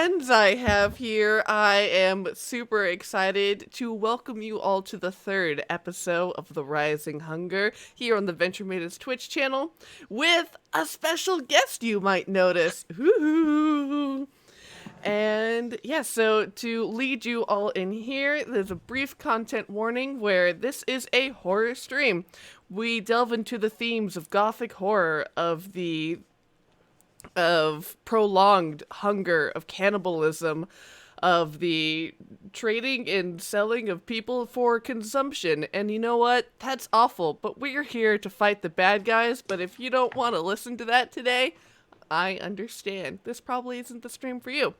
friends I have here, I am super excited to welcome you all to the third episode of The Rising Hunger here on the Venture Maidens Twitch channel with a special guest you might notice. Woo-hoo. And yeah, so to lead you all in here, there's a brief content warning where this is a horror stream. We delve into the themes of gothic horror, of prolonged hunger, of cannibalism, of the trading and selling of people for consumption. And you know what? That's awful, but we're here to fight the bad guys. But if you don't want to listen to that today, I understand. This probably isn't the stream for you.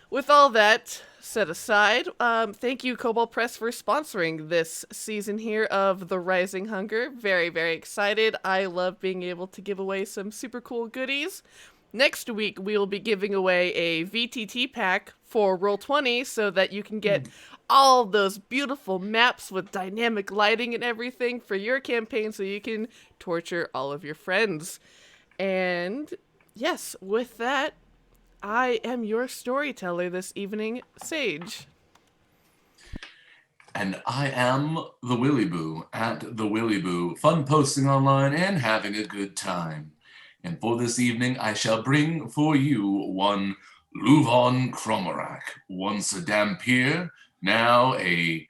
With all that set aside, thank you, Kobold Press, for sponsoring this season here of The Rising Hunger. Very, very excited. I love being able to give away some super cool goodies. Next week, we will be giving away a VTT pack for Roll20 so that you can get all those beautiful maps with dynamic lighting and everything for your campaign so you can torture all of your friends. And yes, with that, I am your storyteller this evening, Sage. And I am the Willy Boo at the Willy Boo, fun posting online and having a good time. And for this evening, I shall bring for you one LuVon Chromarak, once a Dampier, now a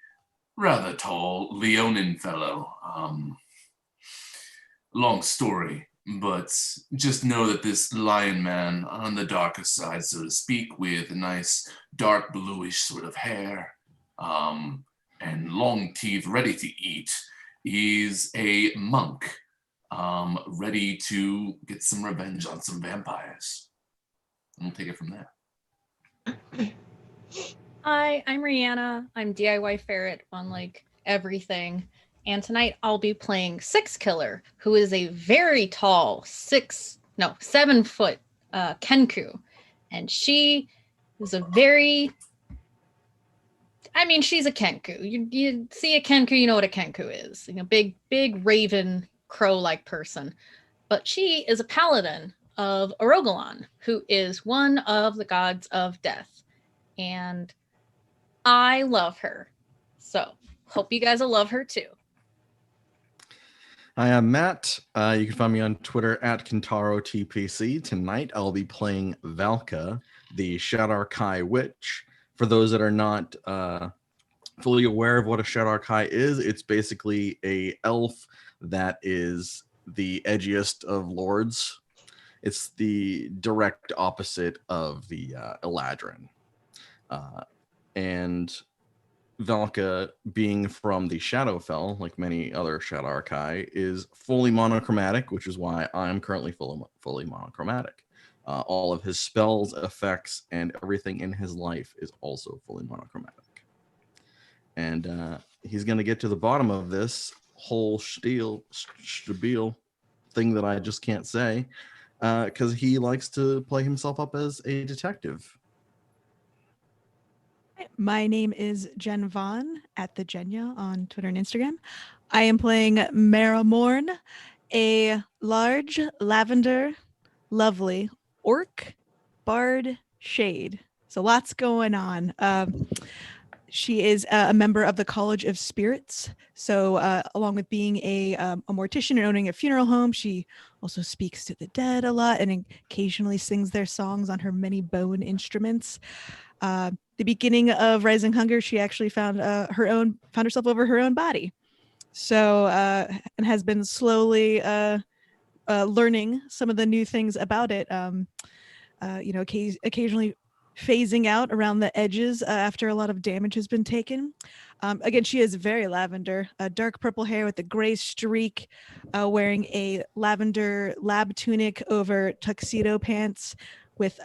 rather tall Leonin fellow. Long story. But just know that this lion man on the darker side, so to speak, with a nice dark bluish sort of hair and long teeth ready to eat, is a monk ready to get some revenge on some vampires. And we'll take it from there. Hi, I'm Riana. I'm DIY Ferret on like everything. And tonight I'll be playing Six Killer, who is a very tall 7 foot Kenku. And she is she's a Kenku. You see a Kenku, you know what a Kenku is. Big raven crow-like person. But she is a paladin of Orogalon, who is one of the gods of death. And I love her. So hope you guys will love her too. Hi, I'm Matt. You can find me on Twitter at KintaroTPC. Tonight, I'll be playing Valka, the Shadar-kai witch. For those that are not fully aware of what a Shadar-kai is, it's basically a elf that is the edgiest of lords. It's the direct opposite of the Eladrin. And Valka, being from the Shadowfell, like many other Shadar-kai, is fully monochromatic, which is why I'm currently fully monochromatic. All of his spells, effects, and everything in his life is also fully monochromatic. And he's going to get to the bottom of this whole spiel thing that I just can't say, because he likes to play himself up as a detective. My name is Jen Vaughn at the Jenya on Twitter and Instagram. I am playing Marrowmorn, a large, lavender, lovely orc bard shade. So lots going on. She is a member of the College of Spirits. So along with being a mortician and owning a funeral home, she also speaks to the dead a lot and occasionally sings their songs on her many bone instruments. The beginning of Rising Hunger, she actually found herself over her own body. So and has been slowly learning some of the new things about it. Occasionally phasing out around the edges after a lot of damage has been taken. Again, she is very lavender, dark purple hair with a gray streak, wearing a lavender lab tunic over tuxedo pants with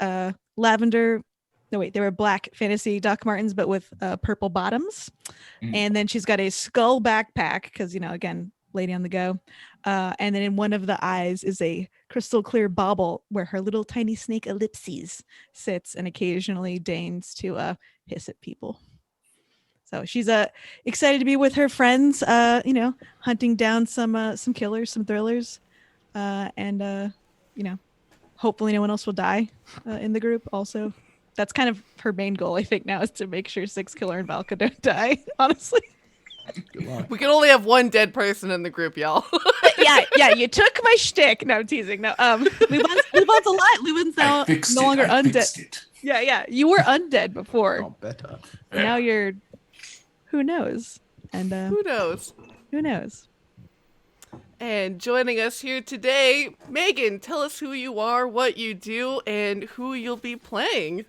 lavender. No, wait, they were black fantasy Doc Martens, but with purple bottoms. And then she's got a skull backpack because, again, lady on the go. And then in one of the eyes is a crystal clear bauble where her little tiny snake Ellipses sits and occasionally deigns to hiss at people. So she's excited to be with her friends, hunting down some killers, some thrillers, and hopefully no one else will die in the group also. that's kind of her main goal, I think, now is to make sure Six Killer and Valka don't die. Honestly. Good luck. We can only have one dead person in the group, y'all. yeah. You took my shtick. No, I'm teasing. No, LuVon's alive. LuVon's now no longer undead. Yeah. You were undead before. Oh, better. Now you're. Who knows? And Who knows? Who knows? And joining us here today, Megan, tell us who you are, what you do, and who you'll be playing.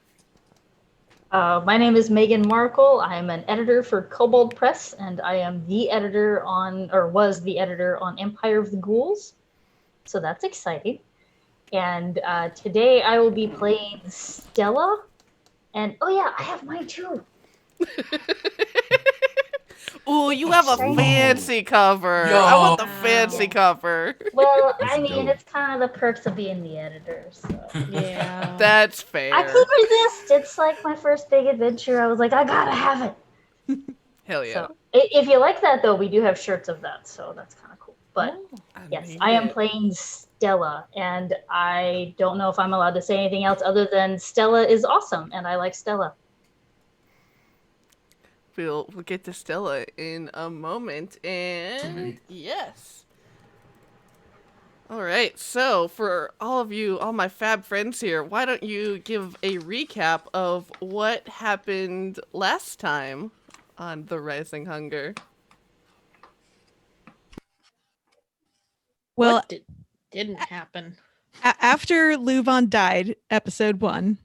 My name is Megan Markle. I am an editor for Kobold Press, and I am the editor on, or was the editor on Empire of the Ghouls. So that's exciting. And today I will be playing Stella. And oh yeah, I have mine too. Ooh, you have a fancy cover. Yo. I want the fancy cover. Well, I That's mean, dope. it's kind of the perks of being the editor. So Yeah. That's fair. I couldn't resist. It's like my first big adventure. I was like, I gotta have it. Hell yeah. So if you like that, though, we do have shirts of that, so that's kind of cool. But yes, I am playing Stella, and I don't know if I'm allowed to say anything else other than Stella is awesome, and I like Stella. We'll get to Stella in a moment. And Sweet. yes. All right. So for all of you, all my fab friends here, why don't you give a recap of what happened last time on The Rising Hunger? Well, What didn't happen? after LuVon died, episode 1,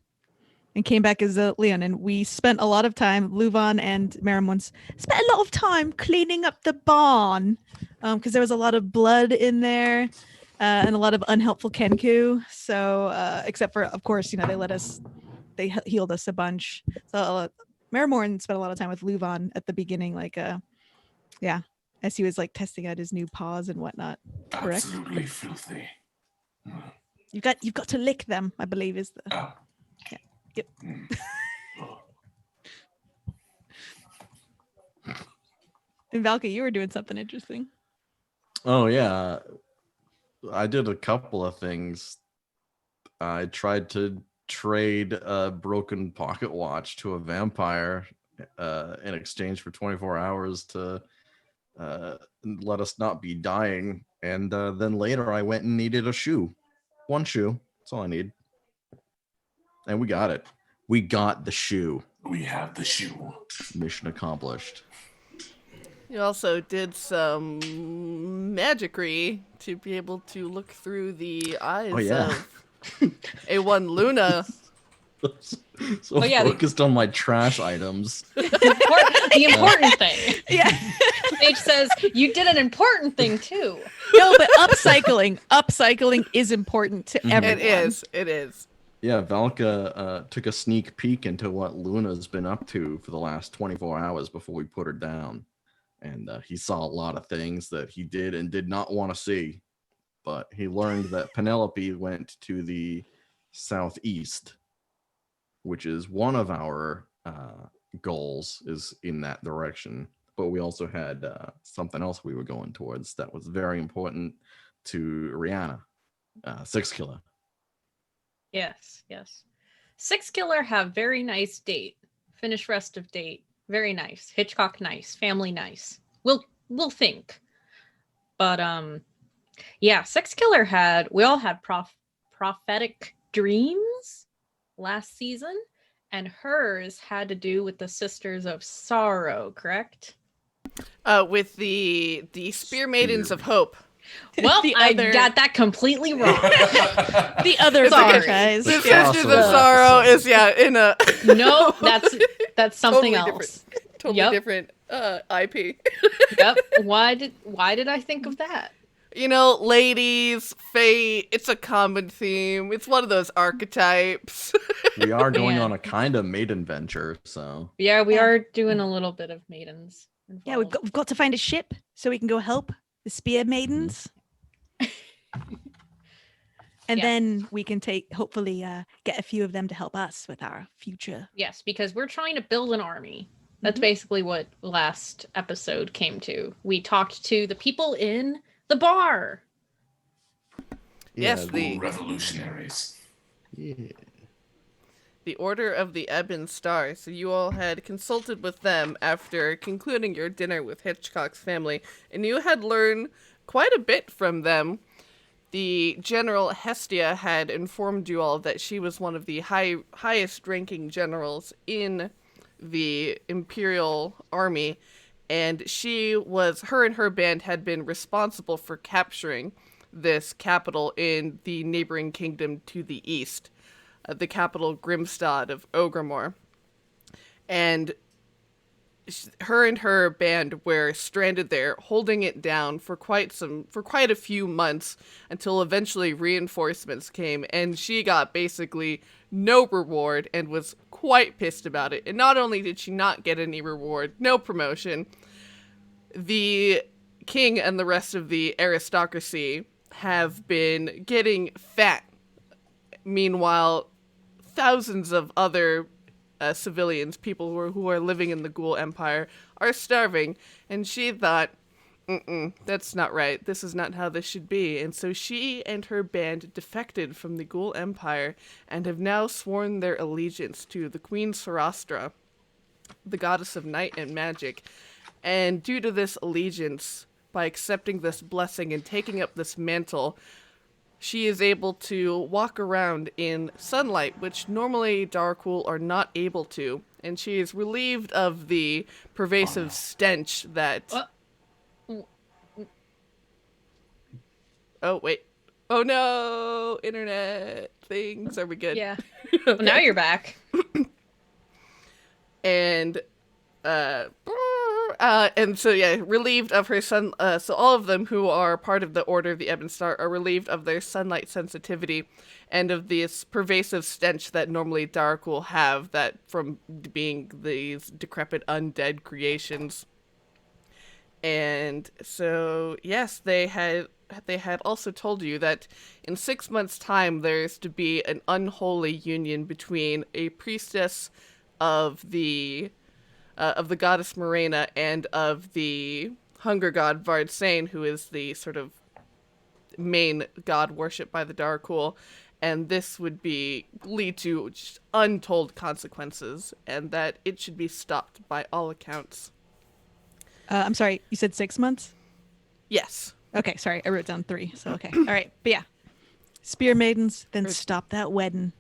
and came back as a Leonin, we spent a lot of time, LuVon and Marrowmorn spent a lot of time cleaning up the barn because there was a lot of blood in there and a lot of unhelpful Kenku. So, except for, of course, they healed us a bunch. So Marrowmorn spent a lot of time with LuVon at the beginning, as he was like testing out his new paws and whatnot. Correct? Absolutely filthy. You've got to lick them, I believe, is the. Oh. Yeah. Yep. Oh. And Valka, you were doing something interesting. Oh yeah, I did a couple of things. I tried to trade a broken pocket watch to a vampire in exchange for 24 hours to let us not be dying. And then later I went and needed a shoe. One shoe. That's all I need. And we got it. We got the shoe. We have the shoe. Mission accomplished. You also did some magicry to be able to look through the eyes of A1 Luna. So yeah, focused on my trash items. The important thing. Yeah. Paige says, you did an important thing too. No, but upcycling is important to everyone. It is. Yeah, Valka took a sneak peek into what Luna's been up to for the last 24 hours before we put her down. And he saw a lot of things that he did and did not want to see. But he learned that Penelope went to the southeast, which is one of our goals, is in that direction. But we also had something else we were going towards that was very important to Riana, Six Killer. Yes. Six Killer have very nice date. Finish rest of date. Very nice. Hitchcock nice. Family nice. We'll think. But Six Killer we all had prophetic dreams last season, and hers had to do with the Sisters of Sorrow, correct? With the Spear Maidens of Hope. Well, I other- got that completely wrong. The other Sorry. franchise. The Yeah. Sisters of Sorrow is in a No, that's something Totally else. totally different IP. Yep. Why did I think of that? Ladies, fate, it's a common theme. It's one of those archetypes. We are going Man. on a kind of maiden venture, so Yeah, we are doing a little bit of maidens. Yeah, we've got to find a ship so we can go help the Spear Maidens. And Yeah. then we can hopefully get a few of them to help us with our future. Yes, because we're trying to build an army. That's basically what last episode came to. We talked to the people in the bar. Yes, yeah, the Revolutionaries. yeah. the Order of the Ebon Star. So you all had consulted with them after concluding your dinner with Hitchcock's family, and you had learned quite a bit from them. The General Hestia had informed you all that she was one of the highest-ranking generals in the Imperial Army, and her and her band had been responsible for capturing this capital in the neighboring kingdom to the east, the capital Grimstad of Ogrimmar. And her and her band were stranded there, holding it down for quite a few months until eventually reinforcements came, and she got basically no reward and was quite pissed about it. And not only did she not get any reward, no promotion, the king and the rest of the aristocracy have been getting fat. Meanwhile, thousands of other civilians, people who are living in the Ghoul Empire, are starving. And she thought, that's not right. This is not how this should be. And so she and her band defected from the Ghoul Empire and have now sworn their allegiance to the Queen Sarastra, the goddess of night and magic. And due to this allegiance, by accepting this blessing and taking up this mantle, she is able to walk around in sunlight, which normally Darkwool are not able to. And she is relieved of the pervasive stench that... Oh, wait. Oh, no! Internet things. Are we good? Yeah. Okay. Well, now you're back. And so yeah, relieved of her sun. So all of them who are part of the Order of the Ebon Star are relieved of their sunlight sensitivity, and of this pervasive stench that normally Darkwool have, that from being these decrepit undead creations. And so yes, they had also told you that in 6 months' time there's to be an unholy union between a priestess of the goddess Morena and of the hunger god Vardsane, who is the sort of main god worshipped by the Darkwool, and this would lead to just untold consequences, and that it should be stopped by all accounts. I'm sorry, you said 6 months? Yes. Okay, sorry, I wrote down 3, so okay. All right, but yeah. Spear Maidens, then stop that wedding.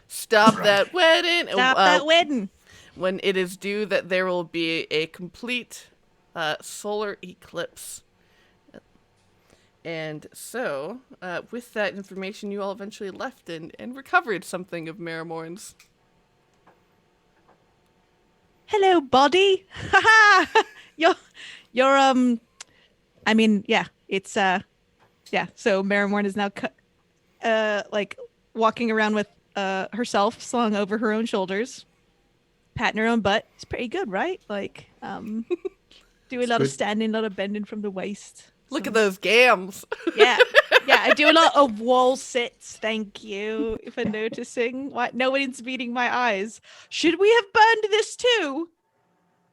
Stop that wedding. Stop that wedding. When it is due that there will be a complete solar eclipse. And so, with that information, you all eventually left and recovered something of Marrowmorn's. Hello, body. Haha. You're I mean, yeah, it's yeah. So Marrowmorn is now like walking around with herself slung over her own shoulders, patting her own butt. It's pretty good, right? Like do a lot of standing, a lot of bending from the waist. Look at those gams. Yeah. I do a lot of wall sits. Thank you for noticing. What? No one's beating my eyes. Should we have burned this too?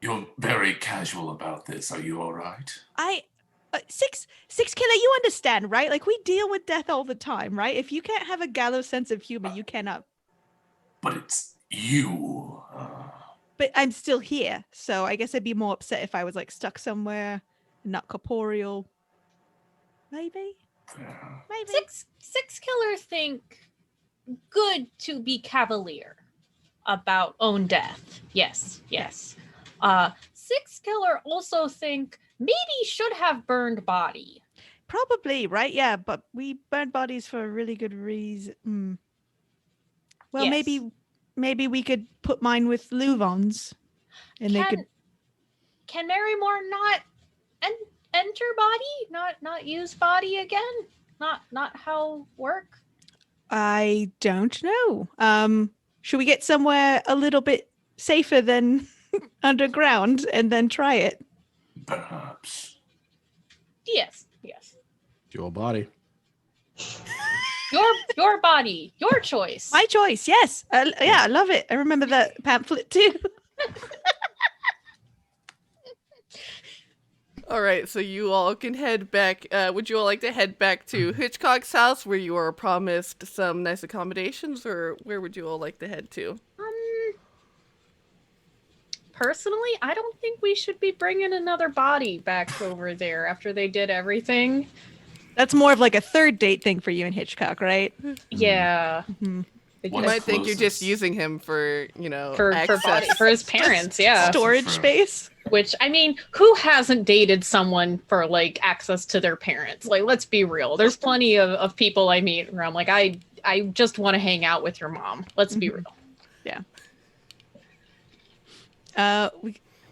You're very casual about this. Are you all right? Six Killer, you understand, right? Like, we deal with death all the time, right? If you can't have a gallows sense of humor, you cannot. But it's you. But I'm still here, so I guess I'd be more upset if I was, like, stuck somewhere, not corporeal. Maybe? Maybe. Six Killer think good to be cavalier about own death. Yes. Six Killer also think maybe should have burned body. Probably, right? Yeah, but we burned bodies for a really good reason. Well, Yes. maybe we could put mine with LuVon's, and they could. Can Marrowmorn not enter body? Not use body again? Not how work? I don't know. Should we get somewhere a little bit safer than underground and then try it? Perhaps. Yes. Your body. Your body, your choice. My choice, yes. Yeah, I love it. I remember that pamphlet too. All right, so you all can head back. Would you all like to head back to Hitchcock's house where you are promised some nice accommodations, or where would you all like to head to? personally, I don't think we should be bringing another body back over there after they did everything. That's more of like a third date thing for you and Hitchcock, right? Yeah. Mhm. You What's might think you're just closest? using him for, you know, For access. for his parents, yeah. Storage True. space. Which, I mean, who hasn't dated someone for like access to their parents? Like, let's be real. There's plenty of people I meet where I'm like, I just want to hang out with your mom. Let's be real.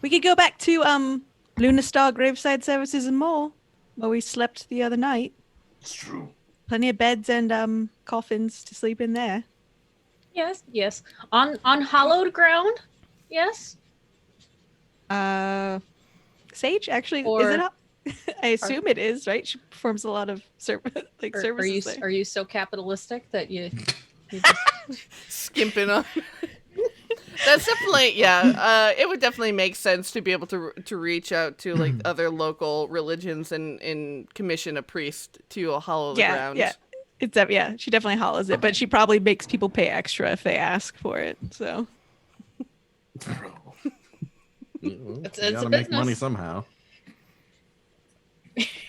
We could go back to Luna Star Graveside Services and more, where we slept the other night. It's true. Plenty of beds and coffins to sleep in there. Yes, yes. On hallowed ground? Yes. Sage, actually, Or- is it up? I assume it is, right? She performs a lot of services there. Are you so capitalistic that you just Skimping on. That's definitely, yeah. It would definitely make sense to be able to reach out to like other local religions and commission a priest to hollow the ground. Yeah. She definitely hollows it, but she probably makes people pay extra if they ask for it. So It's You a gotta make money business. somehow.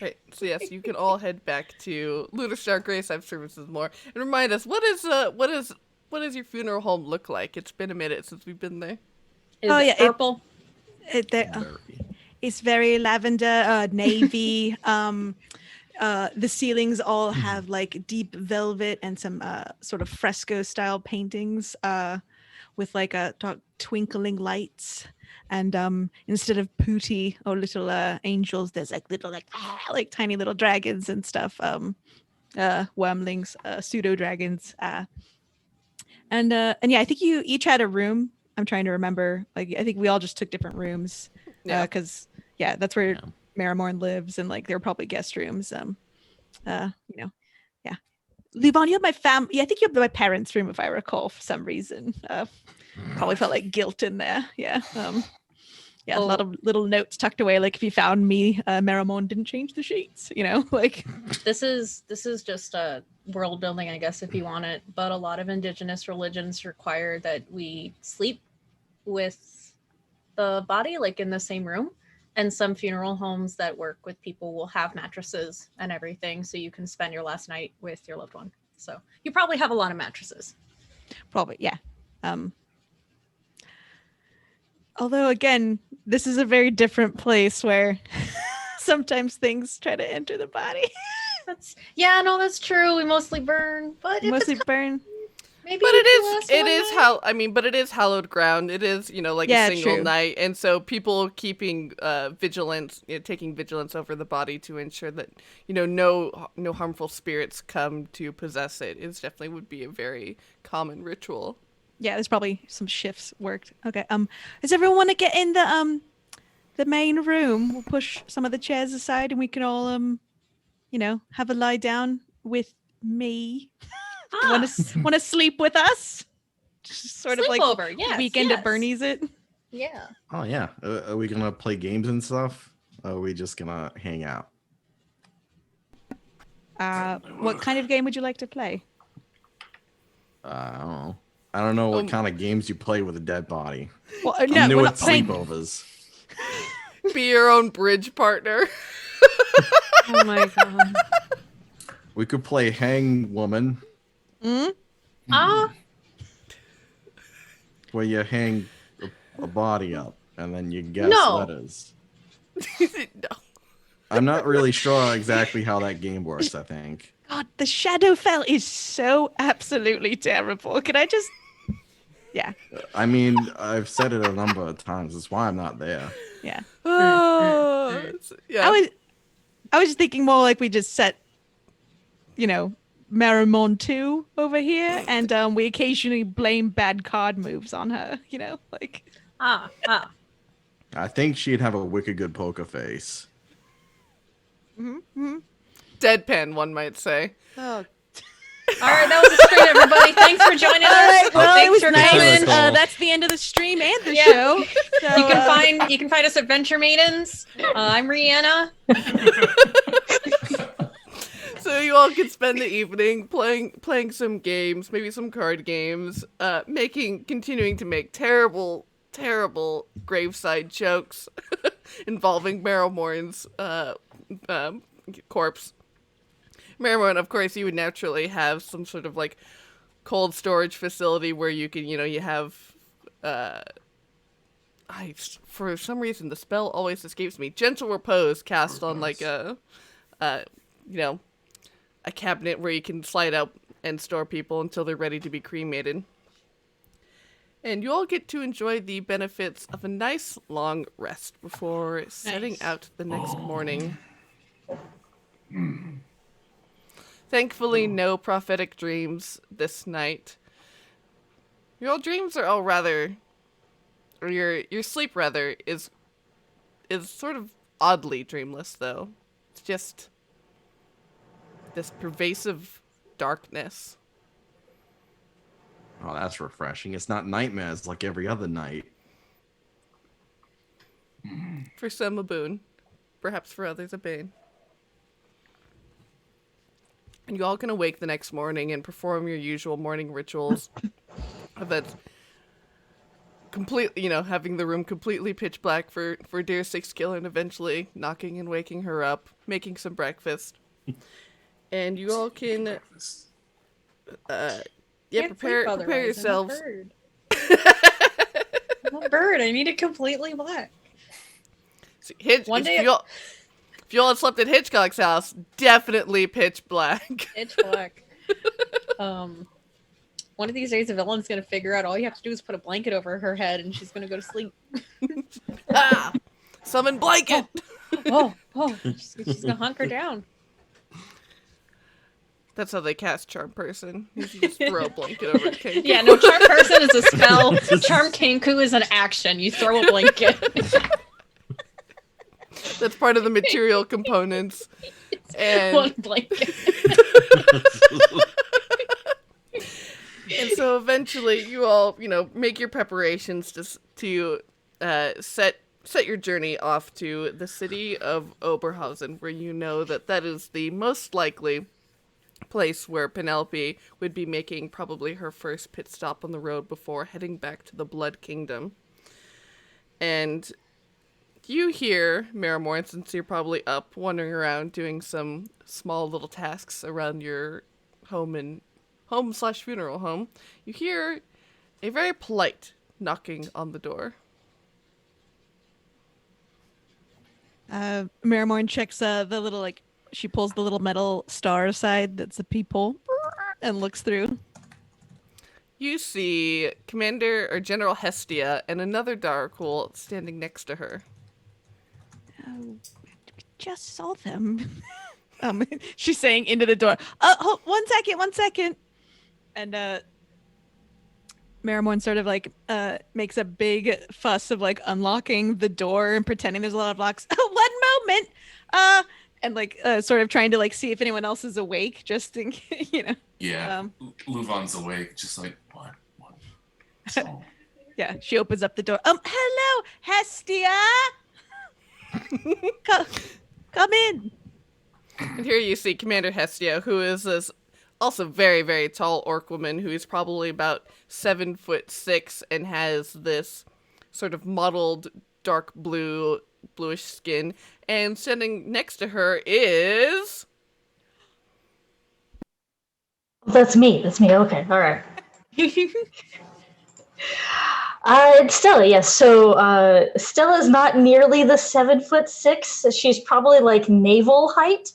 Right. So yes, you can all head back to Lunar Star Graveside Services more and remind us what does your funeral home look like? It's been a minute since we've been there. Is Oh, it yeah, purple? it's very lavender, navy. The ceilings all have like deep velvet and some sort of fresco style paintings with like twinkling lights. And instead of pooty or little angels, there's like little like tiny little dragons and stuff. Wormlings, pseudo dragons. And yeah, I think you each had a room. I'm trying to remember. Like I think we all just took different rooms. Yeah. Because that's where Marrowmorn lives, and like there were probably guest rooms. Yeah. LuVon, you have my I think you have my parents' room, if I recall, for some reason. Probably felt like guilt in there. Yeah. A lot of little notes tucked away. Like if you found me, Marrowmorn didn't change the sheets. Like This is just a world building, I guess, if you want it. But a lot of indigenous religions require that we sleep with the body, like in the same room. And some funeral homes that work with people will have mattresses and everything, so you can spend your last night with your loved one. So you probably have a lot of mattresses. probably, yeah. Although again, this is a very different place where sometimes things try to enter the body. That's true. We mostly burn, but if Mostly it's burn. maybe But it it is hallowed ground. It is, like Yeah, a single true. night. And so people keeping vigilance, taking vigilance over the body to ensure that, no harmful spirits come to possess it is definitely would be a very common ritual. Yeah, there's probably some shifts worked. Okay. Does everyone want to get in the main room? We'll push some of the chairs aside and we can all have a lie down with me. Want to sleep with us? Just sort of like Sleepover, yes, weekend yes. at Bernie's it. Yeah. Oh yeah. Are we gonna play games and stuff? Or are we just gonna hang out? What kind of game would you like to play? I don't know. I don't know what kind of games you play with a dead body. Well, I'm no, new we're at not playing. sleepovers. Be your own bridge partner. Oh my god. We could play Hang Woman, where you hang a body up and then you guess No. letters. No. I'm not really sure exactly how that game works, I think. God, the Shadowfell is so absolutely terrible. Can I just? Yeah, I mean, I've said it a number of times. That's why I'm not there. yeah. Yeah. I was just thinking more like we just set, Marrowmorn 2 over here, and we occasionally blame bad card moves on her. Like. I think she'd have a wicked good poker face. Deadpan, one might say. Oh. All right, that was the stream, everybody. Thanks for joining us. All right, well, it Thanks was for nice. coming. Cool. That's the end of the stream and the Yeah. show. So, You can find us at Venture Maidens. I'm Riana. So you all can spend the evening playing some games, maybe some card games, continuing to make terrible terrible graveside jokes involving Marrowmorn's corpse. Marrowmorn, of course, you would naturally have some sort of like cold storage facility where you can, you have. For some reason, the spell always escapes me. Gentle Repose cast on like a cabinet where you can slide out and store people until they're ready to be cremated. And you all get to enjoy the benefits of a nice long rest before setting out the next morning. Thankfully, no prophetic dreams this night. Your dreams are all rather, or your sleep rather, is sort of oddly dreamless, though. It's just this pervasive darkness. Oh, that's refreshing. It's not nightmares like every other night. For some, a boon. Perhaps for others, a bane. And you all can awake the next morning and perform your usual morning rituals. That's completely, having the room completely pitch black for dear Sixkill, and eventually knocking and waking her up, making some breakfast. And you all can prepare yourselves. I'm a bird. I need it completely black. See, if you all had slept at Hitchcock's house, definitely pitch black. Pitch black. One of these days, the villain's gonna figure out all you have to do is put a blanket over her head, and she's gonna go to sleep. Summon blanket. Oh, she's gonna hunker down. That's how they cast Charm Person. You just throw a blanket over Kenku. Yeah, no, Charm Person is a spell. Charm Kenku is an action. You throw a blanket. That's part of the material components. And one blanket. And so eventually you all, make your preparations to set your journey off to the city of Oberhausen, where you know that is the most likely place where Penelope would be making probably her first pit stop on the road before heading back to the Blood Kingdom. And you hear Marrowmorn, since you're probably up, wandering around doing some small little tasks around your home/funeral home. You hear a very polite knocking on the door. Marrowmorn checks the little, she pulls the little metal star aside that's a peephole and looks through. You see Commander or General Hestia and another Darkul standing next to her. Just saw them. She's saying into the door. One second. And Marrowmorn sort of makes a big fuss of unlocking the door and pretending there's a lot of locks. One moment. And sort of trying to see if anyone else is awake, just in Yeah, LuVon's awake, just what? So. Yeah, she opens up the door. Hello, Hestia. Come in. And here you see Commander Hestia, who is this also very, very tall orc woman who is probably about 7'6" and has this sort of mottled dark bluish skin. And standing next to her is... That's me. Okay. All right. It's Stella, yes. So Stella's not nearly the 7'6". She's probably navel height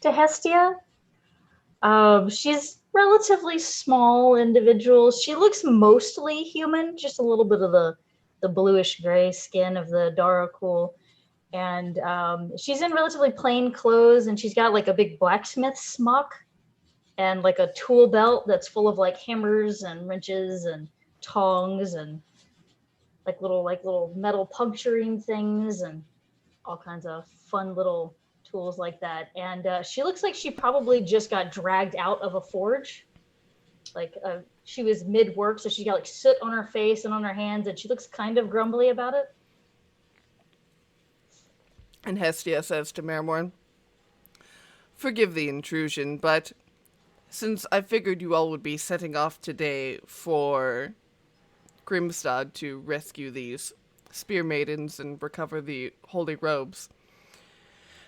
to Hestia. She's relatively small individual. She looks mostly human, just a little bit of the bluish gray skin of the Darakul. And she's in relatively plain clothes, and she's got a big blacksmith smock and a tool belt that's full of hammers and wrenches and tongs and little metal puncturing things and all kinds of fun little tools like that. And she looks like she probably just got dragged out of a forge. She was mid-work, so she got soot on her face and on her hands, and she looks kind of grumbly about it. And Hestia says to Marrowmorn, "Forgive the intrusion, but since I figured you all would be setting off today for Grimstad to rescue these Spear Maidens and recover the holy robes.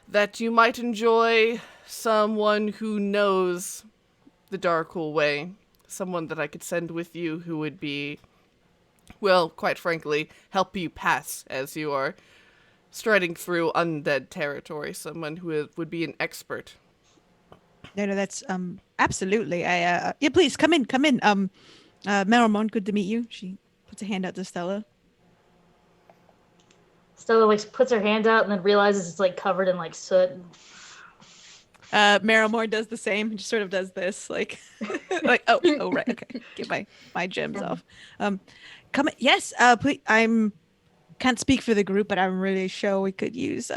That you might enjoy someone who knows the Darkhold way. Someone that I could send with you who would be, well, quite frankly, help you pass as you are striding through undead territory. Someone who would be an expert. No, that's absolutely. Yeah, please come in. Marrowmorn, good to meet you. She puts a hand out to Stella. Stella like puts her hand out and then realizes it's like covered in like soot. Marrowmorn does the same. Just sort of does this, like, like oh right, okay. Get my gems off. Come. Yes. Please. Can't speak for the group, but I'm really sure we could use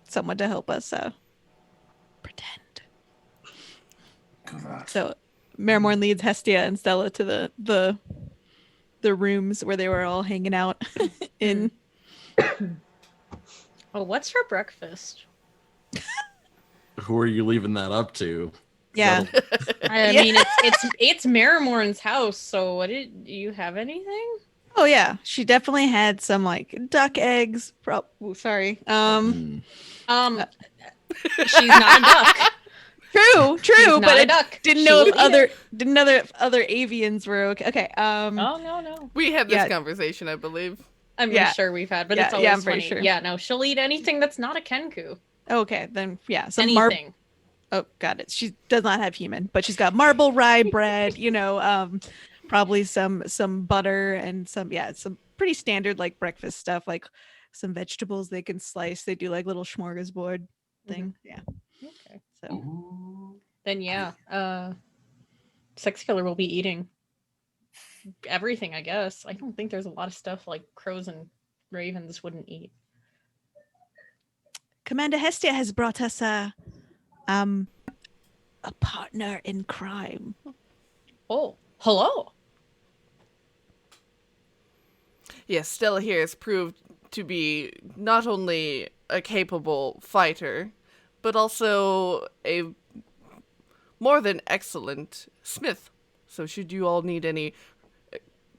someone to help us pretend. So Marrowmorn leads Hestia and Stella to the rooms where they were all hanging out in. Oh, what's for breakfast? Who are you leaving that up to? Yeah. I mean, it's Marrowmorn's house. So, do you have anything? Oh yeah, she definitely had some like duck eggs. Sorry. She's not a duck. True. She's not but a I duck. didn't She know will if eat it. didn't know if other avians were okay. Okay. Oh no. We had this Yeah. conversation, I believe. I'm Yeah. sure we've had, but Yeah, it's always yeah, I'm pretty funny. sure. Yeah, no, she'll eat anything that's not a Kenku. Okay, then yeah, some Anything. Oh, got it. She does not have human, but she's got marble rye bread. Probably some butter and some pretty standard like breakfast stuff, like some vegetables they can slice. They do like little smorgasbord thing. Yeah. Okay. So Ooh. Then Sex Killer will be eating everything, I guess. I don't think there's a lot of stuff like crows and ravens wouldn't eat. Commander Hestia has brought us a partner in crime. Oh, hello. Yes, Stella here has proved to be not only a capable fighter, but also a more than excellent smith. So should you all need any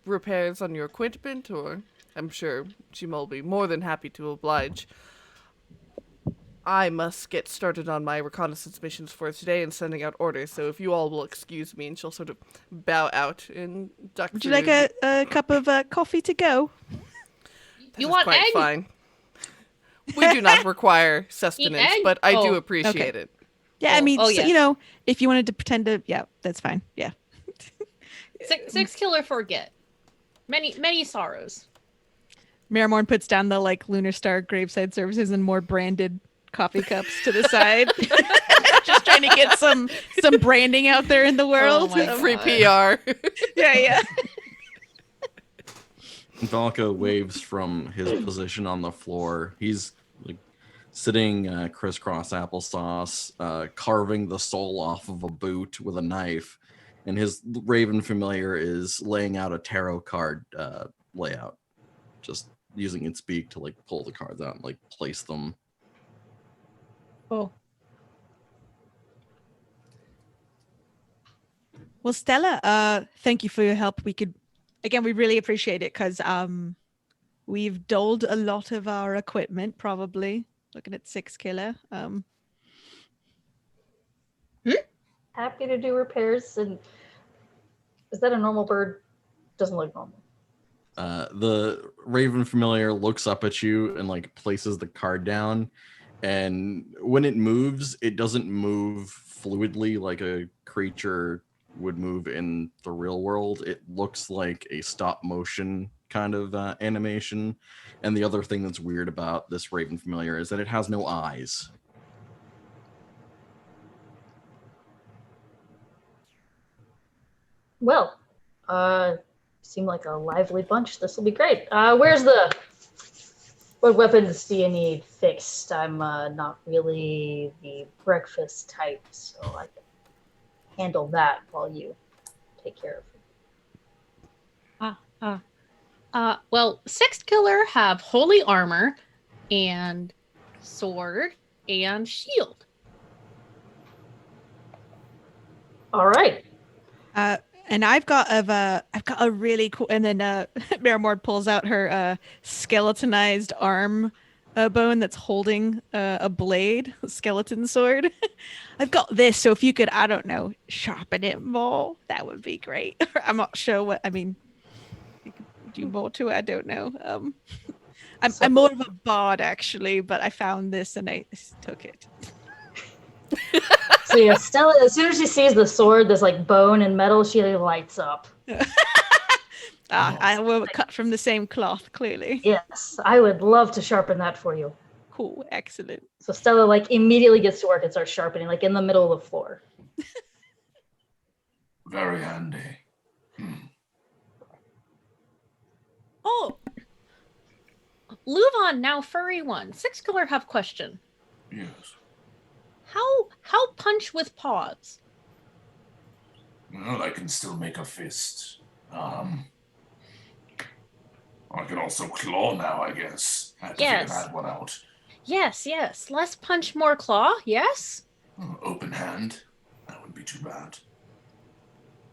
repairs on your equipment, or I'm sure she will be more than happy to oblige. I must get started on my reconnaissance missions for today and sending out orders, so if you all will excuse me, and she'll sort of bow out and duck Would you like a cup of coffee to go? You want quite egg? Fine. We do not require sustenance, egg? but I do Oh, appreciate it. Yeah, I mean, yes. if you wanted to pretend to, that's fine. Yeah. Sex Killer forget. Many sorrows. Marrowmorn puts down the like Lunar Star graveside services and more branded coffee cups to the side. Just trying to get some branding out there in the world. my Free PR. Yeah. Valka waves from his position on the floor. He's like sitting crisscross applesauce, carving the sole off of a boot with a knife, and his raven familiar is laying out a tarot card layout, just using its beak to like pull the cards out and like place them. Oh. Well, Stella, thank you for your help. We really appreciate it because we've doled a lot of our equipment, probably. Looking at 6 killer. Happy to do repairs. And is that a normal bird? Doesn't look normal. The raven familiar looks up at you and like places the card down, and when it moves, it doesn't move fluidly like a creature would move in the real world. It looks like a stop motion kind of animation. And the other thing that's weird about this raven familiar is that it has no eyes. Well, seem like a lively bunch. This will be great. What weapons do you need fixed? I'm not really the breakfast type, so I can handle that while you take care of it. Well, Sex Killer have holy armor and sword and shield. All right. And I've got a really cool. And then Marrowmorn pulls out her skeletonized arm bone that's holding a blade, a skeleton sword. I've got this, so if you could, I don't know, sharpen it more, that would be great. I'm not sure what I mean. You could do more to it. I don't know. I'm more of a bard actually, but I found this and I took it. So yeah, Stella, as soon as she sees the sword, that's like bone and metal, she lights up. I will cut from the same cloth, clearly. Yes, I would love to sharpen that for you. Cool, excellent. So Stella like immediately gets to work and starts sharpening, like in the middle of the floor. Very handy. Oh, LuVon, now furry one. Six Killer have question. Yes. How punch with paws? Well, I can still make a fist. I can also claw now, I guess. I have to figure that one out. Yes. Less punch, more claw. Yes. Open hand. That wouldn't be too bad.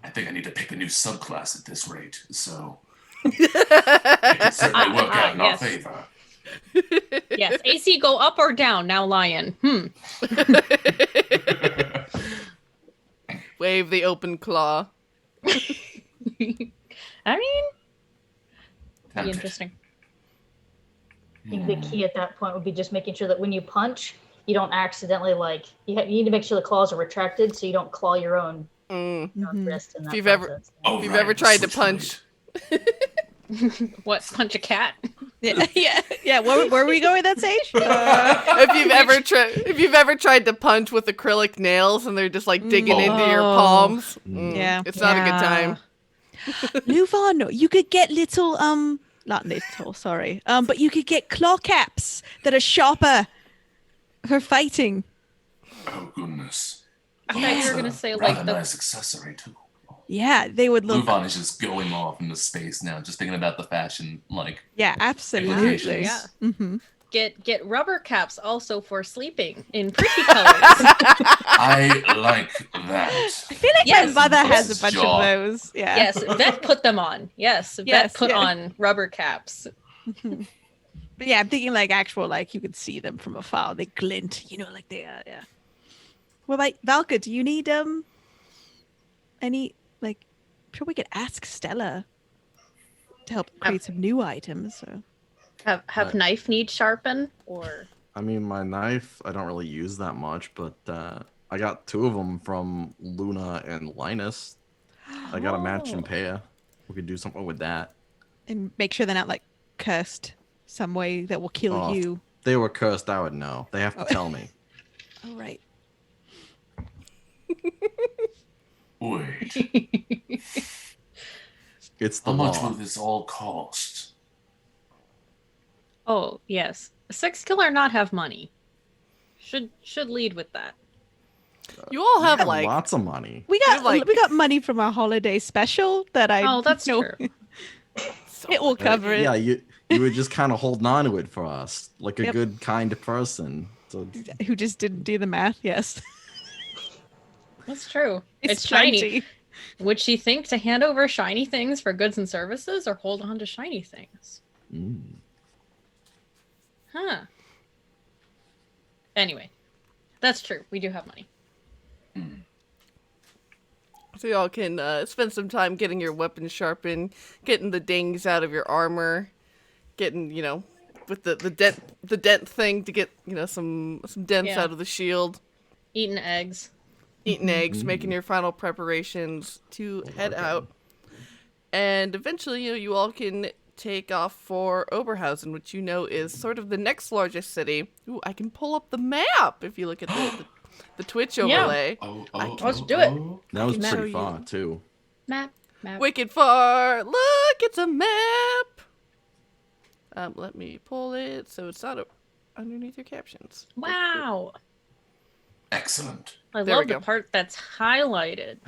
I think I need to pick a new subclass at this rate, so it can certainly work out in our favor. Yes. AC go up or down now, lion. Wave the open claw. I mean, be interesting. I think the key at that point would be just making sure that when you punch, you don't accidentally you need to make sure the claws are retracted so you don't claw your own wrist in that If you've process. ever tried to punch. What, punch a cat? Yeah. Where were we going with that, Sage? If you've ever tried to punch with acrylic nails and they're just like digging into your palms, Yeah. it's not a good time. LuVon, you could get little not little, sorry. But you could get claw caps that are sharper for fighting. Oh goodness. I thought you were gonna say rather like nice accessory too. Yeah, they would look. LuVon is just going off into space now, just thinking about the fashion, Yeah, absolutely. implications. Yeah. Mm-hmm. Get rubber caps also for sleeping in pretty colors. I like that. I feel like Yes. my mother has a This bunch job. of those. Yeah. Yes, Vet put them on. Yes, Vet put on rubber caps. But yeah, I'm thinking like actual, like you could see them from afar. They glint, like they are. Yeah. Well, like Valka, do you need any I'm sure we could ask Stella to help create some new items. So. Have knife need sharpen or? I mean, my knife, I don't really use that much, but I got 2 of them from Luna and Linus. I got a matching pair. We could do something with that. And make sure they're not like cursed some way that will kill you. If they were cursed, I would know. They have to tell me. All right. Wait, It's the how much law. will this all cost? Oh yes, Six Killer not have money. Should lead with that. You all We have got like lots of money. We got like- we got money from our holiday special that I Oh, that's know true. it will cover it. Yeah, you were just kind of holding on to it for us, like a Yep. good, kind person. So Who just didn't do the math? Yes. That's true. It's plenty. shiny. Would she think to hand over shiny things for goods and services or hold on to shiny things? Huh. Anyway, that's true. We do have money. so y'all can spend some time getting your weapons sharpened, getting the dings out of your armor, getting with the dent thing to get some dents Yeah. out of the shield, Eating eggs. eating eggs, making your final preparations to head out, and eventually you all can take off for Oberhausen, which is sort of the next largest city. Ooh, I can pull up the map if you look at the Twitch overlay. Let's do it. that was can show pretty you. far too. Map. Wicked far. Look, it's a map. Let me pull it so it's not underneath your captions. Wow. Excellent. I There we love the go. part that's highlighted.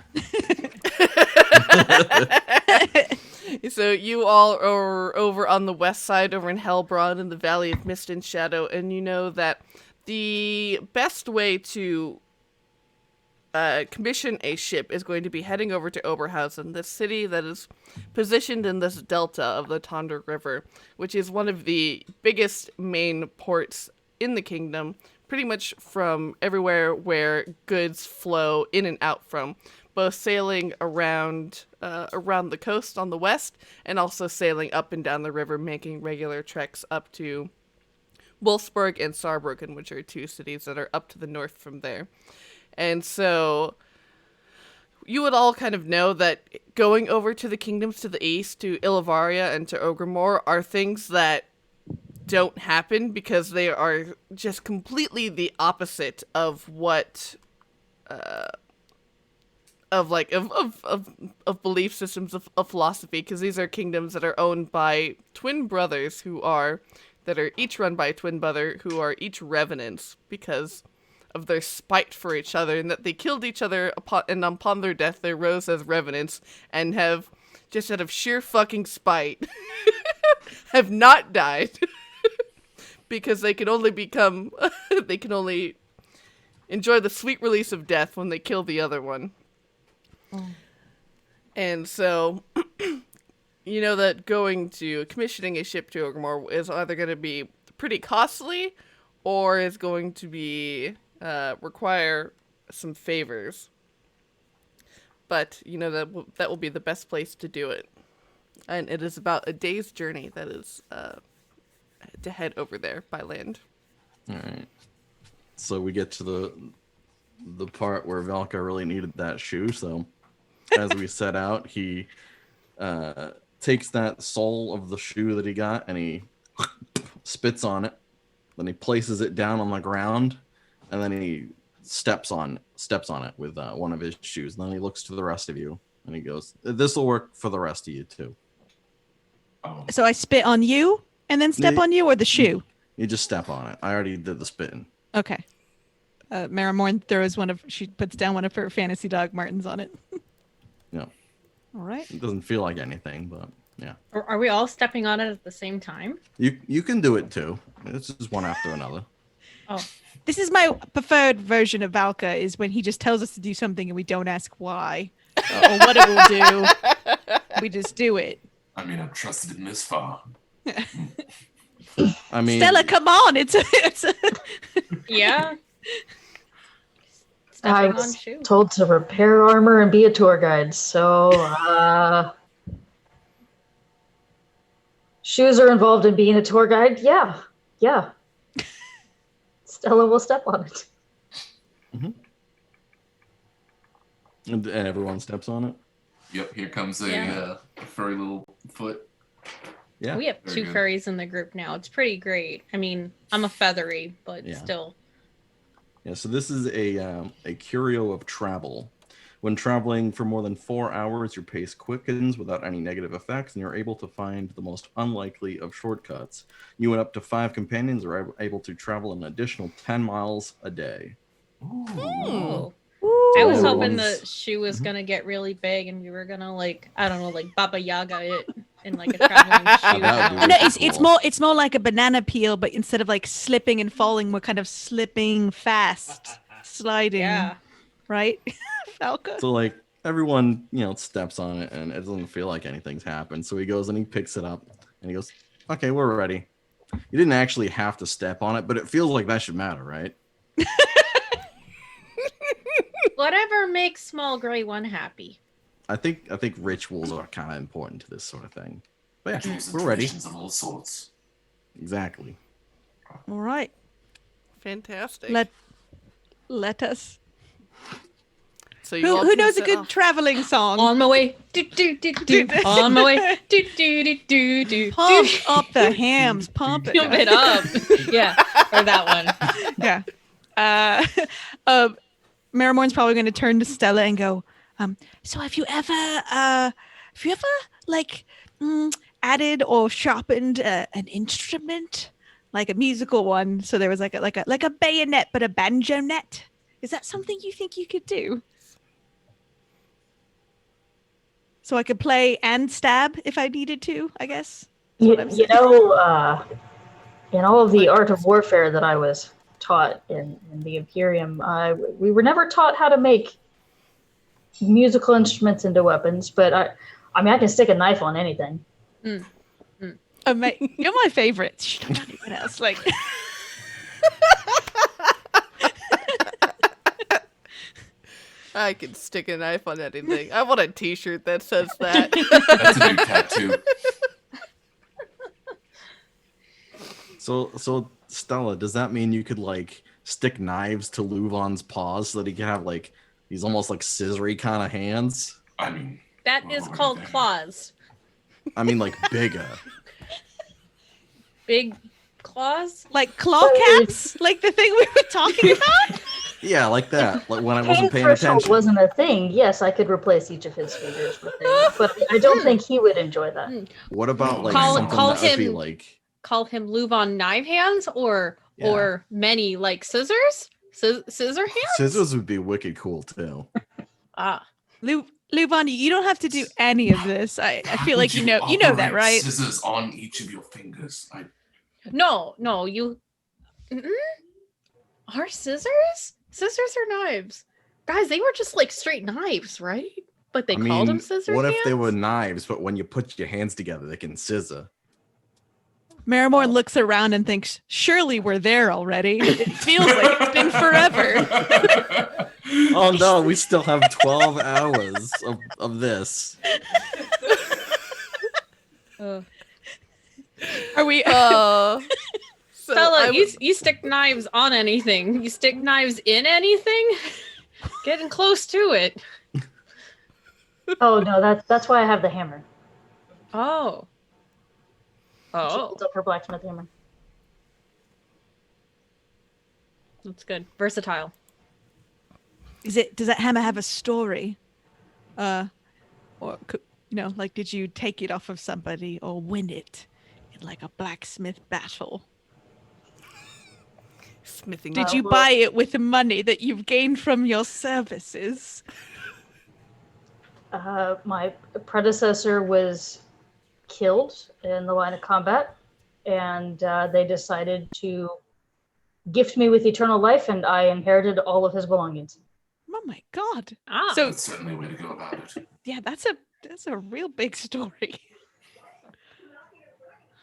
So you all are over on the west side, over in Hellbron in the Valley of Mist and Shadow, and you know that the best way to commission a ship is going to be heading over to Oberhausen, the city that is positioned in this delta of the Tonder River, which is one of the biggest main ports in the kingdom, pretty much from everywhere where goods flow in and out from, both sailing around the coast on the west and also sailing up and down the river, making regular treks up to Wolfsburg and Saarbrücken, which are two cities that are up to the north from there. And so you would all kind of know that going over to the kingdoms to the east, to Illivaria and to Ogremore, are things that don't happen because they are just completely the opposite of what of belief systems of philosophy, because these are kingdoms that are owned by twin brothers that are each run by a twin brother who are each revenants because of their spite for each other, and that they killed each other upon their death they rose as revenants and have, just out of sheer fucking spite, have not died because they can only enjoy the sweet release of death when they kill the other one. Oh. And so you know that commissioning a ship to Ogremore is either going to be pretty costly or is going to be require some favors. But you know that will be the best place to do it, and it is about a day's journey that is to head over there by land. All right. So we get to the part where Valka really needed that shoe. So as we set out, he takes that sole of the shoe that he got and he spits on it. Then he places it down on the ground, and then he steps on it with one of his shoes. And then he looks to the rest of you and he goes, "This will work for the rest of you too." Oh. So I spit on you and then step on you, or the shoe? You just step on it. I already did the spitting. Okay. Marrowmorn she puts down one of her fantasy dog Martins on it. Yeah. All right. It doesn't feel like anything, but yeah. Are we all stepping on it at the same time? You can do it too. It's just one after another. Oh. This is my preferred version of Valka, is when he just tells us to do something and we don't ask why or what it will do. We just do it. I mean, I've trusted him this far. I mean, Stella, come on! It's a Yeah. I Stepping on was shoe. told to repair armor and be a tour guide, so shoes are involved in being a tour guide. Yeah. Stella will step on it. Mm-hmm. And everyone steps on it. Yep, here comes a furry little foot. Yeah, We have Very two good. furries in the group now. It's pretty great. I mean, I'm a feathery, but Yeah. still. Yeah, so this is a curio of travel. When traveling for more than 4 hours, your pace quickens without any negative effects, and you're able to find the most unlikely of shortcuts. You and up to 5 companions are able to travel an additional 10 miles a day. Oh. Ooh. I was hoping Everyone's- the shoe was gonna get really big and we were gonna like Baba Yaga it in like a traveling shoe. That would be Oh, no, really it's more like a banana peel, but instead of like slipping and falling, we're kind of slipping fast, sliding. Yeah. Right, Valka? So like everyone, steps on it and it doesn't feel like anything's happened. So he goes and he picks it up and he goes, "Okay, we're ready." You didn't actually have to step on it, but it feels like that should matter, right? Whatever makes small gray one happy. I think rituals are kind of important to this sort of thing. But yeah, Rituals and we're ready. traditions of all sorts. Exactly. All right, Fantastic. let us. So you all Who can knows a set good off. traveling song? On my way. Do, do, do, do. On my way. Do, do, do, do, do. Pump up the hams, pump it. Pump it up. Yeah, or that one. Yeah. Marrowmorn's probably going to turn to Stella and go, so have you ever like added or sharpened an instrument, like a musical one? So there was like a bayonet, but a banjo net. Is that something you think you could do? So I could play and stab if I needed to, I guess. You what I'm saying. know, in all of the art of warfare that I was taught in the Imperium. We were never taught how to make musical instruments into weapons, but I mean, I can stick a knife on anything. Mm. You're my favorite. Shh, don't tell anyone else. Like, I can stick a knife on anything. I want a t-shirt that says that. That's a new tattoo. So Stella, does that mean you could like stick knives to LuVon's paws so that he can have like these almost like scissory kind of hands? I mean, That is called claws. I mean like bigger. Big claws? like claw caps, like the thing we were talking about. Yeah, like that. Like when I Pain wasn't paying threshold attention. wasn't a thing. Yes, I could replace each of his fingers with it, but I don't think he would enjoy that. What about like Call something that would be him- like Call him LuVon Knife Hands or many like scissors? Scissor hands? scissors would be wicked cool too. Ah. LuVon, you don't have to do any of this. I feel like would you know that, operate right? Scissors on each of your fingers. No, you are scissors? Scissors or knives? Guys, they were just like straight knives, right? But they called them scissor what hands? if they were knives, but when you put your hands together, they can scissor? Marrowmorn looks around and thinks, surely we're there already. It feels like it's been forever. Oh no, we still have 12 hours of this. Are we? So Stella, I you stick knives on anything. You stick knives in anything? Getting close to it. Oh no, that's why I have the hammer. Oh. She Oh. holds up her blacksmith hammer. That's good. Versatile. Does that hammer have a story? Or like, did you take it off of somebody or win it in like a blacksmith battle? smithing. Did you buy it with the money that you've gained from your services? My predecessor was killed in the line of combat, and they decided to gift me with eternal life, and I inherited all of his belongings. Oh my god! Ah. So That's certainly a way to go about it. yeah, that's a real big story.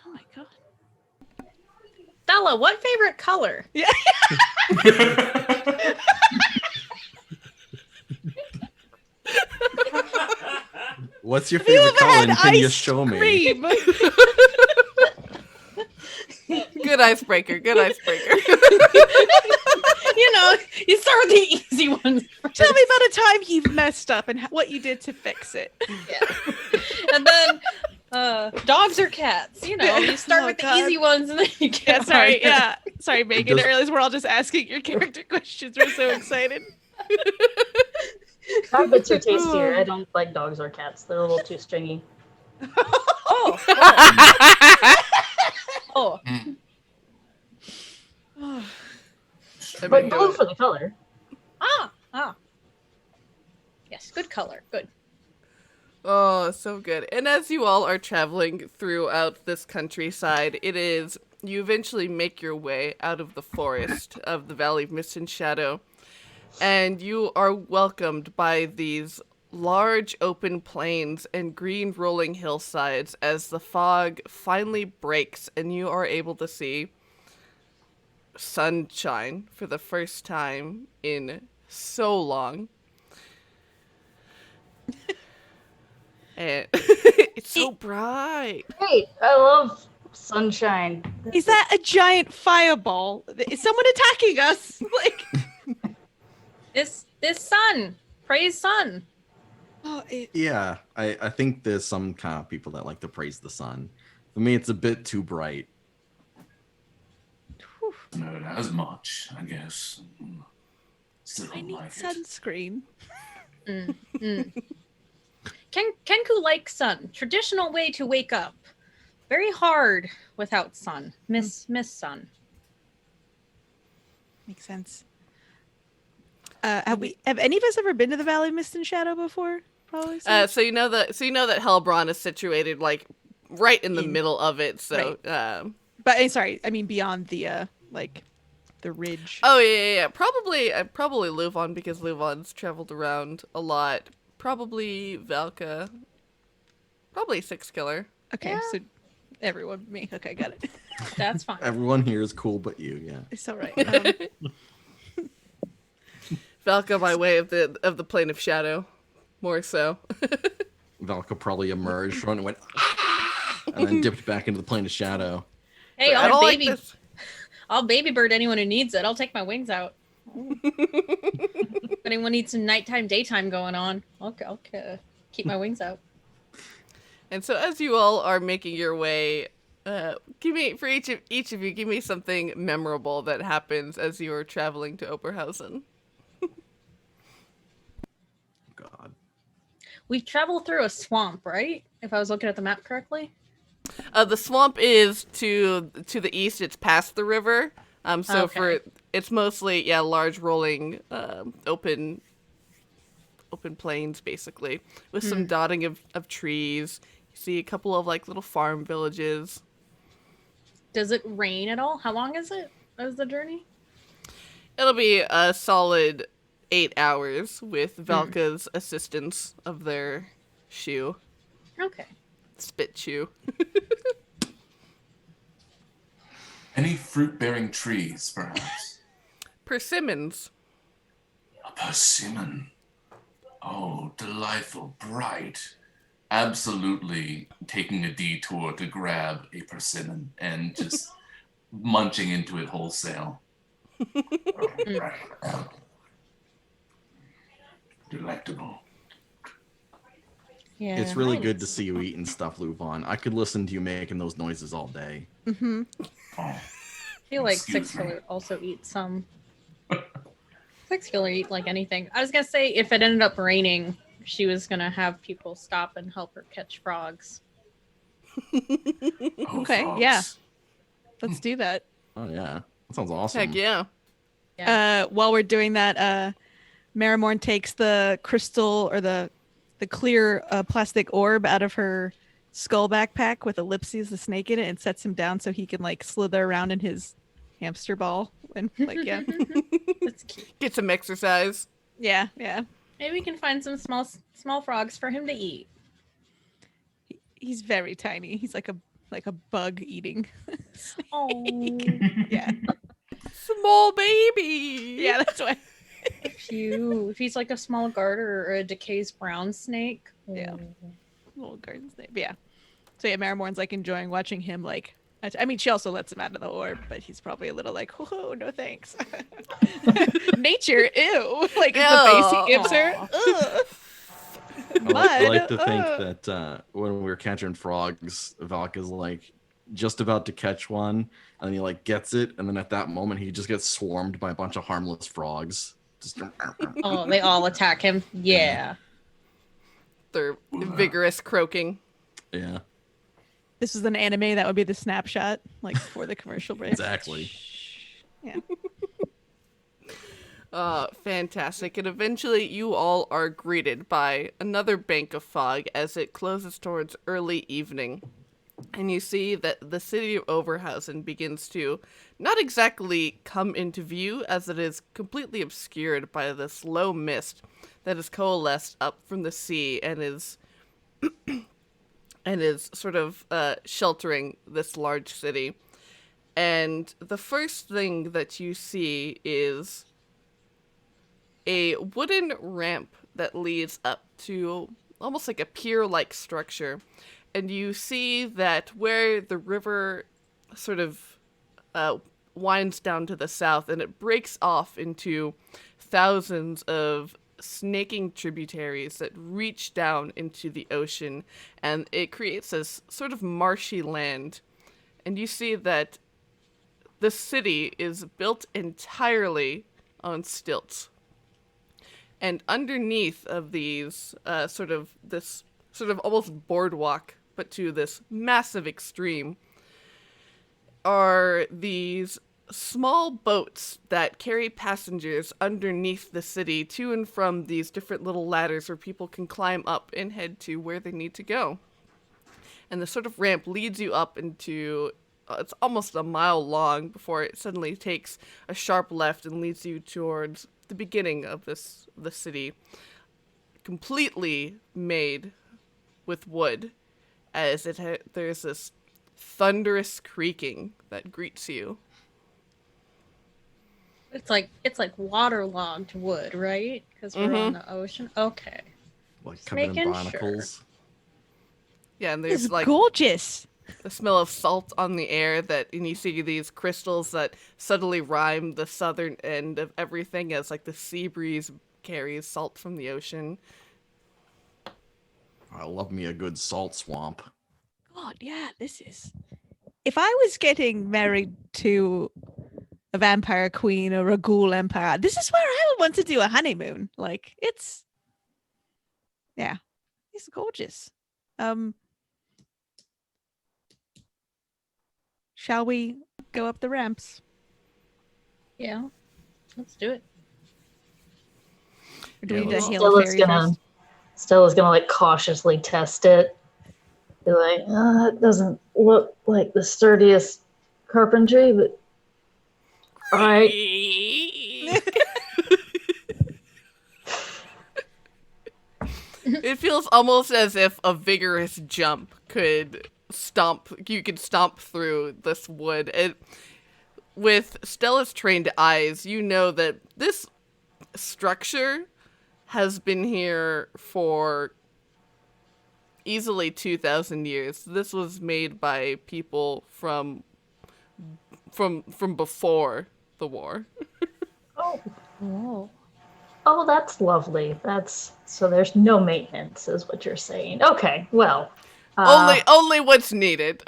Oh my god! Stella, what favorite color? Yeah. What's your Have you favorite ever color? had And can you ice show me? cream? Good icebreaker. Good icebreaker. You start with the easy ones. Tell me about a time you've messed up and what you did to fix it. Yeah. And then dogs or cats. You start Oh, with the God. easy ones and then you get Yeah, sorry. harder. Yeah, sorry, Megan. does- I realize we're all just asking your character questions. We're so excited. Rabbits are tastier. I don't like dogs or cats. They're a little too stringy. Oh. Oh. Mm. But blue for the color. Ah. Yes, good color. Good. Oh, so good. And as you all are traveling throughout this countryside, you eventually make your way out of the forest of the Valley of Mist and Shadow, and you are welcomed by these large open plains and green rolling hillsides as the fog finally breaks and you are able to see sunshine for the first time in so long. And it's so bright. Great. I love sunshine. Is that a giant fireball? Is someone attacking us? Like, This sun. Praise sun. Yeah, I think there's some kind of people that like to praise the sun. For me, it's a bit too bright. Not as much, I guess. Still I don't need like it. sunscreen. Kenku likes sun. Traditional way to wake up. Very hard without sun. Miss sun. Makes sense. Have any of us ever been to the Valley of Mist and Shadow before? Probably. So you know that Hellbron is situated like right in the middle of it. So Right. But sorry, I mean beyond the the ridge. Oh yeah. Probably LuVon, because LuVon's traveled around a lot. Probably Valka. Probably Six Killer. Okay, Yeah. so everyone but me. Okay, got it. That's fine. Everyone here is cool but you, yeah. It's all right. Valka by way of the plane of shadow, more so. Valka probably emerged from it and went, and then dipped back into the plane of shadow. Hey, I don't like baby, this. I'll baby bird anyone who needs it. I'll take my wings out. If anyone needs some nighttime, daytime going on, I'll keep my wings out. And so as you all are making your way, give me, for each of you, give me something memorable that happens as you are traveling to Oberhausen. God. We travel through a swamp, right? If I was looking at the map correctly. The swamp is to the east. It's past the river. So Okay. it's mostly large rolling open plains, basically, with some dotting of trees. You see a couple of like little farm villages. Does it rain at all? How long is it? Is the journey? It'll be a solid 8 hours with Valka's assistance of their shoe, Okay. spit shoe. Any fruit-bearing trees, perhaps? Persimmons. A persimmon. Oh, delightful, bright. Absolutely taking a detour to grab a persimmon and just munching into it wholesale. Delectable. Yeah. It's really mine good to is- see you eating stuff, LuVon. I could listen to you making those noises all day. Mm-hmm. Oh, I feel like Excuse Six me. Killer also eats some. Six Killer eat like anything. I was gonna say if it ended up raining, she was gonna have people stop and help her catch frogs. oh, Okay, frogs. yeah. Let's do that. Oh yeah, that sounds awesome. Heck yeah. While we're doing that, Marrowmorn takes the crystal or the clear plastic orb out of her skull backpack with Ellipses the snake in it and sets him down so he can like slither around in his hamster ball and like yeah. That's cute. Get some exercise. Yeah. Maybe we can find some small frogs for him to eat. He's very tiny. He's like a bug eating. Oh, Yeah. Small baby. Yeah, that's why. if he's like a small garter or a Decay's brown snake. Yeah. Oh. Little garden snake. But yeah. So yeah, Marrowmorn's like enjoying watching him like I mean, she also lets him out of the orb, but he's probably a little like, oh, no thanks. Nature, ew. Like the face he gives her. Ugh. I like to Mud, think that when we were catching frogs, Valka's like just about to catch one, and then he like gets it, and then at that moment he just gets swarmed by a bunch of harmless frogs. Just Oh, they all attack him. Yeah. They're vigorous croaking. yeah, This is an anime that would be the snapshot, like before the commercial break. exactly. Yeah. Fantastic. And eventually you all are greeted by another bank of fog as it closes towards early evening. And you see that the city of Oberhausen begins to not exactly come into view, as it is completely obscured by this low mist that has coalesced up from the sea and is sort of sheltering this large city. And the first thing that you see is a wooden ramp that leads up to almost like a pier-like structure. And you see that where the river sort of winds down to the south, and it breaks off into thousands of snaking tributaries that reach down into the ocean, and it creates this sort of marshy land. And you see that the city is built entirely on stilts. And underneath of these this sort of almost boardwalk, but to this massive extreme, are these small boats that carry passengers underneath the city to and from these different little ladders where people can climb up and head to where they need to go. And the sort of ramp leads you up into it's almost a mile long before it suddenly takes a sharp left and leads you towards the beginning of the city, completely made with wood, as there's this thunderous creaking that greets you. It's like waterlogged wood, right? Because we're on the ocean. Okay. Like Just covered in making barnacles. Yeah, and This there's is like gorgeous. the smell of salt on the air and you see these crystals that subtly rhyme the southern end of everything as like the sea breeze carries salt from the ocean. I love me a good salt swamp. God, yeah, this is. If I was getting married to a vampire queen or a ghoul empire, this is where I would want to do a honeymoon. Like, it's gorgeous. Shall we go up the ramps? Yeah. Let's do it. Or do Yeah, we need to let's- hail a fairy first? Stella's gonna like cautiously test it. Be like, it doesn't look like the sturdiest carpentry, but all right. It feels almost as if a vigorous jump could stomp through this wood. With Stella's trained eyes, you know that this structure has been here for easily 2,000 years. This was made by people from before the war. Oh. Oh, that's lovely. So there's no maintenance, is what you're saying. Okay, well. Only what's needed.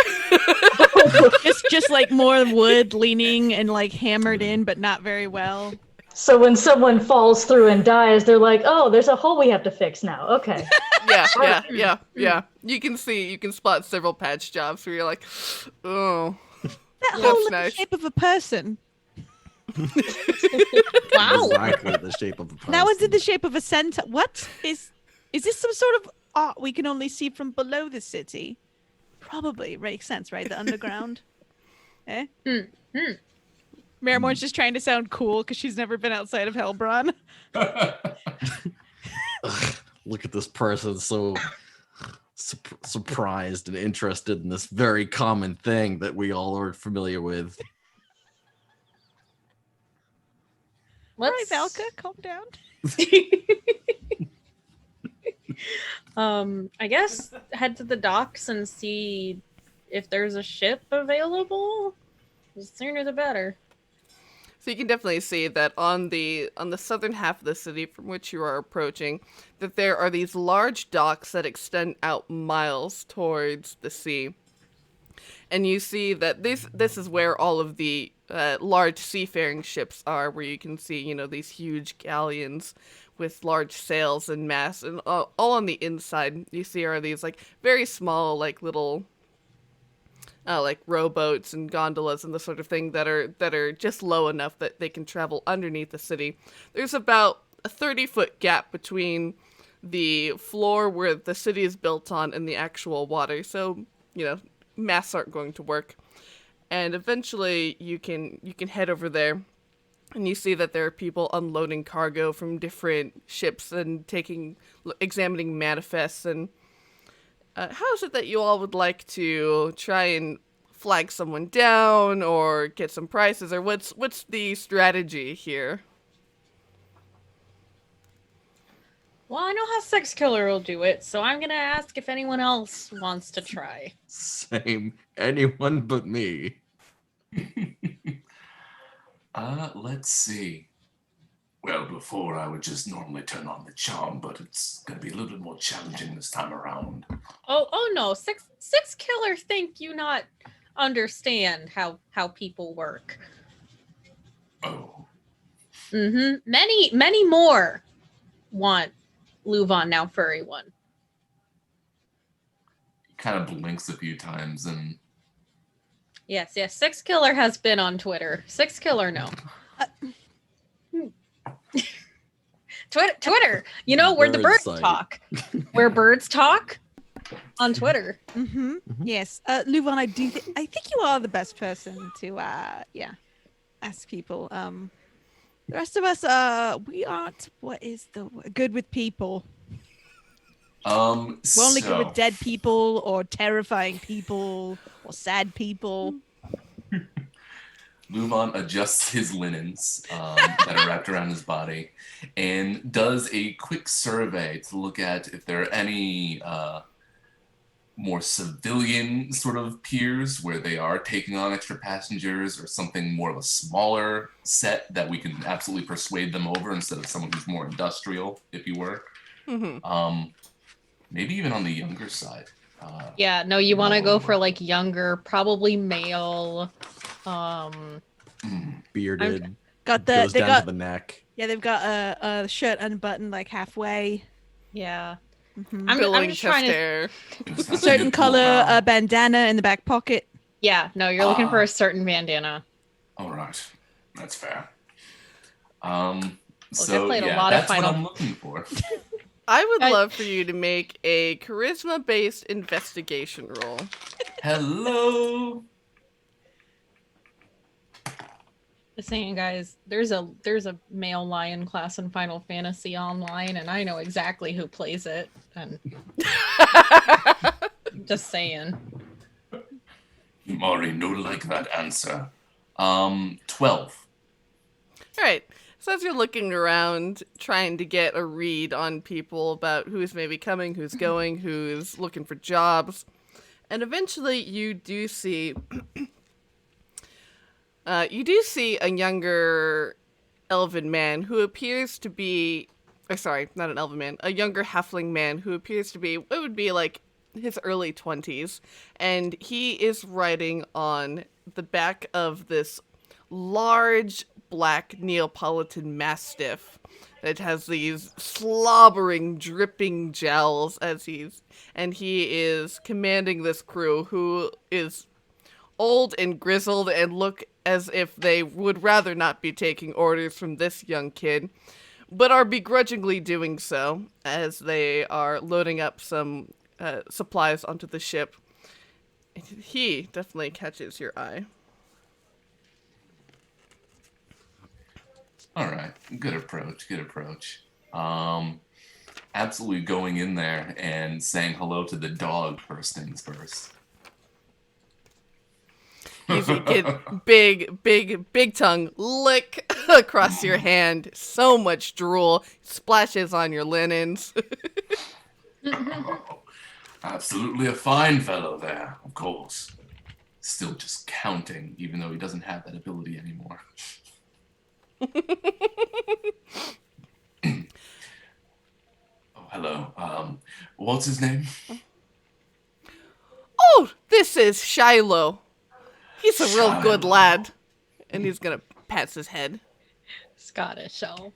just like more wood leaning and like hammered in, but not very well. So when someone falls through and dies, they're like, "Oh, there's a hole we have to fix now." Okay. Yeah. You can spot several patch jobs where you're like, oh, That That's hole in the nice. shape of a person. Wow. Exactly the shape of a person. Now it's in the shape of a center. What is this some sort of art we can only see from below the city? Probably makes sense, right? The underground. Eh? Marrowmorn's just trying to sound cool because she's never been outside of Hellbron. Look at this person so surprised and interested in this very common thing that we all are familiar with. All right, Valka, calm down. I guess head to the docks and see if there's a ship available. The sooner the better. So you can definitely see that on the southern half of the city from which you are approaching, that there are these large docks that extend out miles towards the sea. And you see that this is where all of the large seafaring ships are, where you can see, these huge galleons with large sails and masts, and all on the inside you see are these like very small like little like rowboats and gondolas and the sort of thing that are just low enough that they can travel underneath the city. There's about a 30-foot gap between the floor where the city is built on and the actual water, so masts aren't going to work. And eventually you can head over there, and you see that there are people unloading cargo from different ships and examining manifests. And how is it that you all would like to try and flag someone down or get some prices, or what's the strategy here? Well, I know how Sex Killer will do it, so I'm gonna ask if anyone else wants to try. Same. Anyone but me. Let's see. Well, before I would just normally turn on the charm, but it's gonna be a little bit more challenging this time around. Oh no, Sex Killer think you not understand how people work. Oh. Many more want LuVon, now furry one. Kind of blinks a few times and Yes, Sex Killer has been on Twitter. Sex Killer, no. Twitter, where the Bird birds site. talk. Where birds talk, on Twitter. Yes. LuVon, I think you are the best person to ask people. The rest of us we aren't good with people. We're only good with dead people or terrifying people or sad people. LuVon adjusts his linens that are wrapped around his body and does a quick survey to look at if there are any more civilian sort of peers where they are taking on extra passengers, or something more of a smaller set that we can absolutely persuade them over instead of someone who's more industrial, if you were. Maybe even on the younger side. Yeah, no, you want to go for like younger, probably male. Bearded. Got Goes down to the neck. Yeah, they've got a shirt unbuttoned like halfway. Yeah. Billing I'm just trying to. Certain color bandana in the back pocket. Yeah, no, you're looking for a certain bandana. All right, that's fair. I've So played a yeah, lot of that's what Final- I'm looking for. I would love for you to make a charisma-based investigation roll. Hello. Just saying, guys, there's a male lion class in Final Fantasy Online, and I know exactly who plays it. And just saying. You already know like that answer. 12. All right. So as you're looking around, trying to get a read on people about who's maybe coming, who's going, who's looking for jobs, and eventually you do see a younger elven man who appears to be, or sorry, not an elven man, a younger halfling man who appears to be, it would be like his early 20s, and he is riding on the back of this large black Neapolitan Mastiff that has these slobbering, dripping jowls he is commanding this crew who is old and grizzled and look as if they would rather not be taking orders from this young kid, but are begrudgingly doing so as they are loading up some supplies onto the ship. He definitely catches your eye. All right, good approach. Absolutely going in there and saying hello to the dog first things first. You get big tongue lick across your hand. So much drool splashes on your linens. Absolutely a fine fellow there, of course. Still just counting, even though he doesn't have that ability anymore. Oh, hello. What's his name? Oh, this is Shiloh. He's a real good Shiloh. lad. And he's gonna pat his head. Scottish elf.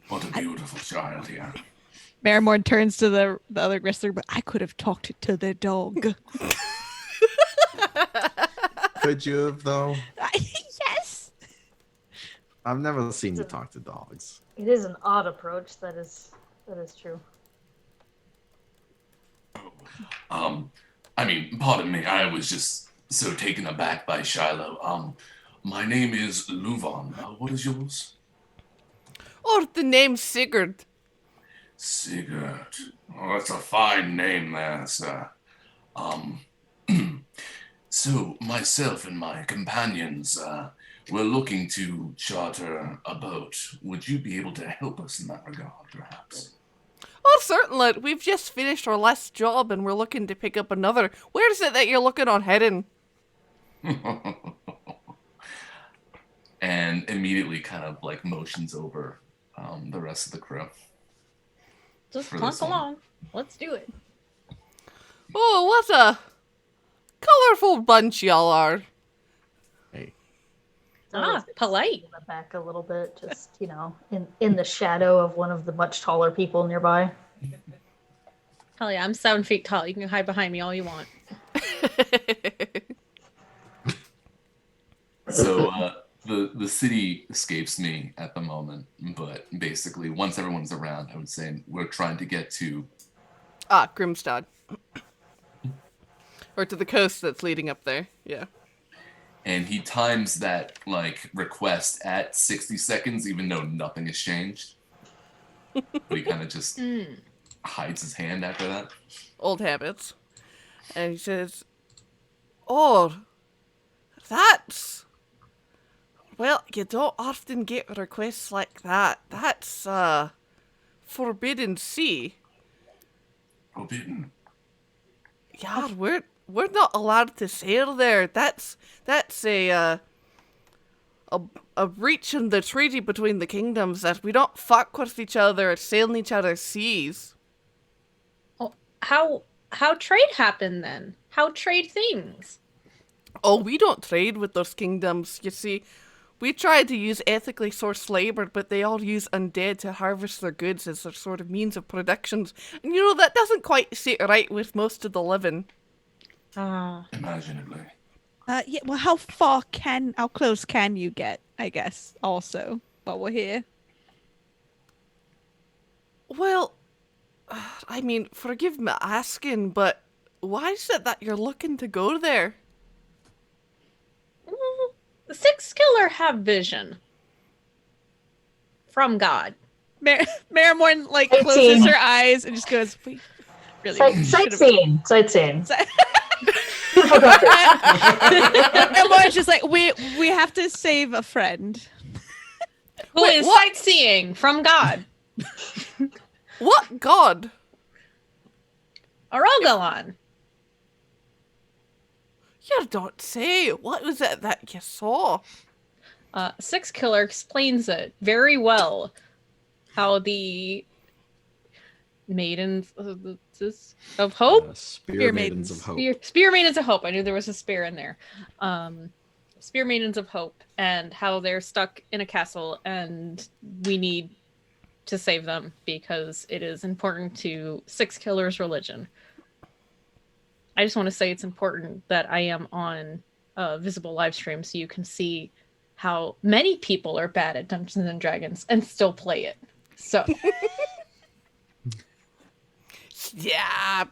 What a beautiful child here. Marrowmorn turns to the other wrestler, but I could have talked to the dog. Could you have, though? Yes. I've never seen you talk to dogs. It is an odd approach. That is true. I mean, pardon me, I was just so taken aback by Shiloh. My name is LuVon. What is yours? Oh, the name's Sigurd. Sigurd. Oh, that's a fine name there, sir. So, myself and my companions, we're looking to charter a boat. Would you be able to help us in that regard, perhaps? Oh, certainly. We've just finished our last job and we're looking to pick up another. Where is it that you're looking on heading? And immediately kind of like motions over the rest of the crew. Just For clunk this one. along. Let's do it. Oh, what a colorful bunch y'all are. Hey, Polite. In the back a little bit, just in the shadow of one of the much taller people nearby. Hell yeah, I'm 7 feet tall. You can hide behind me all you want. So the city escapes me at the moment, but basically once everyone's around, I would say we're trying to get to Grimstad. Or to the coast that's leading up there. Yeah. And he times that like request at 60 seconds, even though nothing has changed. But he kind of just hides his hand after that. Old habits. And he says, "Oh, that's... Well, you don't often get requests like that. That's, Forbidden Sea. Forbidden. Yeah, we're not allowed to sail there. That's a breach in the treaty between the kingdoms that we don't fuck with each other or sail in each other's seas." Oh, how trade happen then? How trade things? Oh, we don't trade with those kingdoms. You see, we try to use ethically sourced labor, but they all use undead to harvest their goods as their sort of means of production. And you know, that doesn't quite sit right with most of the living. Imaginably. Yeah, well, how close can you get, I guess, also, while we're here? Well, I mean, forgive me asking, but why is it that you're looking to go there? The Six Killer have vision from God. Marrowmorn, like, Sightseeing. closes her eyes and just goes, "Wait, really? Sightseeing. Marrowmorn's just like, we have to save a friend." Who is sightseeing from God? What god? Arogalon. You don't say. What was it that you saw? Six Killer explains it very well. How the Maidens of Hope? Spear Maidens of Hope. Spear Maidens of Hope. I knew there was a spear in there. Spear Maidens of Hope, and how they're stuck in a castle and we need to save them because it is important to Six Killer's religion. I just want to say it's important that I am on a visible live stream so you can see how many people are bad at Dungeons and Dragons and still play it. So Yeah.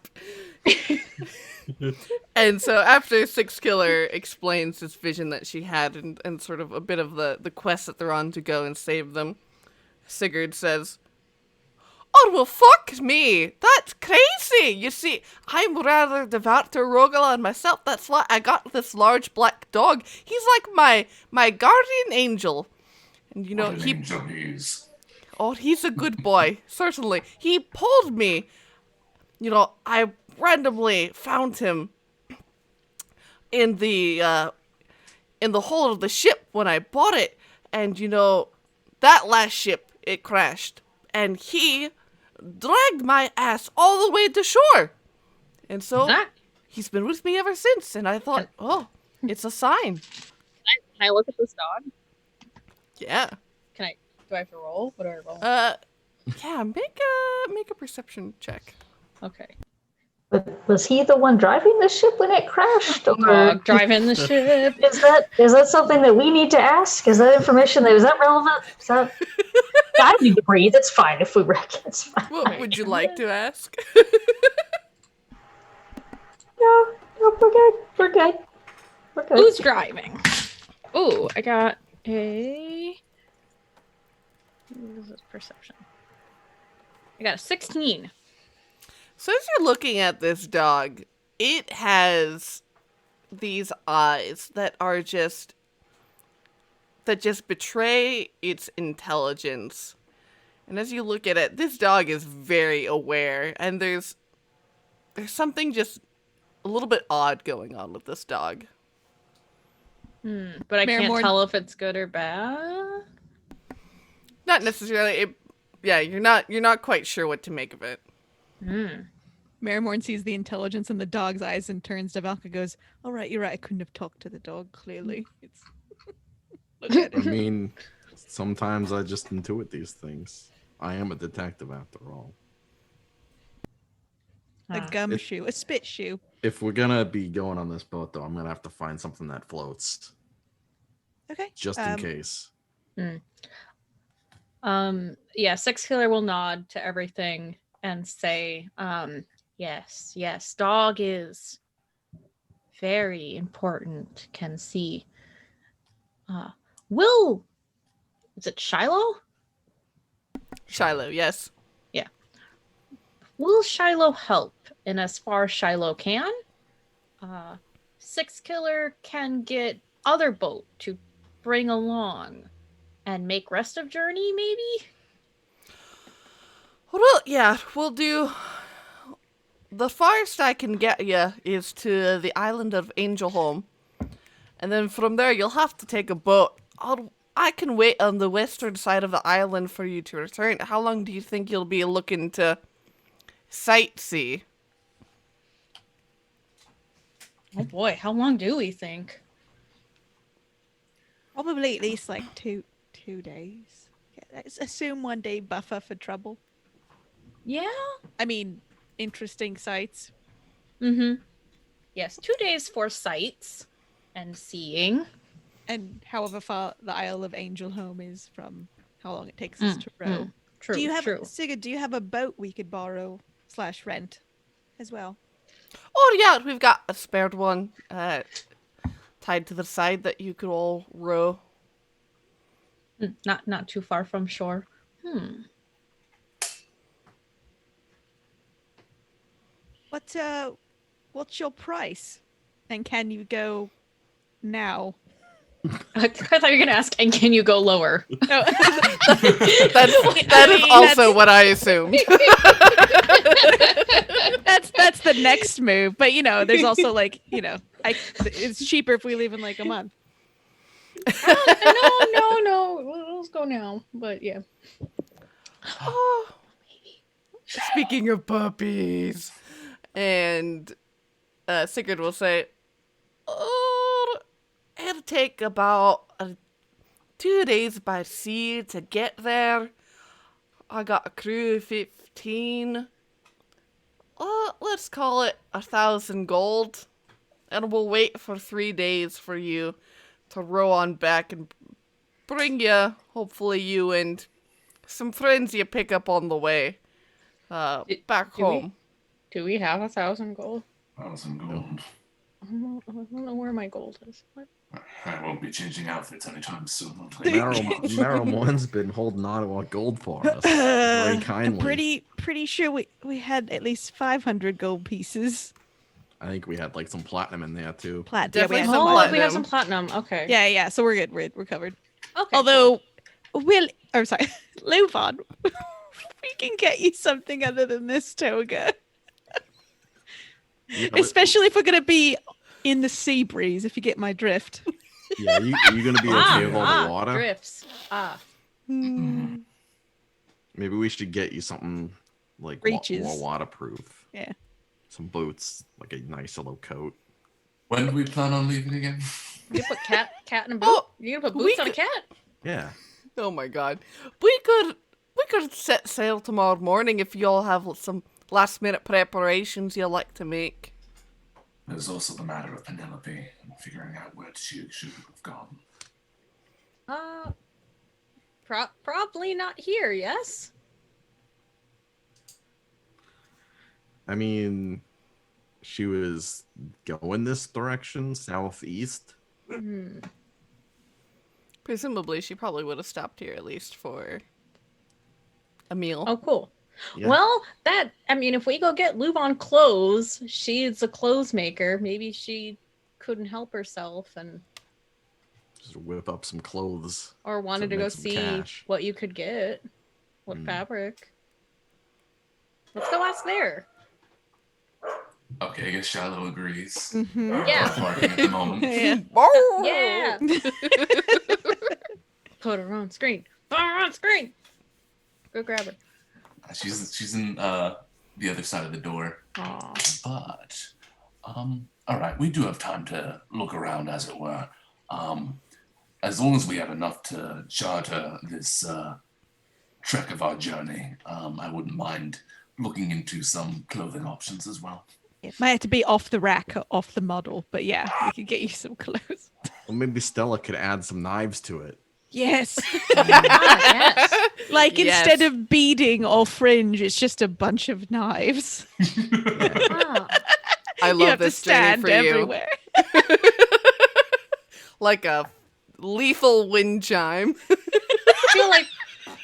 And so after Six Killer explains this vision that she had and sort of a bit of the quest that they're on to go and save them, Sigurd says, "Oh, well, fuck me. That's crazy. You see, I'm rather devout to Rogalan myself. That's why I got this large black dog. He's like my guardian angel. And, you know, What an angel he is. Oh, he's a good boy. Certainly. He pulled me. You know, I randomly found him in the hold of the ship when I bought it. And, you know, that last ship, it crashed. And he dragged my ass all the way to shore. And so he's been with me ever since. And I thought, oh, it's a sign. Can I look at this dog? Yeah. Do I have to roll? What do I roll? Yeah, make a perception check. Okay. But was he the one driving the ship when it crashed? Or Dog driving the ship. is that something that we need to ask? Is that information is that relevant? Is that I need to breathe. It's fine if we wreck it. It's fine. What would you like to ask? No, we're good. We're good. We're good. Who's driving? Ooh, I got a... What is this perception? I got a 16. So as you're looking at this dog, it has these eyes that just betray its intelligence. And as you look at it, this dog is very aware, and there's something just a little bit odd going on with this dog. But I can't tell if it's good or bad. Not necessarily. You're not quite sure what to make of it. Marrowmorn sees the intelligence in the dog's eyes and turns to Valka, goes, "All right, you're right. I couldn't have talked to the dog, clearly." It's look at I it. mean, sometimes I just intuit these things. I am a detective after all. A gumshoe, a spit shoe. If we're gonna be going on this boat, though, I'm gonna have to find something that floats. Okay. Just in case. Yeah, Six Killer will nod to everything and say, Yes, yes. Dog is very important. Can see. Will, is it Shiloh? Shiloh, yes. Yeah. Will Shiloh help in as far as Shiloh can? Six Killer can get other boat to bring along and make rest of journey, maybe? Well, yeah, we'll do. The farthest I can get you is to the island of Angel Home. And then from there, you'll have to take a boat. I can wait on the western side of the island for you to return. How long do you think you'll be looking to sightsee? Oh boy, how long do we think? Probably at least like two days. Yeah, let's assume 1 day buffer for trouble. Yeah? I mean, interesting sights. Mm-hmm. Yes, 2 days for sights and seeing. And however far the Isle of Angel Home is from how long it takes us to row. True, do you have true. Sigurd, do you have a boat we could borrow / rent as well? Oh, yeah, we've got a spared one tied to the side that you could all row. Not too far from shore. What's your price? And can you go now? I thought you were gonna ask, and can you go lower? That is also what I assumed. That's the next move. But there's also it's cheaper if we leave in like a month. No. Let's go now. But yeah. Oh, speaking of puppies, and Sigurd will say, "Oh, it'll take about 2 days by sea to get there. I got a crew of 15. Let's call it 1,000 gold, and we'll wait for 3 days for you to row on back and bring you, hopefully you and some friends you pick up on the way, back home." Do we have 1,000 gold? 1,000 gold. I don't know where my gold is. What? I won't be changing outfits anytime soon. Marrowmorn's been holding on to our gold for us very kindly. I'm pretty sure we had at least 500 gold pieces. I think we had like some platinum in there too. Definitely we had some some platinum. We have some platinum. Okay. Yeah. So we're good. We're covered. Okay. Although, LuVon, we can get you something other than this toga. Yeah, Especially if we're going to be in the sea breeze, if you get my drift. Yeah, are you going to be okay with all the water? Drifts. Maybe we should get you something like Breeches. more waterproof. Yeah. Some boots, like a nice little coat. When do we plan on leaving again? You put cat in a boot. Oh, You gonna put boots on a cat? Yeah. Oh my god. We could set sail tomorrow morning if y'all have some last minute preparations you'd like to make. There's also the matter of Penelope and figuring out where she should have gone. Probably not here. Yes. I mean, she was going this direction, southeast. Presumably, she probably would have stopped here at least for a meal. Oh, cool. Yeah. Well, if we go get LuVon clothes, she's a clothes maker. Maybe she couldn't help herself and Just whip up some clothes. or wanted to make go some see cash. what you could get. What fabric? Let's go ask there. Okay, I guess Shiloh agrees. Yeah. Barking at the moment. Yeah. Yeah. Put her on screen. Put her on screen. Go grab her. She's in the other side of the door. Aw. But all right, we do have time to look around, as it were. As long as we have enough to charter this trek of our journey, I wouldn't mind looking into some clothing options as well. It might have to be off the rack or off the model, but yeah, we could get you some clothes. Well, maybe Stella could add some knives to it. Yes. Yes. Like Yes. instead of beading or fringe, it's just a bunch of knives. Ah. I You love have to this journey stand for you. everywhere. Like a lethal wind chime. I feel like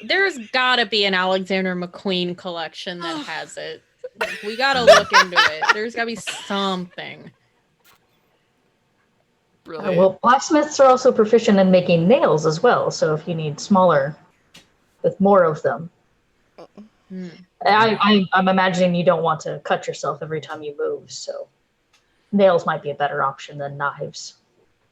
there's gotta be an Alexander McQueen collection that has it. Like, we gotta look into it. There's gotta be something. Brilliant. Well, blacksmiths are also proficient in making nails as well. So if you need smaller, with more of them, Hmm. I'm imagining you don't want to cut yourself every time you move. So nails might be a better option than knives.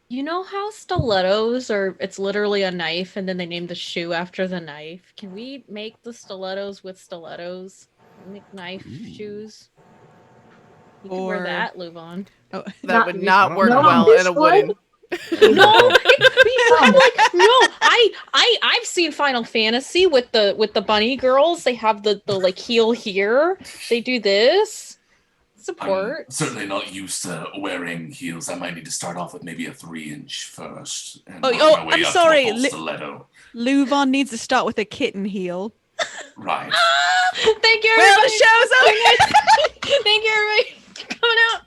You know how stilettos are, it's literally a knife and then they named the shoe after the knife? Can we make the stilettos with stilettos? Make knife shoes? You could wear Or- that, LuVon. Oh, That would not Not work on well this in a one? wooden. No, I'm like, no. I've seen Final Fantasy with the bunny girls. They have the like heel here. They do this. I'm Support. certainly not used to wearing heels. I might need to start off with maybe a 3-inch first. And Oh, work oh, my way I'm up sorry, to a full stiletto. LuVon needs to start with a kitten heel. Right. Thank you, Well, everybody. the show's over. Thank you, everybody, for coming out.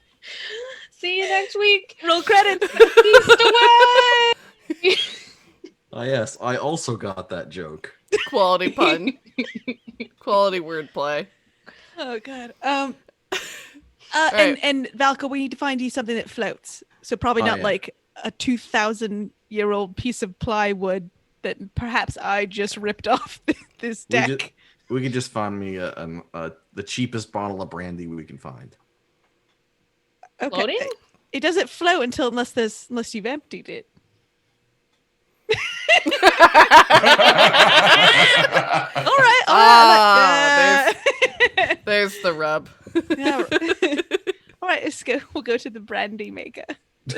See you next week. Roll credits. Feast away. Ah, yes, I also got that joke. Quality pun. Quality wordplay. Oh god. right. And Valka, we need to find you something that floats. So probably Oh, not yeah. like a 2,000-year-old piece of plywood that perhaps I just ripped off this deck. We could just find me the cheapest bottle of brandy we can find. Okay. Floating? It doesn't float unless you've emptied it. All right. Ah, Yeah. There's the rub. Yeah. All right, let's go. We'll go to the brandy maker.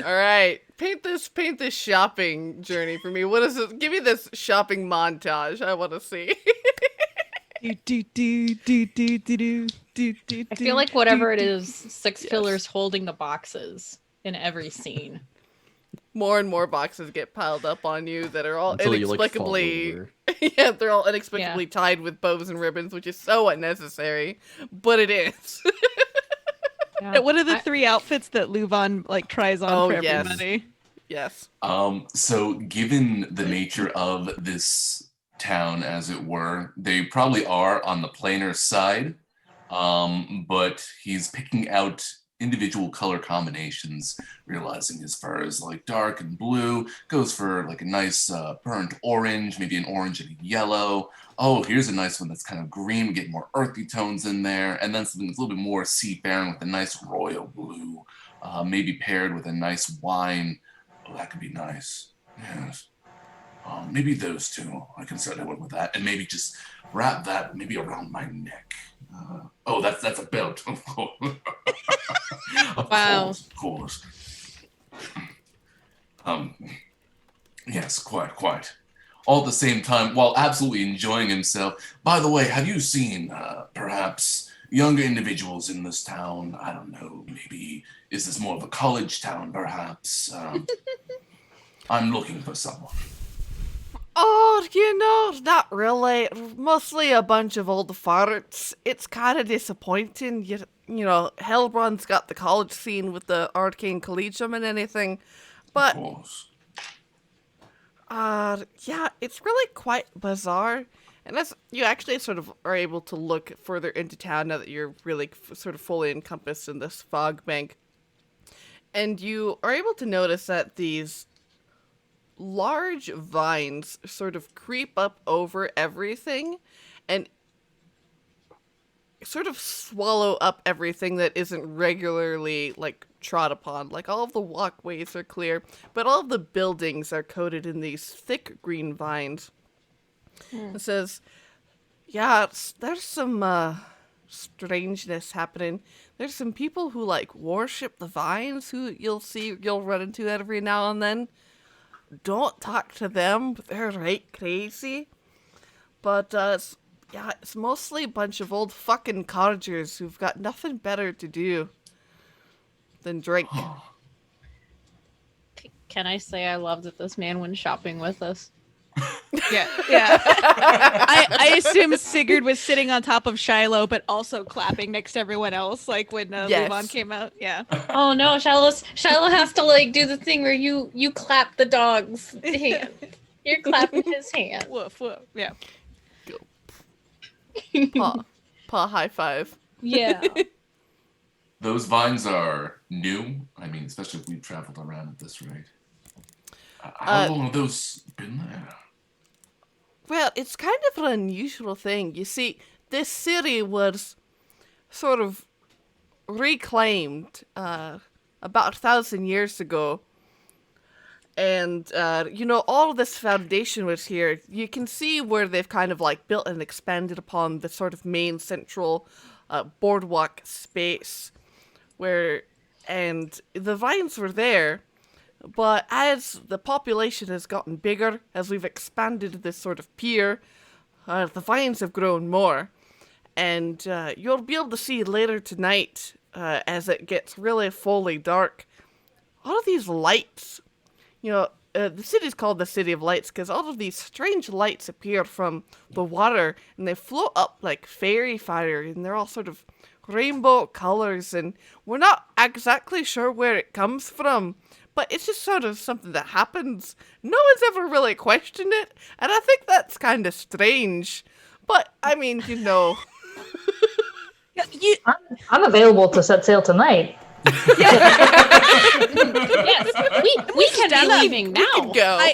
All right, paint this shopping journey for me. What is it? Give me this shopping montage. I want to see. Do, do, do, do, do, do, do, do, I feel like whatever it do. is, six pillars holding the boxes in every scene. More and more boxes get piled up on you that are all Until you like fall inexplicably over. yeah, they're all inexplicably tied with bows and ribbons, which is so unnecessary, but it is. Yeah. What are the three outfits that LuVon like tries on Oh, for yes. everybody? Yes. So given the nature of this town, as it were, they probably are on the plainer side, but he's picking out individual color combinations, realizing his fur is like dark and blue, goes for like a nice burnt orange, maybe an orange and a yellow. Oh, here's a nice one that's kind of green, get more earthy tones in there, and then something that's a little bit more seafaring with a nice royal blue, maybe paired with a nice wine. Oh, that could be nice. Yes. Maybe those two. I can certainly work with that, and maybe just wrap that maybe around my neck. Oh, that's a belt. Of course. Wow. Of course. Yes, quite. All at the same time, while absolutely enjoying himself. By the way, have you seen perhaps younger individuals in this town? I don't know. Maybe is this more of a college town? Perhaps. I'm looking for someone. Oh, not really. Mostly a bunch of old farts. It's kind of disappointing. You know, Hellbrun's got the college scene with the Arcane Collegium and anything. But, Of course. yeah, it's really quite bizarre. And as you actually sort of are able to look further into town now that you're really sort of fully encompassed in this fog bank. And you are able to notice that these large vines sort of creep up over everything and sort of swallow up everything that isn't regularly like trod upon. Like all of the walkways are clear, but all of the buildings are coated in these thick green vines. It says, yeah, there's some strangeness happening. There's some people who like worship the vines who you'll run into every now and then. Don't talk to them. They're right crazy. But, it's mostly a bunch of old fucking cottagers who've got nothing better to do than drink. Can I say I love that this man went shopping with us? Yeah, yeah. I assume Sigurd was sitting on top of Shiloh, but also clapping next to everyone else, like when Yes. LuVon came out. Yeah. Oh no, Shiloh has to like do the thing where you clap the dog's hand. You're clapping his hand. Woof, woof. Yeah. Paw high five. Yeah. Those vines are new. I mean, especially if we've traveled around at this rate. How long have those been there? Well, it's kind of an unusual thing. You see, this city was sort of reclaimed about 1,000 years ago. And, all of this foundation was here. You can see where they've kind of like built and expanded upon the sort of main central boardwalk space and the vines were there. But as the population has gotten bigger, as we've expanded this sort of pier, the vines have grown more. And you'll be able to see later tonight, as it gets really fully dark, all of these lights. The city's called the City of Lights because all of these strange lights appear from the water and they float up like fairy fire and they're all sort of rainbow colors and we're not exactly sure where it comes from, but it's just sort of something that happens. No one's ever really questioned it, and I think that's kind of strange. But, I mean, I'm available to set sail tonight. Yes, we can be leaving now. We can go.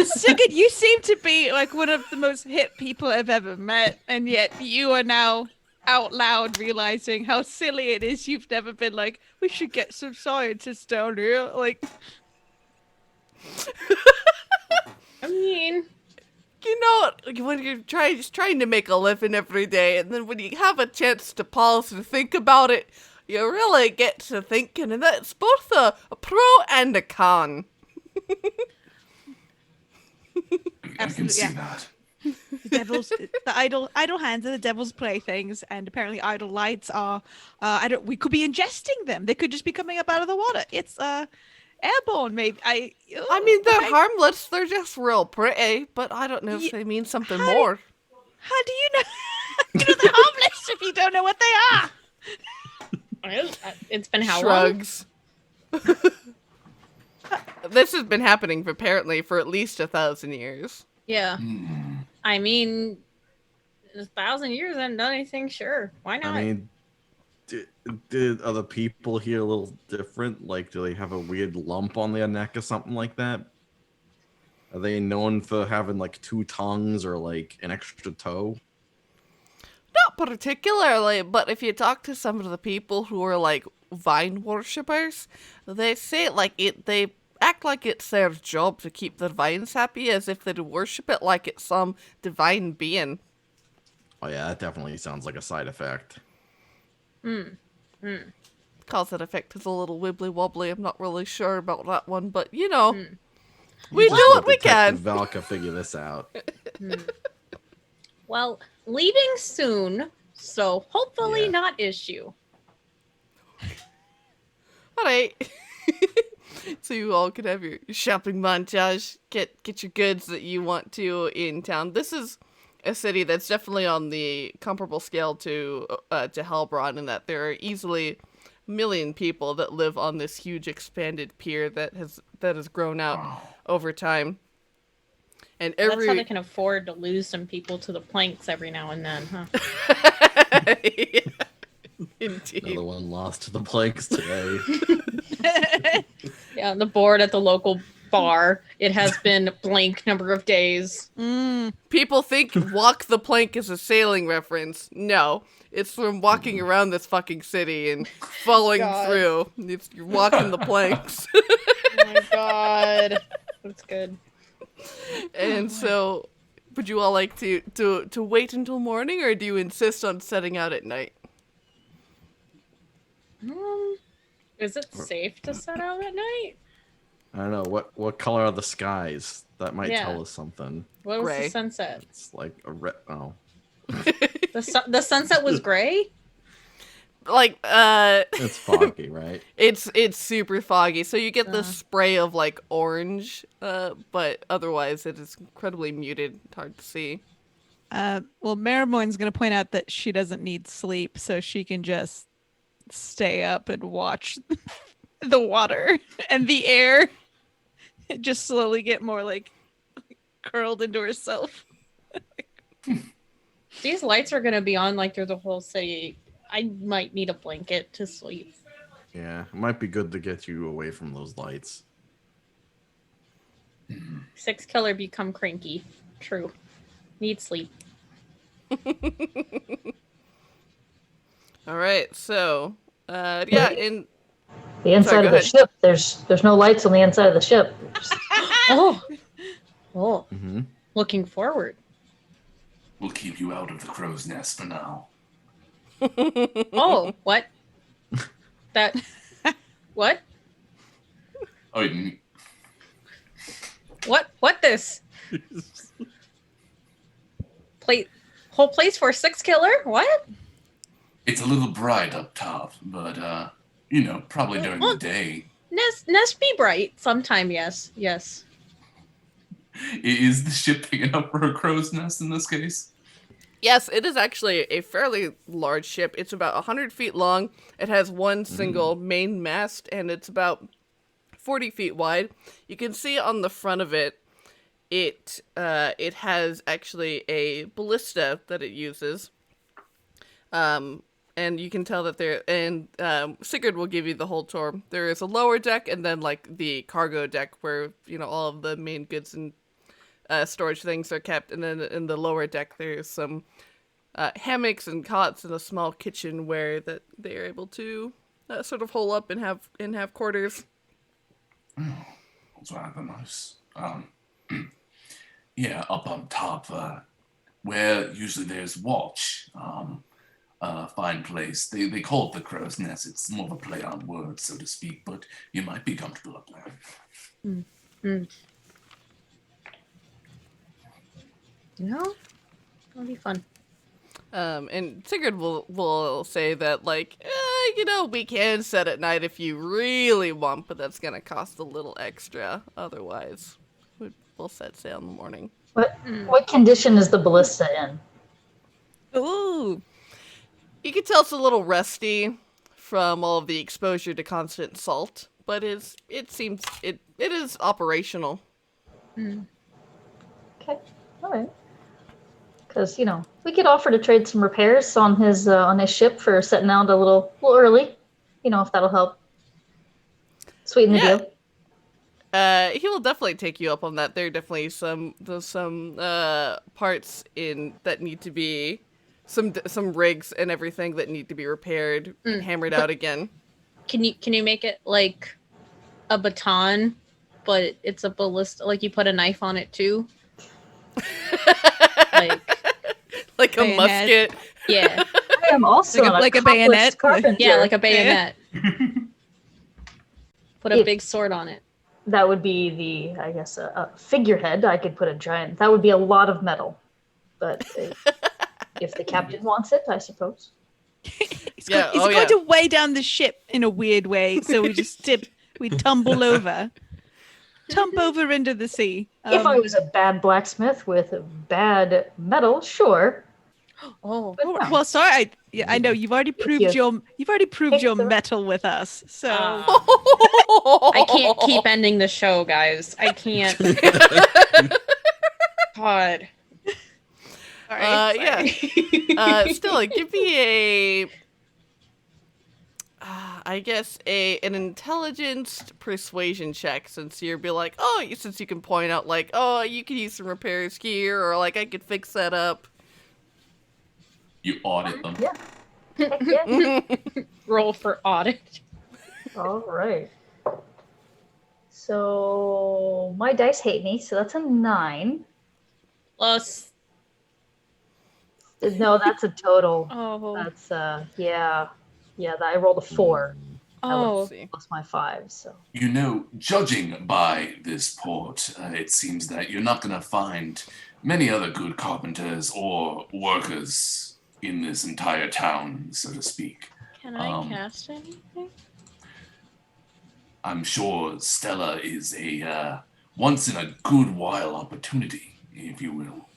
Sigurd, you seem to be like one of the most hip people I've ever met, and yet you are now out loud realizing how silly it is. You've never been like, we should get some scientists down here. Like, I mean, when you're trying to make a living every day, and then when you have a chance to pause and think about it, you really get to thinking, and that's both a pro and a con. I can see that. the idle hands are the devil's playthings, and apparently idle lights are. We could be ingesting them. They could just be coming up out of the water. It's airborne, maybe. I mean, they're harmless. They're just real pretty, but I don't know if they mean something more. How do you know? They're harmless if you don't know what they are. It's been how Shrugs. This has been happening apparently for at least 1,000 years. Yeah. I mean, 1,000 years haven't done anything, sure. Why not? I mean, did other people here a little different? Like, do they have a weird lump on their neck or something like that? Are they known for having like 2 tongues or like an extra toe? Not particularly, but if you talk to some of the people who are like vine worshippers, they say they act like it's their job to keep their vines happy, as if they'd worship it like it's some divine being. Oh yeah, that definitely sounds like a side effect. Cause and effect is a little wibbly wobbly. I'm not really sure about that one, but we do what we can. Valka figure this out. Well, leaving soon, so hopefully not issue. All right. So you all can have your shopping montage, get your goods that you want to in town. This is a city that's definitely on the comparable scale to Helbron, in that there are easily 1 million people that live on this huge expanded pier that has grown out over time. And That's how they can afford to lose some people to the planks every now and then, huh? Yeah, indeed. Another one lost to the planks today. Yeah, on the board at the local bar, it has been blank number of days. People think walk the plank is a sailing reference. No, it's from walking around this fucking city and falling through. You're walking the planks. Oh my god. That's good. And so, would you all like to wait until morning, or do you insist on setting out at night? Is it safe to set out at night? I don't know. What color are the skies? That might tell us something. What was Gray. the sunset? It's like a red. Oh. The sunset was gray? like It's foggy, right? it's super foggy, so you get the spray of like orange, but otherwise it is incredibly muted, hard to see. Well, Marrowmorn's going to point out that she doesn't need sleep, so she can just stay up and watch the water and the air just slowly get more like curled into herself. These lights are gonna be on like through the whole city. I might need a blanket to sleep. Yeah, it might be good to get you away from those lights. 6 killer become cranky. True. Need sleep. All right, so yeah, in The inside Sorry, of go the ship, there's no lights on the inside of the ship. Oh. Mm-hmm. Looking forward. We'll keep you out of the crow's nest for now. Oh, what? That. What? Oh, you- What this? Whole place for 6 killer? What? it's a little bright up top, but probably during the day. Nest be bright sometime, yes. Is the ship big enough for a crow's nest in this case? yes, it is actually a fairly large ship. It's about 100 feet long. It has one single main mast, and it's about 40 feet wide. You can see on the front of it, it has actually a ballista that it uses. And you can tell that Sigurd will give you the whole tour. There is a lower deck, and then like the cargo deck where all of the main goods and storage things are kept. And then in the lower deck, there's some hammocks and cots and a small kitchen where that they are able to sort of hole up and have quarters. That's rather nice. Yeah, up on top, where usually there's watch. Fine place. They call it the crow's nest. It's more of a play on words, so to speak, but you might be comfortable up there. That'll be fun. And Sigurd will say that we can set at night if you really want, but that's gonna cost a little extra. Otherwise, we'll set sail in the morning. What condition is the ballista in? Ooh. You can tell it's a little rusty from all of the exposure to constant salt, but it seems it is operational. Okay, all right. Because we could offer to trade some repairs on his ship for setting out a little early. If that'll help sweeten the deal. He will definitely take you up on that. There are definitely some parts that need to be some rigs and everything that need to be repaired, hammered out again. Can you make it like a baton, but it's a ballista? Like you put a knife on it too. like a bayonet. musket. Yeah. I am also like a bayonet. Carpenter. Yeah, like a bayonet. Put a big sword on it. That would be a figurehead. I could put a giant. That would be a lot of metal, but if the captain wants it, I suppose. It's going to weigh down the ship in a weird way, so we tumble over. Tump over into the sea. If I was a bad blacksmith with bad metal, sure. Oh, But no. Well, sorry. I know you've already proved your metal with us. So I can't keep ending the show, guys. I can't. God. Sorry. Stella, give me an intelligence persuasion check, since you'll be like, since you can point out like, you can use some repairs here, or like I could fix that up. You audit them. Yeah. Heck yeah. Roll for audit. All right. So my dice hate me, so that's a 9. Plus. No, that's a total. Oh. That's yeah. I rolled a 4. Oh. Plus my 5. So. Judging by this port, it seems that you're not going to find many other good carpenters or workers in this entire town, so to speak. Can I cast anything? I'm sure Stella is a once in a good while opportunity, if you will.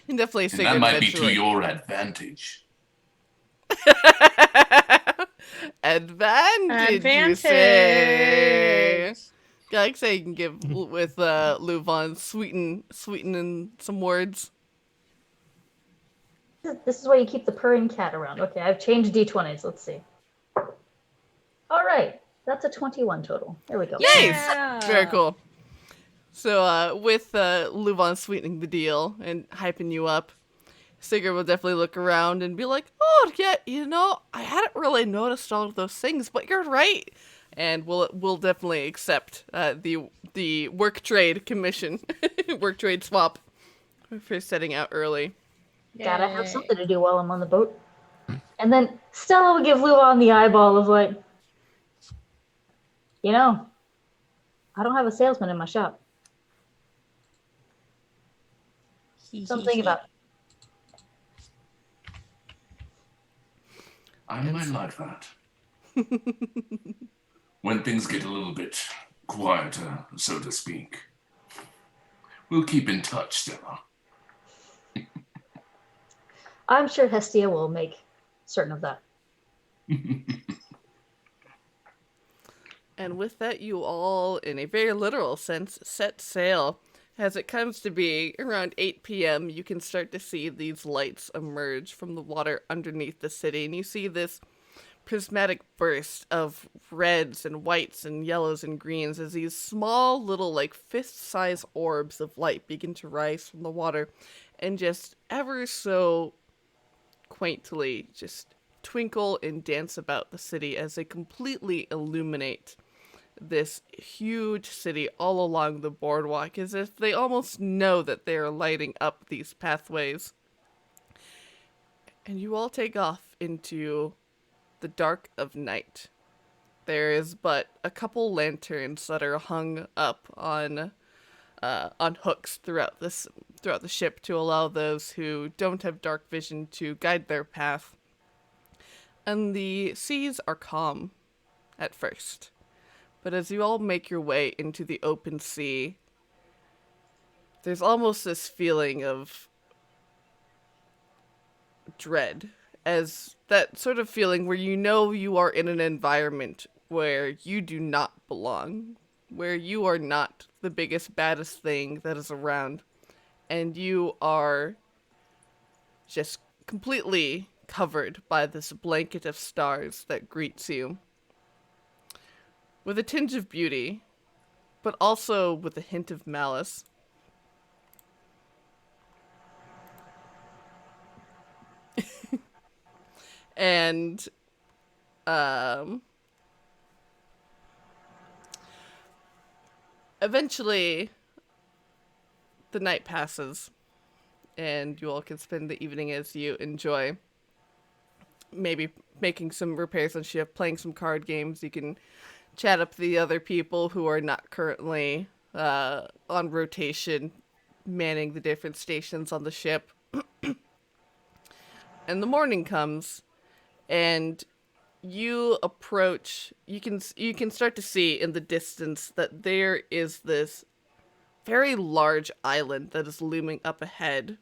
And definitely And Sigurd that might be to eventually. your advantage. Advantage, you say? Yeah, like say you can give with LuVon sweeten some words. This is why you keep the purring cat around. Okay, I've changed d20s. Let's see. All right, that's a 21 total. There we go. Nice! Very cool. So with LuVon sweetening the deal and hyping you up, Sigurd will definitely look around and be like, "Oh yeah, you know, I hadn't really noticed all of those things, but you're right." And we'll definitely accept the work trade commission, work trade swap for setting out early. Gotta have something to do while I'm on the boat. And then Stella would give LuVon the eyeball of like, you know, I don't have a salesman in my shop. Something about I might like that. When things get a little bit quieter, so to speak. We'll keep in touch, Stella. I'm sure Hestia will make certain of that. And with that, you all, in a very literal sense, set sail. As it comes to be around 8 p.m., you can start to see these lights emerge from the water underneath the city, and you see this prismatic burst of reds and whites and yellows and greens as these small little, like, fist-sized orbs of light begin to rise from the water and just ever so quaintly just twinkle and dance about the city as they completely illuminate this huge city all along the boardwalk, as if they almost know that they are lighting up these pathways. And you all take off into the dark of night. There is but a couple lanterns that are hung up on hooks throughout the ship to allow those who don't have dark vision to guide their path. And the seas are calm at first. But as you all make your way into the open sea, there's almost this feeling of dread, as that sort of feeling where you know you are in an environment where you do not belong, where you are not the biggest, baddest thing that is around, and you are just completely covered by this blanket of stars that greets you. With a tinge of beauty, but also with a hint of malice. And, eventually, the night passes, and you all can spend the evening as you enjoy. Maybe making some repairs on ship, playing some card games. You can chat up the other people who are not currently on rotation, manning the different stations on the ship. And the morning comes, and you approach. You can start to see in the distance that there is this very large island that is looming up ahead,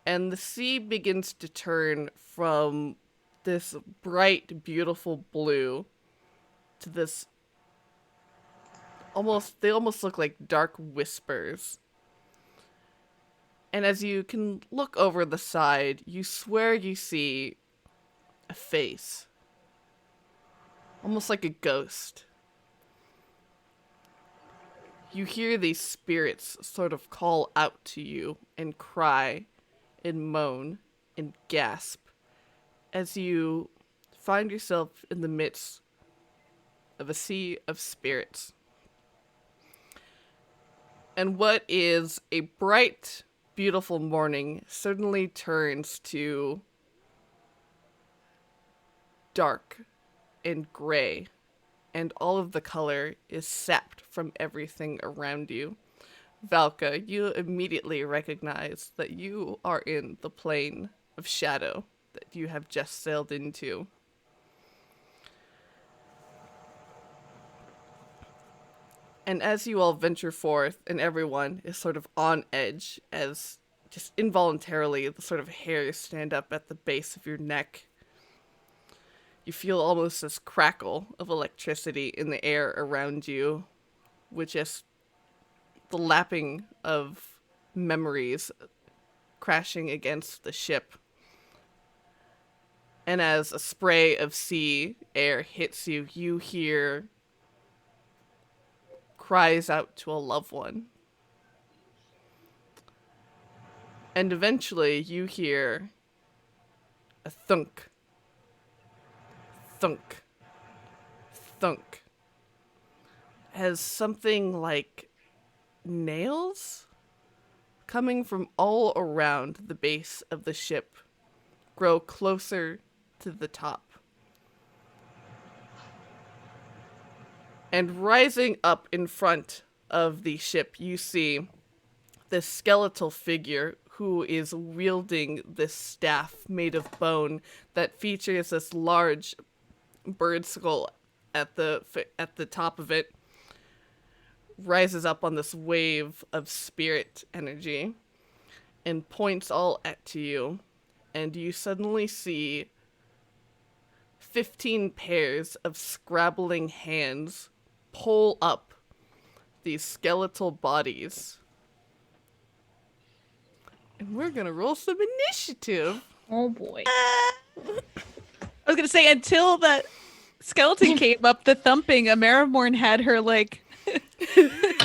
and the sea begins to turn from this bright, beautiful blue to this they almost look like dark whispers. And as you can look over the side, you swear you see a face. Almost like a ghost. You hear these spirits sort of call out to you and cry and moan and gasp as you find yourself in the midst of a sea of spirits. And what is a bright, beautiful morning suddenly turns to dark and gray, and all of the color is sapped from everything around you. Valka, you immediately recognize that you are in the plane of shadow that you have just sailed into. And as you all venture forth, and everyone is sort of on edge, as just involuntarily the sort of hairs stand up at the base of your neck, you feel almost this crackle of electricity in the air around you, with just the lapping of memories crashing against the ship. And as a spray of sea air hits you, you hear cries out to a loved one. And eventually you hear a thunk, thunk, thunk, as something like nails coming from all around the base of the ship grow closer to the top. And rising up in front of the ship, you see this skeletal figure who is wielding this staff made of bone that features this large bird skull at the top of it. Rises up on this wave of spirit energy and points all at you, and you suddenly see 15 pairs of scrabbling hands pull up these skeletal bodies. And we're gonna roll some initiative. Oh boy. I was gonna say, until that skeleton came up, the thumping, Marrowmorn had her like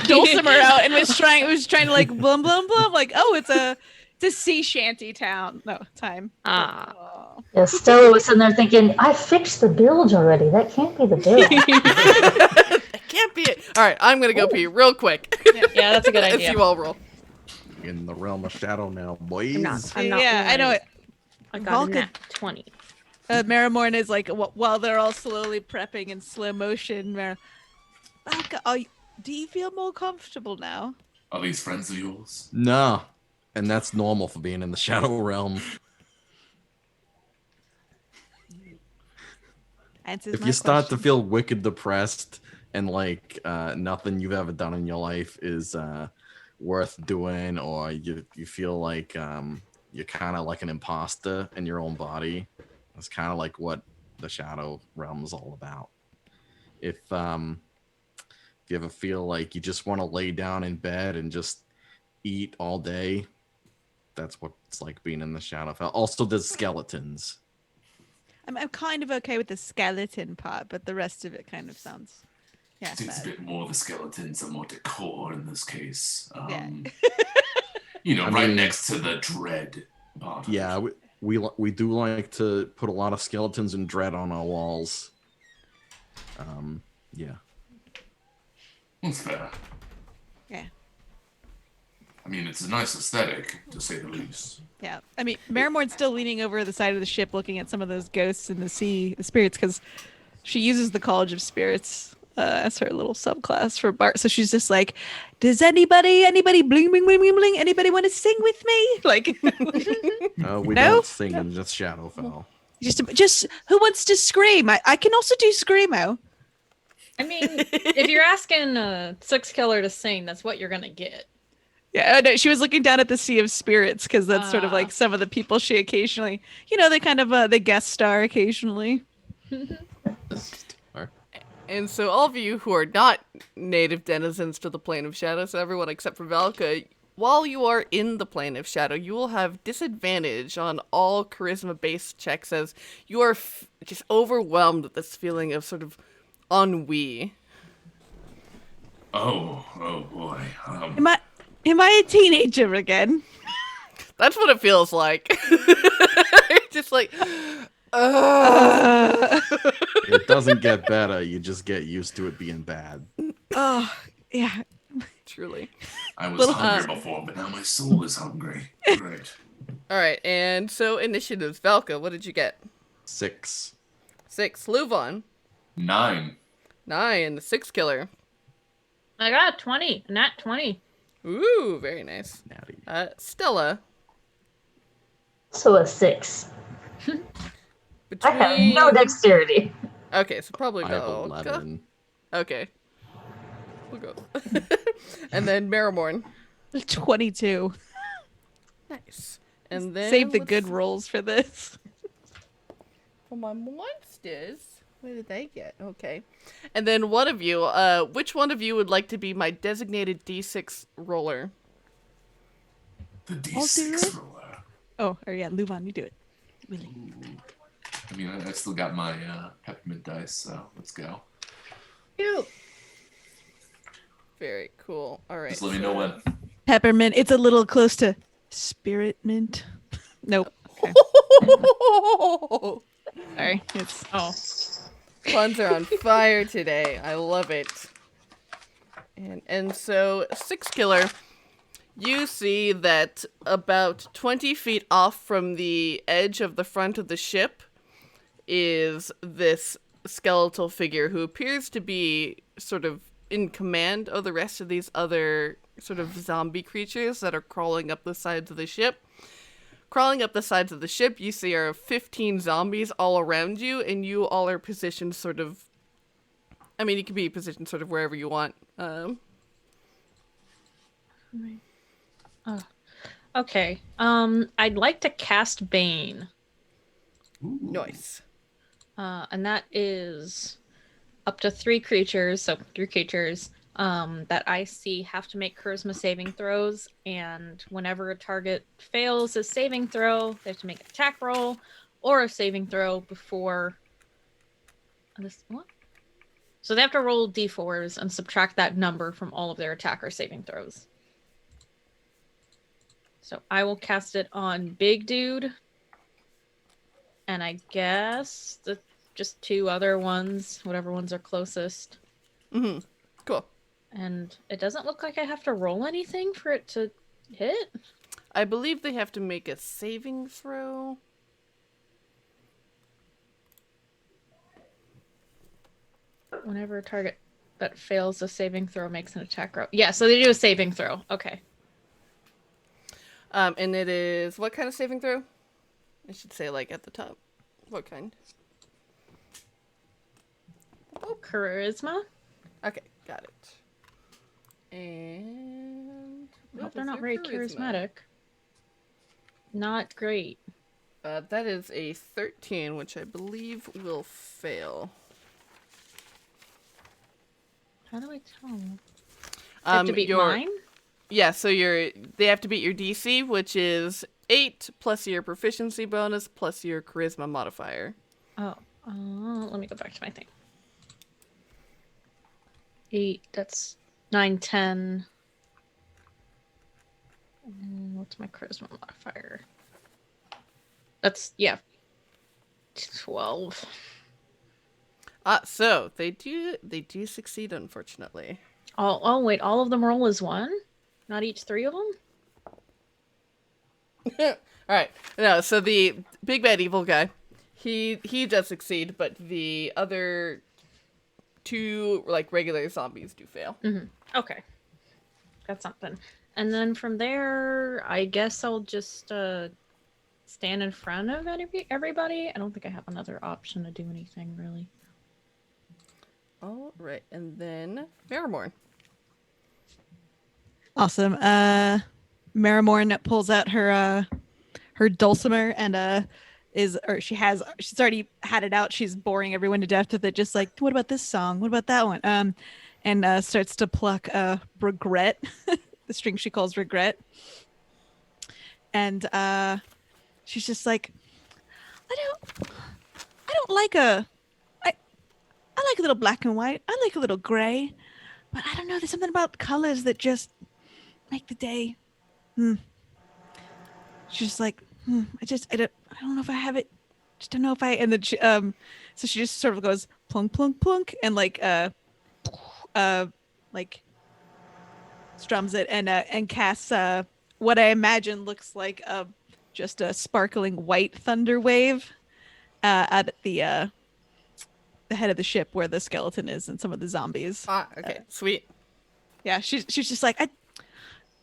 dulcimer out and was trying to like blum blum blum, like, oh, it's a sea shanty town. No time. Oh. Yeah, Stella was sitting there thinking, I fixed the bilge already. That can't be the bilge. That can't be it. All right, I'm gonna go pee real quick. Yeah, that's a good As idea. you all roll. In the realm of shadow now, boys. I'm not Yeah, I know it. I got a Valka- nat 20. Marrowmorn is like, while they're all slowly prepping in slow motion, Valka, do you feel more comfortable now? Are these friends of yours? No. And that's normal for being in the shadow realm. Answers If my you start to question. feel wicked depressed and like nothing you've ever done in your life is worth doing, or you feel like you're kind of like an imposter in your own body, that's kind of like what the shadow realm is all about. If you ever feel like you just want to lay down in bed and just eat all day, that's what it's like being in the Shadowfell. Also, there's skeletons. I'm kind of okay with the skeleton part, but the rest of it kind of sounds, yeah, It's a bad. bit more the skeletons and more decor in this case. Yeah. I right mean, next to the dread part. Yeah, we do like to put a lot of skeletons and dread on our walls. Yeah. That's fair. Yeah. I mean, it's a nice aesthetic, to say the least. Yeah, I mean, Marrowmorn's still leaning over the side of the ship, looking at some of those ghosts in the sea, the spirits, because she uses the College of Spirits as her little subclass for Bart. So she's just like, "Does anybody bling bling bling bling bling? Anybody want to sing with me?" Like, We No? don't sing in just Shadowfell. just who wants to scream? I can also do screamo. I mean, if you're asking a six killer to sing, that's what you're gonna get. Yeah, no, she was looking down at the Sea of Spirits because that's sort of Ah. like some of the people she occasionally, they kind of they guest star occasionally. And so all of you who are not native denizens to the Plane of Shadow, so everyone except for Valka, while you are in the Plane of Shadow, you will have disadvantage on all charisma-based checks as you are just overwhelmed with this feeling of sort of ennui. Oh boy. Am I a teenager again? That's what it feels like. Just like, It doesn't get better. You just get used to it being bad. Oh, yeah. truly. I was Little- hungry before, but now my soul is hungry. Great. All right, and so initiatives. Valka, what did you get? 6. 6. LuVon. 9. 9. The 6 killer. I got a 20, a nat 20. Ooh, very nice. Natty. Stella. So a 6. I have no Between... dexterity. Okay, so probably I have Valka. 11. Okay. We'll go. And then Marrowmorn. 22. Nice. And then Save the let's good see. rolls for this. For my monsters. Where did they get? Okay. And then one of you, which one of you would like to be my designated D6 roller? The I'll do D6 it. roller. Oh, or yeah, LuVon, you do it. Willy. I mean, I still got my peppermint dice, so let's go. Cute. Very cool. All right. Just let me know when. Peppermint. It's a little close to spirit mint. Nope. Okay. Sorry. It's Puns are on fire today. I love it. And so, Six Killer, you see that about 20 feet off from the edge of the front of the ship is this skeletal figure who appears to be sort of in command of the rest of these other sort of zombie creatures that are crawling up the sides of the ship. Crawling up the sides of the ship, you see are 15 zombies all around you, and you all are positioned sort of... I mean, you can be positioned sort of wherever you want. Okay. I'd like to cast Bane. Ooh. Nice. And that is up to 3 creatures, so 3 creatures that I see have to make charisma saving throws, and whenever a target fails a saving throw, they have to make an attack roll or a saving throw before this. What? So they have to roll d4s and subtract that number from all of their attack or saving throws. So I will cast it on Big Dude, and I guess just 2 other ones, whatever ones are closest. Mm-hmm. Cool. And it doesn't look like I have to roll anything for it to hit. I believe they have to make a saving throw. Whenever a target that fails a saving throw makes an attack roll. Yeah, so they do a saving throw. Okay. And it is... What kind of saving throw? I should say, like, at the top. What kind? Oh, charisma. Okay, got it. And... I hope what they're is not your very charismatic. Not great. That is a 13, which I believe will fail. How do I tell? They have to beat mine? Yeah, so they have to beat your DC, which is 8 plus your proficiency bonus plus your charisma modifier. Oh, let me go back to my thing. 8, that's 9, 10. What's my charisma modifier? That's, yeah, 12. So they do succeed, unfortunately. Oh, wait, all of them roll as 1? Not each 3 of them? All right. No, so the big bad evil guy, he does succeed, but the other 2 like regular zombies do fail. Mm-hmm. Okay, got something. And then from there, I guess I'll just stand in front of everybody. I don't think I have another option to do anything really. All right, and then Marrowmorn. awesome. Marrowmorn pulls out her dulcimer and she's already had it out. She's boring everyone to death with it, just like, what about this song? What about that one? And starts to pluck regret, the string she calls regret. And she's just like, I don't like I like a little black and white. I like a little gray, but I don't know. There's something about colors that just make the day. She's just like, I don't know if I have it. Just don't know if I. And then she, so she just sort of goes plunk, plunk, plunk, and like strums it and casts what I imagine looks like just a sparkling white thunder wave at the head of the ship where the skeleton is and some of the zombies. Okay, sweet. Yeah, she's just like, I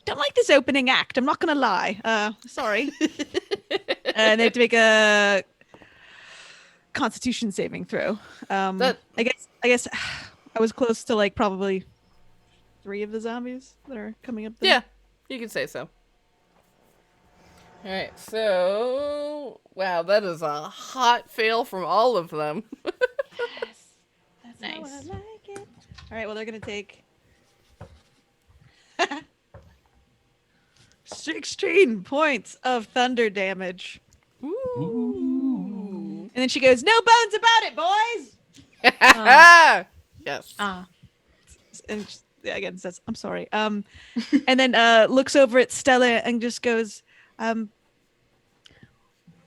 don't like this opening act. I'm not gonna lie. Sorry. And they have to make a Constitution saving throw. I guess I was close to like probably 3 of the zombies that are coming up there? Yeah, you can say so. All right, so wow, that is a hot fail from all of them. Yes. That's how Nice. I like it. All right, well, they're going to take 16 points of thunder damage. Ooh. And then she goes, "No bones about it, boys!" Yes. And again says, "I'm sorry." And then looks over at Stella and just goes,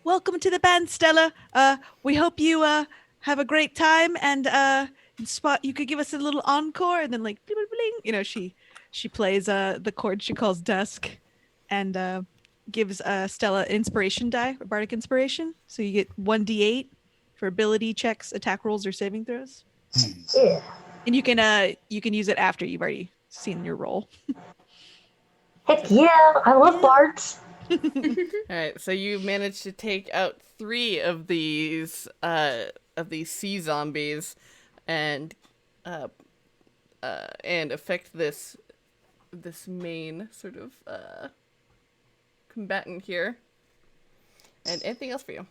"Welcome to the band, Stella. We hope you have a great time, and you could give us a little encore." And then like bling, bling, bling, you know, she plays the chord she calls Dusk, and gives Stella inspiration die, bardic inspiration. So you get 1d8 for ability checks, attack rolls, or saving throws. Yeah. And you can use it after you've already seen your roll. Heck yeah, I love bards. All right, so you managed to take out 3 of these sea zombies, and affect this main sort of combatant here. And anything else for you?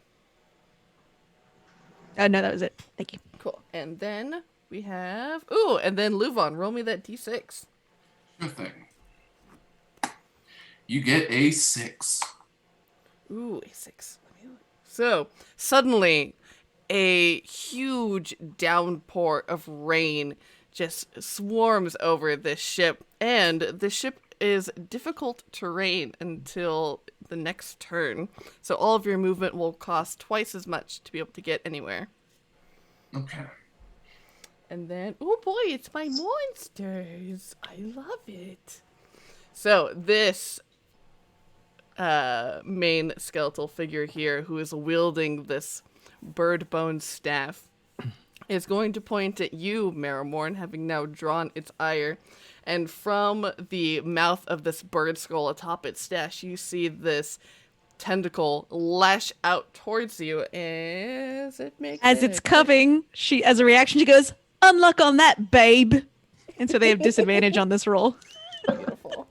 No, that was it. Thank you. Cool. And then we have and then LuVon, roll me that d6. Sure thing. You get a 6. Ooh, a 6. So suddenly, a huge downpour of rain just swarms over this ship, and the ship is difficult terrain until the next turn. So all of your movement will cost twice as much to be able to get anywhere. Okay. And then, oh boy, it's my monsters. I love it. So this main skeletal figure here, who is wielding this bird bone staff, is going to point at you, Marrowmorn, having now drawn its ire. And from the mouth of this bird skull atop its stash, you see this tentacle lash out towards you as it makes As it's coming, as a reaction, she goes, "Unluck on that, babe." And so they have disadvantage on this roll. Beautiful.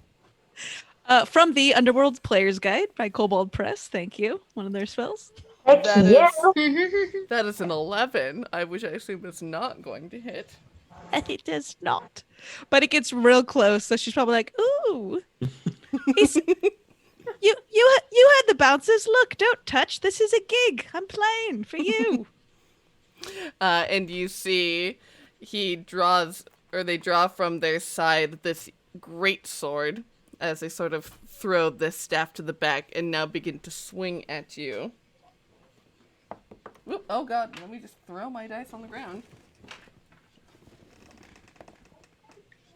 From the Underworld Player's Guide by Kobold Press. Thank you. One of their spells. Heck That yeah. That is an 11, which I assume is not going to hit. And it does not. But it gets real close, so she's probably like, "Ooh. You had the bounces. Look, don't touch. This is a gig. I'm playing for you." And you see they draw from their side this great sword as they sort of throw this staff to the back and now begin to swing at you. Whoop, oh god, let me just throw my dice on the ground.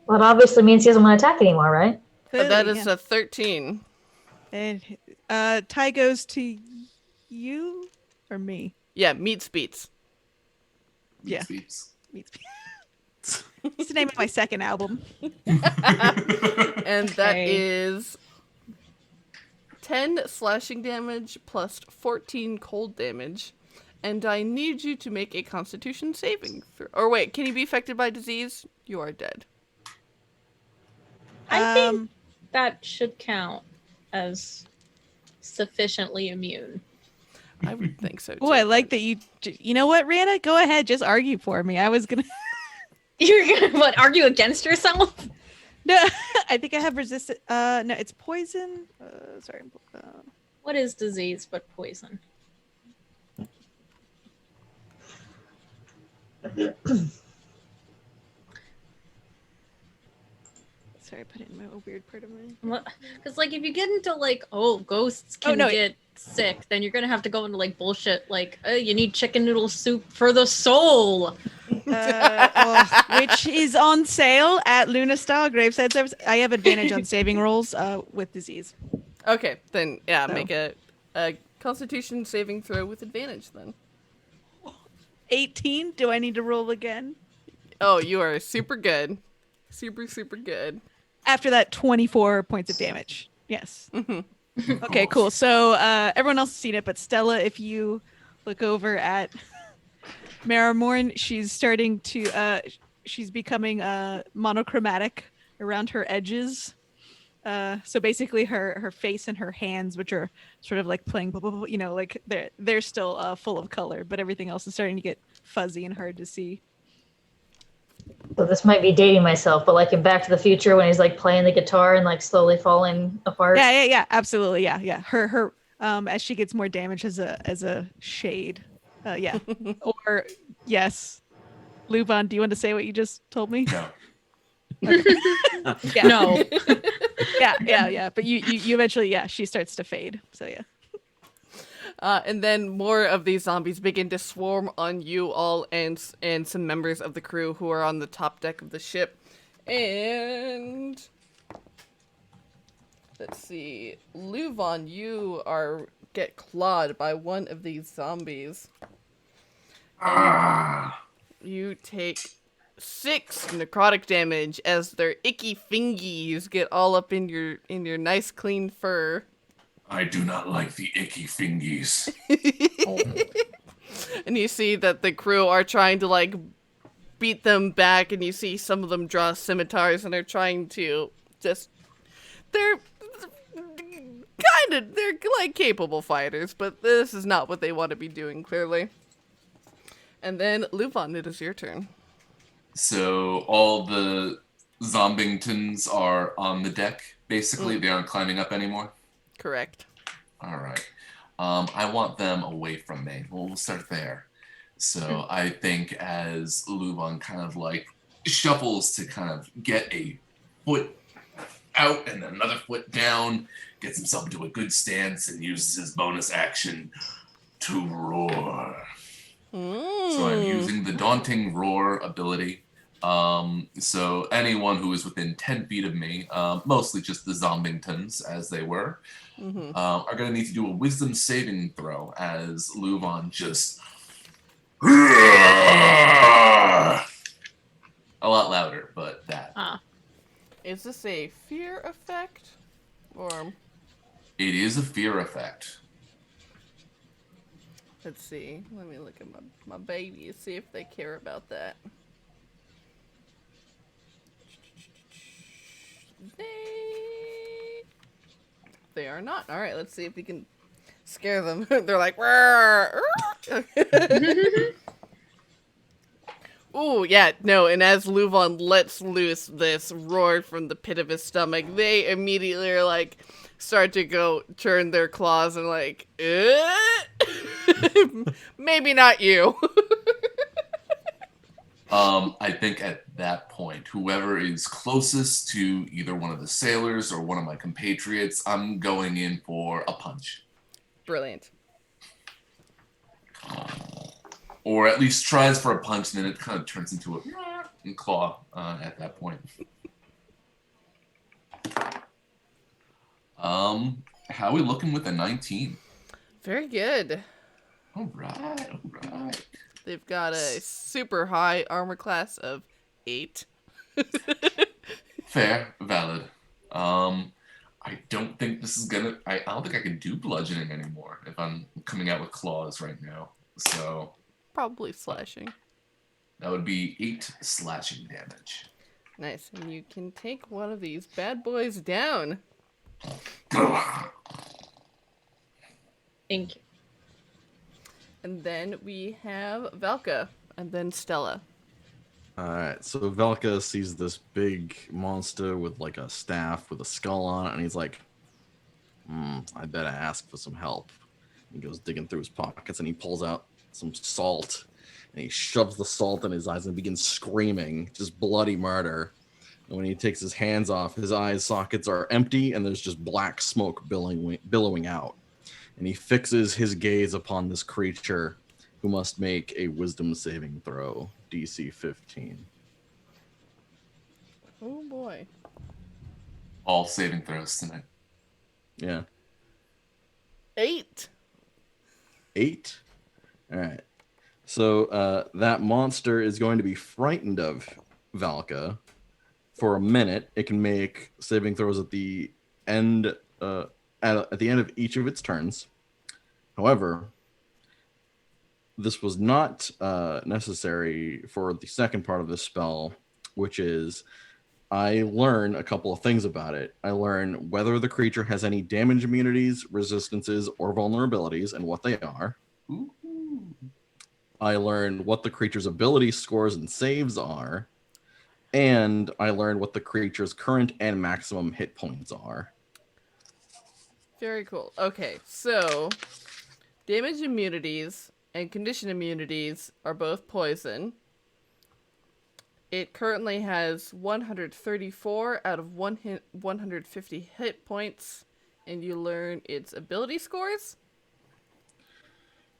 Well, it obviously means he doesn't want to attack anymore, right? That is a 13. And Ty goes to you or me? Yeah, meets beats. Yeah. Beats. Meets me. It's the name of my second album. And that Okay. is 10 slashing damage plus 14 cold damage. And I need you to make a constitution saving throw. Or wait, can you be affected by disease? You are dead. I think that should count as sufficiently immune. I would think so too. Oh, I like that you know what, Riana? Go ahead, just argue for me. I was gonna You're gonna argue against yourself? No, I think I have resistant no, it's poison. Sorry. What is disease but poison? Sorry, I put it in a weird part of my. Because like if you get into like ghosts can get sick, then you're gonna have to go into like bullshit like you need chicken noodle soup for the soul. Which is on sale at Lunastar Graveside Service. I have advantage on saving rolls with disease. Okay, then yeah, So. make a constitution saving throw with advantage then. 18. Do I need to roll again? Oh, you are super good. Super, super good. After that, 24 points of damage. Yes. Okay, cool. So everyone else has seen it, but Stella, if you look over at Marrowmorn, she's starting to she's becoming monochromatic around her edges. So basically her face and her hands, which are sort of like playing, you know, like they're still full of color, but everything else is starting to get fuzzy and hard to see. So this might be dating myself, but like in Back to the Future when he's like playing the guitar and like slowly falling apart. Yeah, absolutely, yeah. Her as she gets more damage as a shade, yeah. Or yes, LuVon, do you want to say what you just told me? No. Yeah. No. yeah. But you eventually, yeah, she starts to fade. So yeah. And then more of these zombies begin to swarm on you all and some members of the crew who are on the top deck of the ship. And let's see, LuVon, you get clawed by one of these zombies. You take 6 necrotic damage as their icky fingies get all up in your nice clean fur. I do not like the icky fingies. And you see that the crew are trying to like beat them back, and you see some of them draw scimitars and are trying to just they're like capable fighters, but this is not what they want to be doing, clearly. And then LuVon, it is your turn. So all the Zombingtons are on the deck, basically. They aren't climbing up anymore. Correct. All right. I want them away from me. Well, we'll start there. So I think as LuVon kind of like shuffles to kind of get a foot out and another foot down, gets himself into a good stance and uses his bonus action to roar. So I'm using the Daunting Roar ability. So anyone who is within 10 feet of me, mostly just the Zombingtons as they were, are going to need to do a wisdom saving throw as LuVon just a lot louder, but that. Is this a fear effect? Or It is a fear effect. let's see. Let me look at my baby and see if they care about that. They are not. All right, let's see if we can scare them. They're like, ooh, yeah, no. And as LuVon lets loose this roar from the pit of his stomach, they immediately are like, start to go turn their claws and like, maybe not you. I think at that point, whoever is closest to either one of the sailors or one of my compatriots, I'm going in for a punch. Brilliant. Or at least tries for a punch, and then it kind of turns into a claw at that point. How are we looking with a 19? Very good. All right. They've got a super high armor class of 8. Fair, valid. I don't think this is gonna. I don't think I can do bludgeoning anymore if I'm coming out with claws right now. So Probably slashing. that would be 8 slashing damage. Nice. And you can take one of these bad boys down. Thank you. And then we have Valka, and then Stella. Alright, so Valka sees this big monster with like a staff with a skull on it, and he's like, I better ask for some help. He goes digging through his pockets and he pulls out some salt, and he shoves the salt in his eyes and begins screaming, just bloody murder. And when he takes his hands off, his eye sockets are empty and there's just black smoke billowing out. And he fixes his gaze upon this creature, who must make a wisdom saving throw, DC 15. Oh boy. All saving throws tonight. Yeah. 8. 8? Alright. So that monster is going to be frightened of Valka for a minute. It can make saving throws at the end at the end of each of its turns. However, this was not necessary for the second part of the spell, which is I learn a couple of things about it. I learn whether the creature has any damage immunities, resistances, or vulnerabilities, and what they are. Ooh. I learn what the creature's ability scores and saves are. And I learn what the creature's current and maximum hit points are. Very cool. Okay, so damage immunities and condition immunities are both poison. It currently has 134 out of 150 hit points, and you learn its ability scores?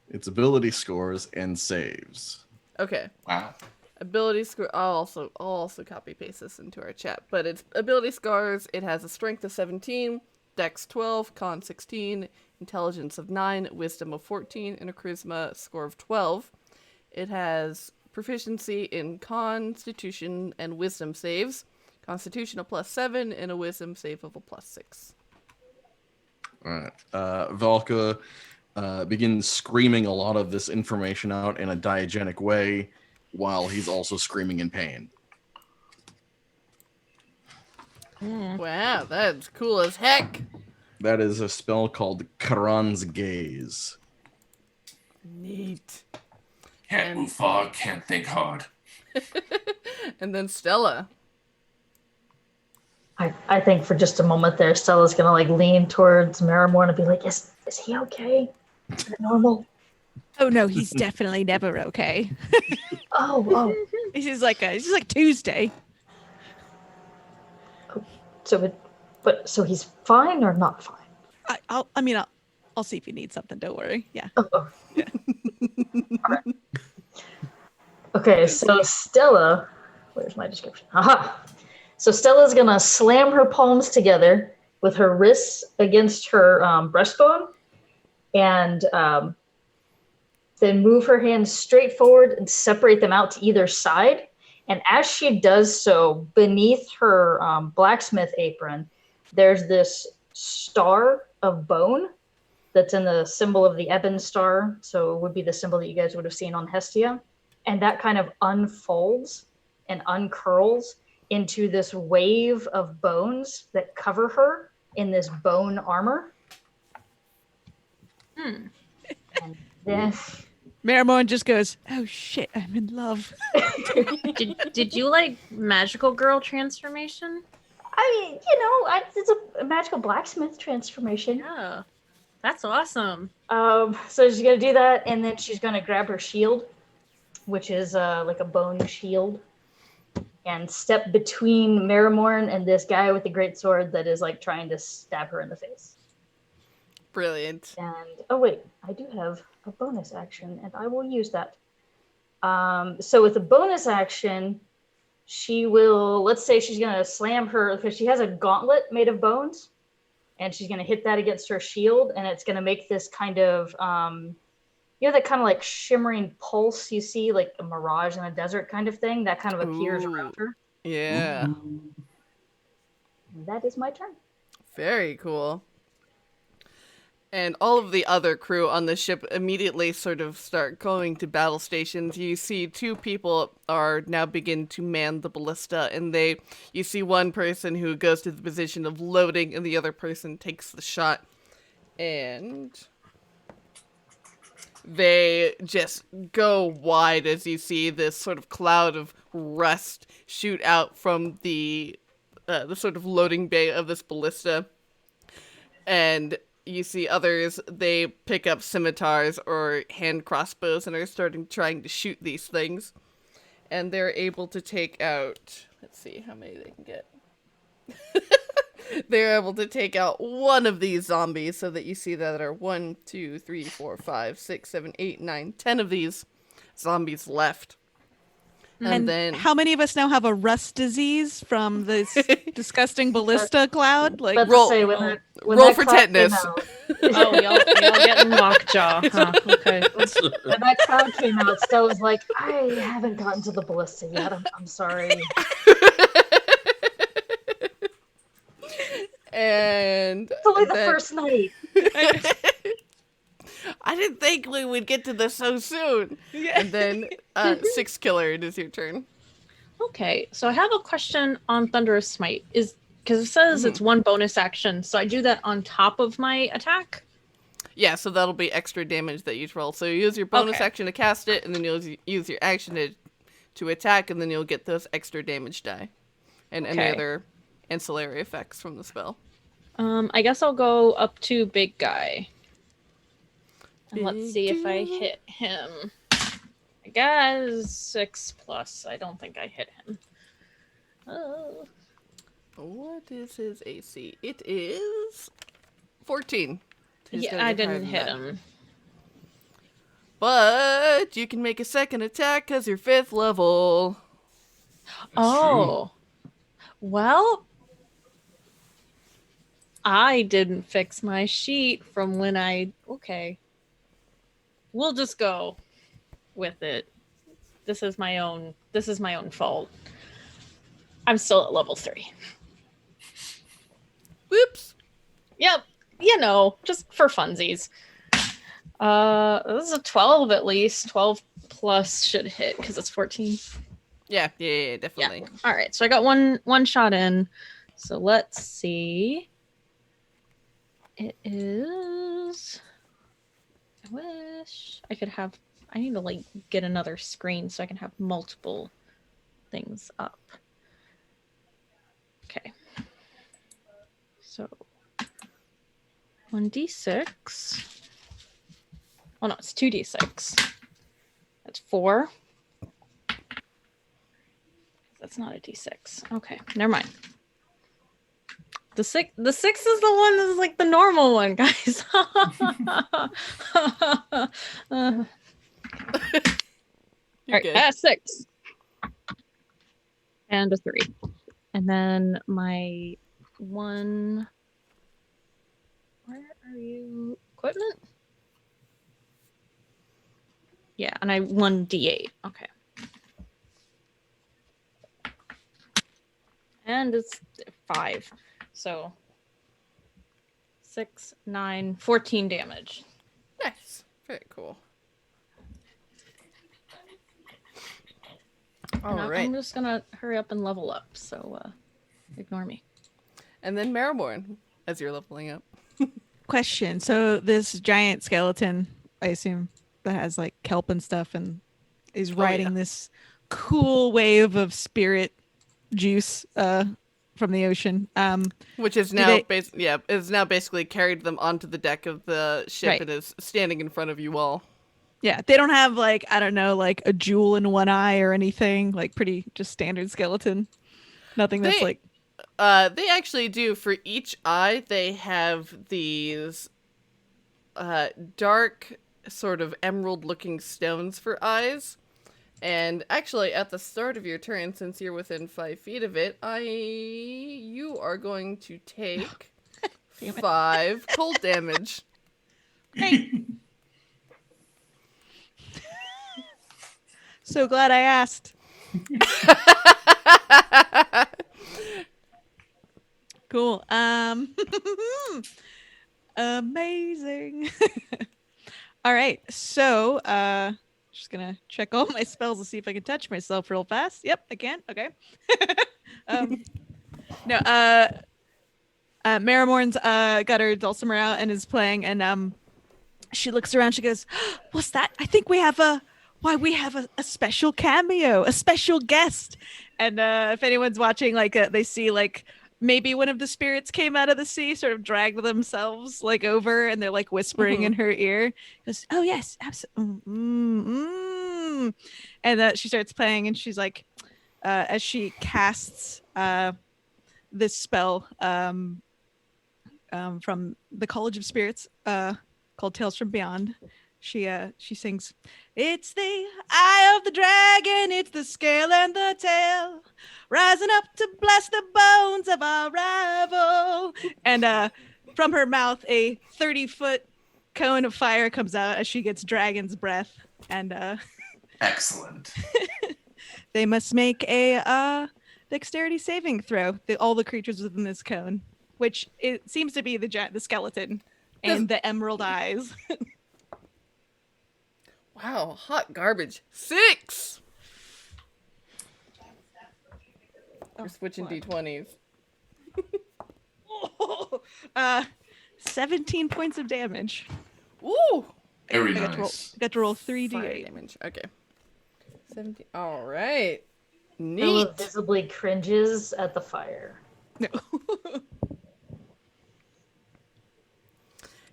Its ability scores and saves. Okay. Wow. Ability score. I'll also copy paste this into our chat. But its ability scores, it has a strength of 17, dex 12, con 16, intelligence of 9, wisdom of 14, and a charisma score of 12. It has proficiency in constitution and wisdom saves, constitution of +7, and a wisdom save of a +6. All right. Valka begins screaming a lot of this information out in a diegetic way while he's also screaming in pain. Wow, that's cool as heck. That is a spell called Karan's Gaze. Neat. Can't move far, can't think hard. And then Stella. I think for just a moment there, Stella's gonna like lean towards Marrowmorn and be like, is he okay? Is that normal? Oh no, he's definitely never okay. Oh. This is like Tuesday. So he's fine or not fine? I'll see if you need something. Don't worry. Yeah. Oh. Yeah. All right. Okay, so Stella, where's my description? Aha! So Stella's gonna slam her palms together with her wrists against her breastbone, and then move her hands straight forward and separate them out to either side. And as she does so, beneath her blacksmith apron, there's this star of bone that's in the symbol of the Ebon Star. So it would be the symbol that you guys would have seen on Hestia. And that kind of unfolds and uncurls into this wave of bones that cover her in this bone armor. And then Marrowmorn just goes, "Oh shit, I'm in love." Did you like magical girl transformation? I mean, it's a magical blacksmith transformation. Yeah, that's awesome. So she's gonna do that, and then she's gonna grab her shield, which is like a bone shield, and step between Marrowmorn and this guy with the great sword that is like trying to stab her in the face. Brilliant. And oh wait, I do have a bonus action, and I will use that. So with the bonus action, she will, let's say she's gonna slam her, because she has a gauntlet made of bones, and she's gonna hit that against her shield, and it's gonna make this kind of that kind of like shimmering pulse you see, like a mirage in a desert kind of thing, that kind of appears around her. Yeah. And that is my turn. Very cool. And all of the other crew on the ship immediately sort of start going to battle stations. You see two people are now begin to man the ballista, and you see one person who goes to the position of loading, and the other person takes the shot. And they just go wide as you see this sort of cloud of rust shoot out from the sort of loading bay of this ballista. And you see others, they pick up scimitars or hand crossbows and are trying to shoot these things. And they're able to take out, let's see how many they can get. They're able to take out one of these zombies, so that you see that there are 1, 2, 3, 4, 5, 6, 7, 8, 9, 10 of these zombies left. And then how many of us now have a rust disease from this disgusting ballista cloud? Like, Let's roll- say when roll that for cloud came tetanus. out- Oh, y'all getting lockjaw, huh? Okay. When that cloud came out, Stella was like, I haven't gotten to the ballista yet. I'm sorry. And It's only the then- first night. I didn't think we would get to this so soon. Yeah. And then, Six Killer, it is your turn. Okay, so I have a question on Thunderous Smite. Is because it says it's one bonus action, so I do that on top of my attack? Yeah, so that'll be extra damage that you roll. So you use your bonus Okay. action to cast it, and then you'll use your action to attack, and then you'll get those extra damage die. And any Okay. other ancillary effects from the spell. I guess I'll go up to big guy. And let's Big see if I dude. hit him. I guess 6+. I don't think I hit him. Oh. What is his AC? It is 14. He's Yeah, gonna I get higher didn't than hit that. him. But you can make a second attack because you're 5th level. Oh. Well, I didn't fix my sheet from when I... Okay. We'll just go with it. This is my own fault. I'm still at level 3. Whoops. Yep. You know, just for funsies. This is a 12 at least. 12 plus should hit because it's 14. Yeah, definitely. All right, so I got one shot in. So let's see. It is. I wish I could have. I need to like get another screen so I can have multiple things up. Okay. So 1d6. Oh no, it's 2d6. That's 4. That's not a d6. Okay, never mind. The 6 is the one that's like the normal one, guys. All right, good. 6 and a 3, and then my one. Where are you? Equipment. Yeah, and I 1d8. Okay. And it's 5. So 6, 9, 14 damage. Nice. Very cool. And All right. I'm just gonna hurry up and level up, so ignore me. And then Marrowmorn, as you're leveling up. Question. So this giant skeleton, I assume, that has like kelp and stuff and is riding this cool wave of spirit juice from the ocean. Which is now is now basically carried them onto the deck of the ship Right. and is standing in front of you all. Yeah, they don't have like, I don't know, like a jewel in one eye or anything, like pretty just standard skeleton. Nothing that's like They actually do. For each eye, they have these dark, sort of emerald-looking stones for eyes. And actually, at the start of your turn, since you're within 5 feet of it, you are going to take 5 cold damage. Great. So glad I asked. Cool. Amazing. All right. So, just gonna check all my spells to see if I can touch myself real fast. Yep, I can. Okay. No. Marrowmorn's got her dulcimer out and is playing, and she looks around. She goes, "What's that? I think we have a special cameo, a special guest." And if anyone's watching, like they see like maybe one of the spirits came out of the sea, sort of dragged themselves like over, and they're like whispering in her ear. Goes, "Oh yes, absolutely." And she starts playing, and she's like, as she casts this spell from the College of Spirits, called Tales from Beyond. She sings, "It's the eye of the dragon, it's the scale and the tail, rising up to bless the bones of our rival." And from her mouth, a 30-foot cone of fire comes out as she gets dragon's breath. And Excellent. they must make a dexterity saving throw. All the creatures within this cone, which it seems to be the skeleton and the emerald eyes. Wow, hot garbage. 6! We're switching what? d20s. 17 points of damage. Ooh! Very I nice. got to roll Fire 3d8. damage. Okay. 17. All right. Stella Neat. visibly cringes at the fire. No.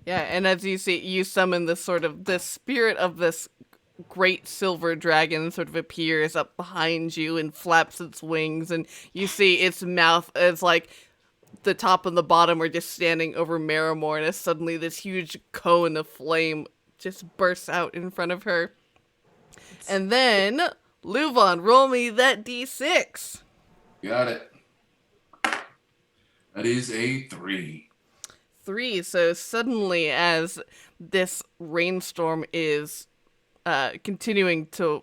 Yeah, and as you see, you summon this spirit of this great silver dragon sort of appears up behind you and flaps its wings, and you see its mouth as like the top and the bottom are just standing over Marrowmorn as suddenly this huge cone of flame just bursts out in front of her. And then, LuVon, roll me that d6. Got it. That is a 3. 3. So suddenly, as this rainstorm is continuing to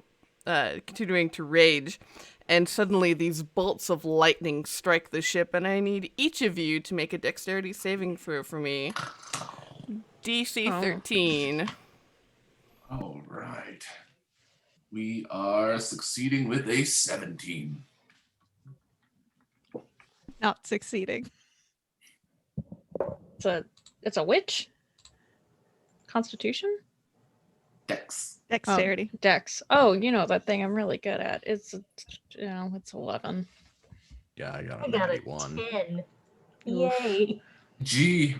rage, and suddenly these bolts of lightning strike the ship, and I need each of you to make a dexterity saving throw for me. DC 13. All right. We are succeeding with a 17. Not succeeding. It's a witch? Constitution? Dex. Dexterity. Dex. Oh, you know that thing I'm really good at. It's 11. Yeah, I got I a got a 91. 10. Yay. Gee,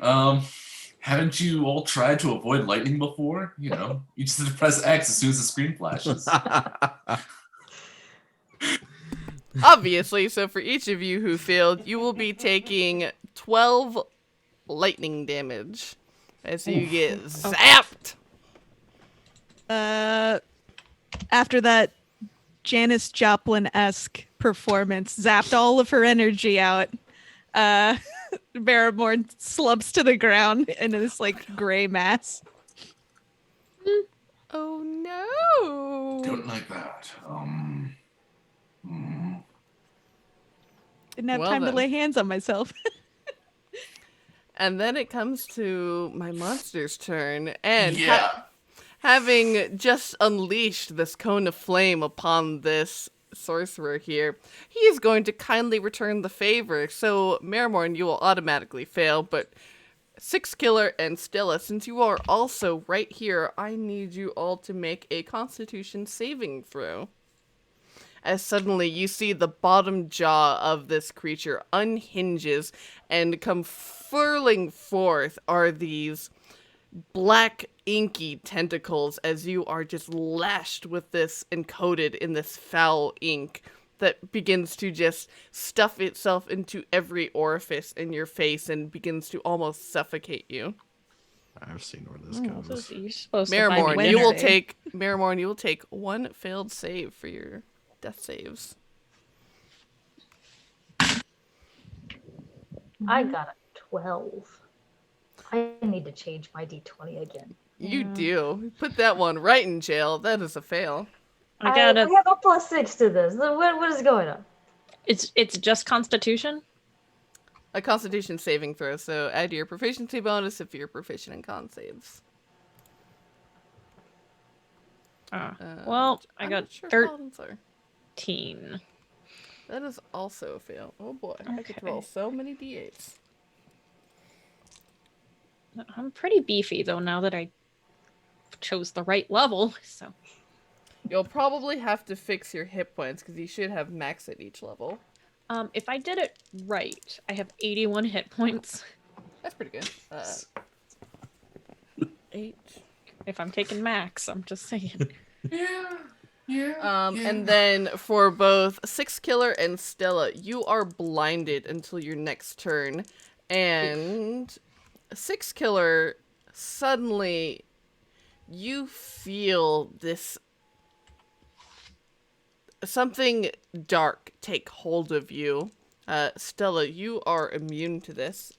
haven't you all tried to avoid lightning before? You know, you just have to press X as soon as the screen flashes. Obviously, so for each of you who failed, you will be taking 12 lightning damage as you get zapped. After that Janis Joplin-esque performance, zapped all of her energy out. Marrowmorn slumps to the ground in this like gray mass. Oh no! Don't like that. Didn't have Well time to then. lay hands on myself. And then it comes to my monster's turn, and Yeah. having just unleashed this cone of flame upon this sorcerer here, he is going to kindly return the favor. So, Marrowmorn, you will automatically fail, but Six Killer and Stella, since you are also right here, I need you all to make a Constitution saving throw. As suddenly you see the bottom jaw of this creature unhinges, and come furling forth are these black inky tentacles as you are just lashed with this and coated in this foul ink that begins to just stuff itself into every orifice in your face and begins to almost suffocate you. I've seen where this Oh, goes. so you're supposed to buy me Marrowmorn, you will dinner. take Marrowmorn, you will take one failed save for your death saves. I got a 12. I need to change my d20 again. You do. Put that one right in jail. That is a fail. I got I a. have a +6 to this. What is going on? It's just Constitution. A Constitution saving throw, so add your proficiency bonus if you're proficient in con saves. Well, which I I'm got not sure 13. paladins are. 13. That is also a fail. Oh boy, I could roll Okay. so many d8s. I'm pretty beefy though now that I chose the right level. So You'll probably have to fix your hit points because you should have max at each level. if I did it right, I have 81 hit points. That's pretty good. 8. If I'm taking max, I'm just saying. Yeah. And then for both Six Killer and Stella, you are blinded until your next turn. And Six Killer, suddenly you feel this something dark take hold of you. Stella, you are immune to this.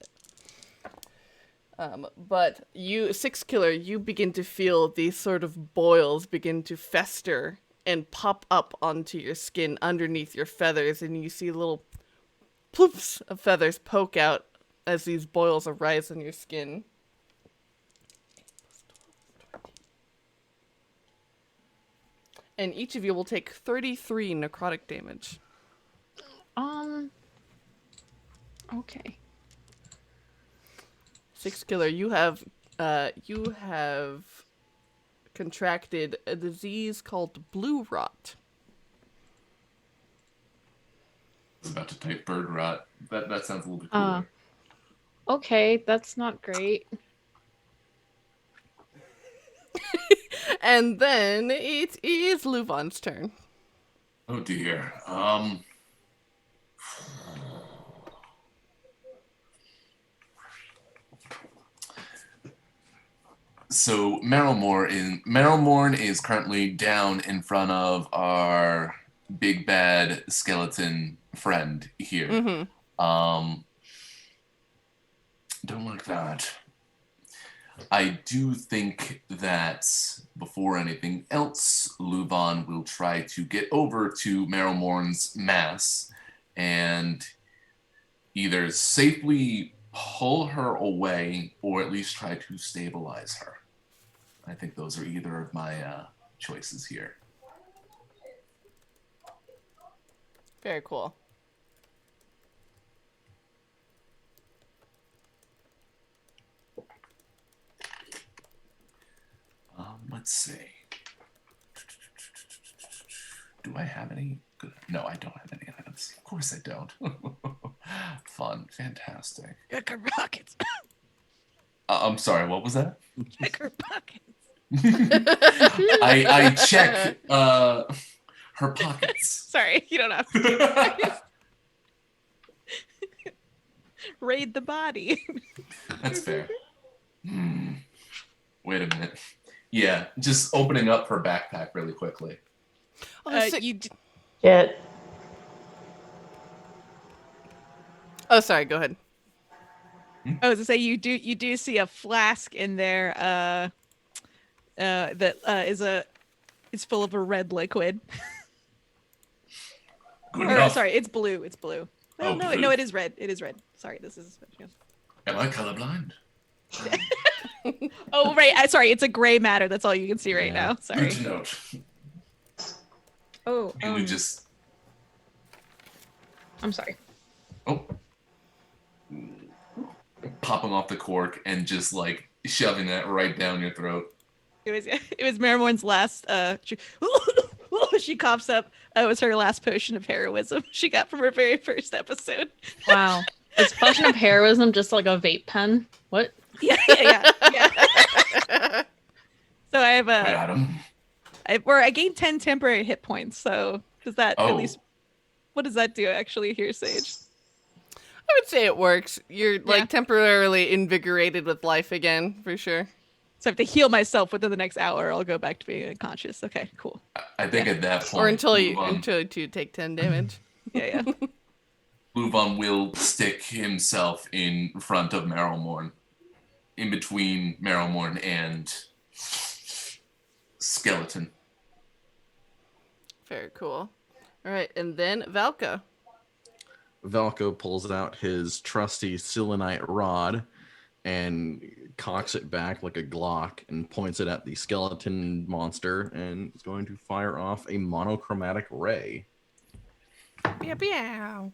But you, Six Killer, you begin to feel these sort of boils begin to fester and pop up onto your skin underneath your feathers, and you see little ploops of feathers poke out as these boils arise on your skin. And each of you will take 33 necrotic damage. Okay. Six Killer, you have contracted a disease called blue rot. I was about to type bird rot. That sounds a little bit cooler. Okay, that's not great. And then it is LuVon's turn. Oh dear. So Marrowmorn is currently down in front of our big bad skeleton friend here. Mm-hmm. Don't like that. I do think that before anything else, LuVon will try to get over to Marrowmorn's mass and either safely pull her away or at least try to stabilize her. I think those are either of my choices here. Very cool. Let's see. Do I have any good? No, I don't have any items. Of course I don't. Fun. Fantastic. Check her pockets. I'm sorry, what was that? Check her pockets. I check her pockets. Sorry, you don't have to. Raid the body. That's fair. Wait a minute. Yeah, just opening up her backpack really quickly. Shit. Oh, sorry. Go ahead. I was to say you do see a flask in there that is full of a red liquid. Good Or, enough. sorry, it's blue. It's blue. Oh, No, blue. no, it is red. It is red. Sorry, this is. Am I colorblind? Oh, right. Sorry, it's a gray matter. That's all you can see right now. Good Sorry. to note. Oh, It would just. I'm sorry. Oh. Popping off the cork and just like shoving that right down your throat. It was Marrowmorn's last. She coughs up. It was her last potion of heroism she got from her very first episode. Wow. Is potion of heroism just like a vape pen? What? Yeah. So I have I got him. I gained 10 temporary hit points. So does that at Oh. least? What does that do actually here, Sage? I would say it works. You're like temporarily invigorated with life again, for sure. So I have to heal myself within the next hour. I'll go back to being unconscious. Okay, cool. I think at that point, Or until you LuVon, take 10 damage. Yeah. LuVon will stick himself in front of Marrowmorn, in between Marrowmorn and Skeleton. Very cool. All right, and then Valka. Valka pulls out his trusty selenite rod and cocks it back like a Glock and points it at the skeleton monster and is going to fire off a monochromatic ray. Meow, meow.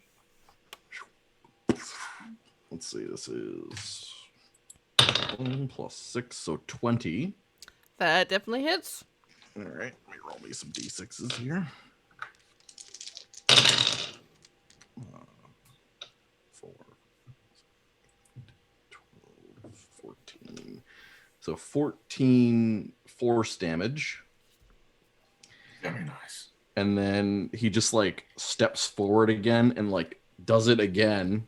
Let's see, this is 1 + 6, so 20. That definitely hits. All right, let me roll me some d6s here. 4, 12, 14. So 14 force damage. Very nice. And then he just like steps forward again and like does it again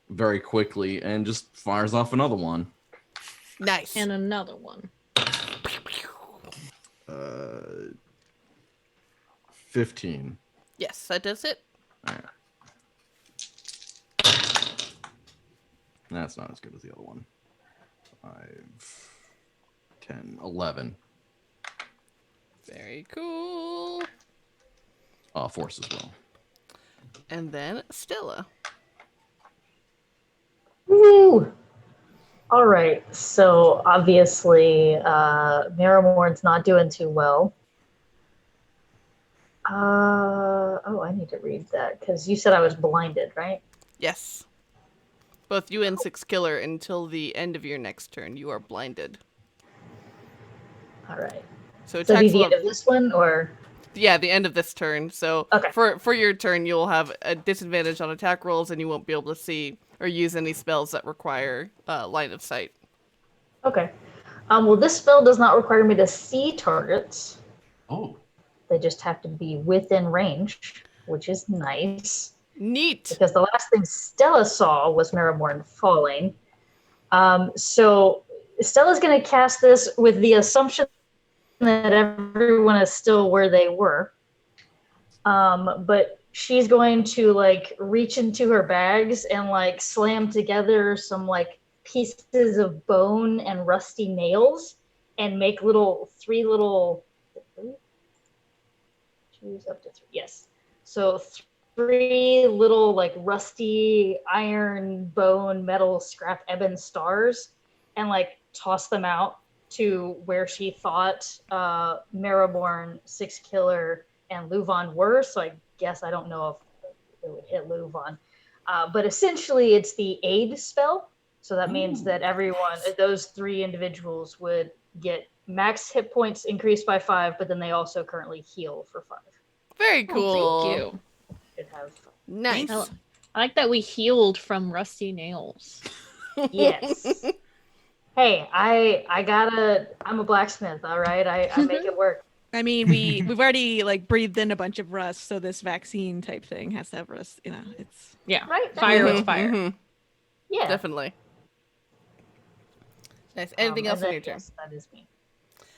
very quickly and just fires off another one. Nice. And another one. 15. Yes, that does it. All right. That's not as good as the other one. 5, 10, 11. Very cool. Force as well. And then Stella. Woo! All right, so obviously Marrowmorn's not doing too well. Oh, I need to read that because you said I was blinded, right? Yes. Both you and Six Killer, until the end of your next turn, you are blinded. All right. So So be attacks the will end of this one, or yeah, the end of this turn. So Okay. for your turn, you'll have a disadvantage on attack rolls, and you won't be able to see or use any spells that require line of sight. okay. Well, this spell does not require me to see targets. Oh, They just have to be within range, which is nice. Neat. Because the last thing Stella saw was Marrowmorn falling. So Stella's going to cast this with the assumption that everyone is still where they were. But she's going to like reach into her bags and like slam together some like pieces of bone and rusty nails and make three little choose up to three. Yes. So three little like rusty iron bone metal scrap ebon stars and like toss them out to where she thought Marrowmorn, Six Killer, and LuVon were. So I guess I don't know if it would hit LuVon. But essentially it's the aid spell. So that means that everyone, those three individuals would get max hit points increased by 5, but then they also currently heal for 5. Very cool. Oh, thank you. Should have Nice. I like that we healed from rusty nails. Yes. Hey, I'm a blacksmith, all right? I make it work. I mean, we've already like breathed in a bunch of rust, so this vaccine type thing has to have rust. You know, it's Yeah. Right? Fire Mhm, with fire. mhm. Yeah. Definitely. Nice. Anything else and on then, your turn? yes, that is me.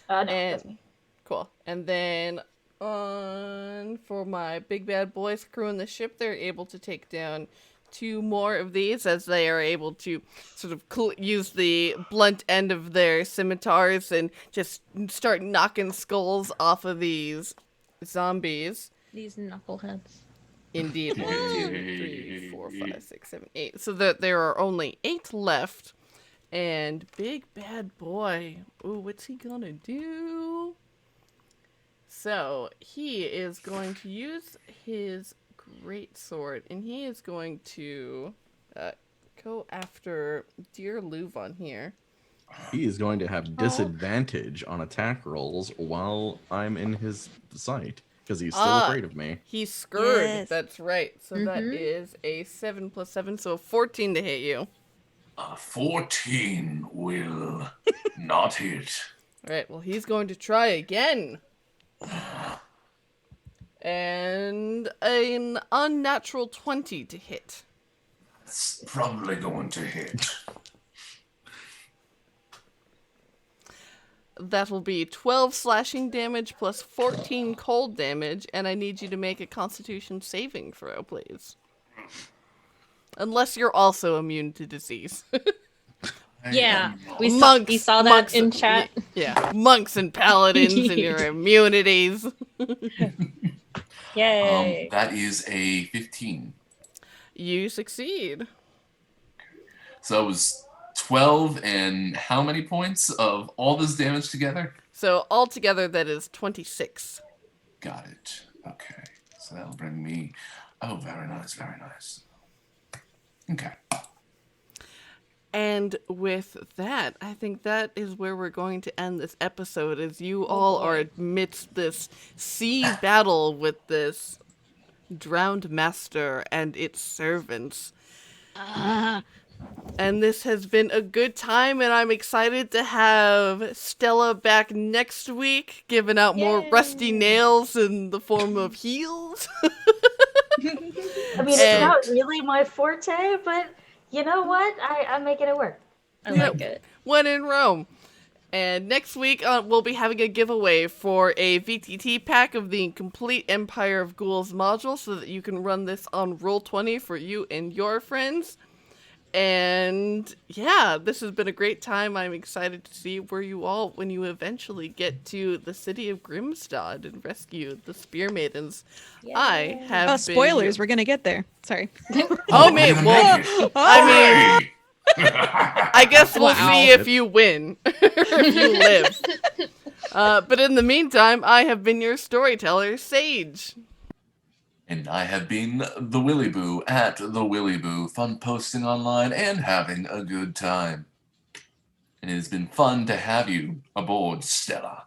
No, that's me. Cool. And then for my big bad boys crewing the ship, they're able to take down 2 more of these as they are able to sort of use the blunt end of their scimitars and just start knocking skulls off of these zombies. These knuckleheads. Indeed. 1, 2, 3, 4, 5, 6, 7, 8. So that there are only 8 left. And big bad boy. Ooh, what's he gonna do? So he is going to use his great sword, and he is going to go after dear LuVon here. He is going to have disadvantage on attack rolls while I'm in his sight because he's still afraid of me. He's scared. Yes. That's right. So that is a 7 + 7, so 14 to hit you. 14 will not hit. All right. Well, he's going to try again. And an unnatural 20 to hit. It's probably going to hit. That will be 12 slashing damage plus 14 cold damage, and I need you to make a Constitution saving throw, please. Unless you're also immune to disease. Yeah, we Monks, saw that monks- in chat. Yeah, monks and paladins and your immunities. Yay. That is a 15. You succeed. So it was 12 and how many points of all this damage together? So altogether, that is 26. Got it. Okay. So that'll bring me... Oh, very nice, very nice. Okay. And with that, I think that is where we're going to end this episode, as you all are amidst this sea battle with this drowned master and its servants. And this has been a good time, and I'm excited to have Stella back next week, giving out more rusty nails in the form of heels. I mean, it's not really my forte, but you know what? I'm making it work. I like it. When in Rome. And next week, we'll be having a giveaway for a VTT pack of the complete Empire of Ghouls module so that you can run this on Roll20 for you and your friends. And yeah, this has been a great time. I'm excited to see where you all, when you eventually get to the city of Grimstad and rescue the Spear Maidens. I have oh, been spoilers. We're gonna get there. Sorry. Oh, man. Well, I mean, I guess we'll see if you win, if you live. But in the meantime, I have been your storyteller, Sage. And I have been the Willy Boo at the Willy Boo, fun posting online and having a good time. And it has been fun to have you aboard, Stella.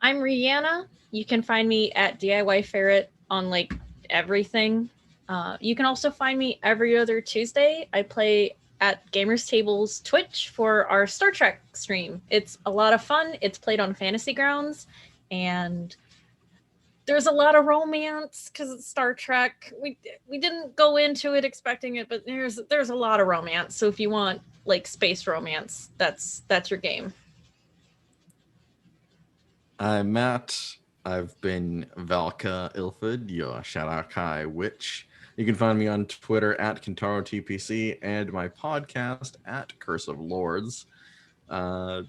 I'm Riana. You can find me at DIY Ferret on like everything. You can also find me every other Tuesday. I play at Gamers Table's Twitch for our Star Trek stream. It's a lot of fun. It's played on Fantasy Grounds, and there's a lot of romance because it's Star Trek. We didn't go into it expecting it, but there's a lot of romance. So if you want like space romance, that's your game. I'm Matt. I've been Valka Ilford, your Shadowkai witch. You can find me on Twitter at KintaroTPC and my podcast at Curse of Lords. I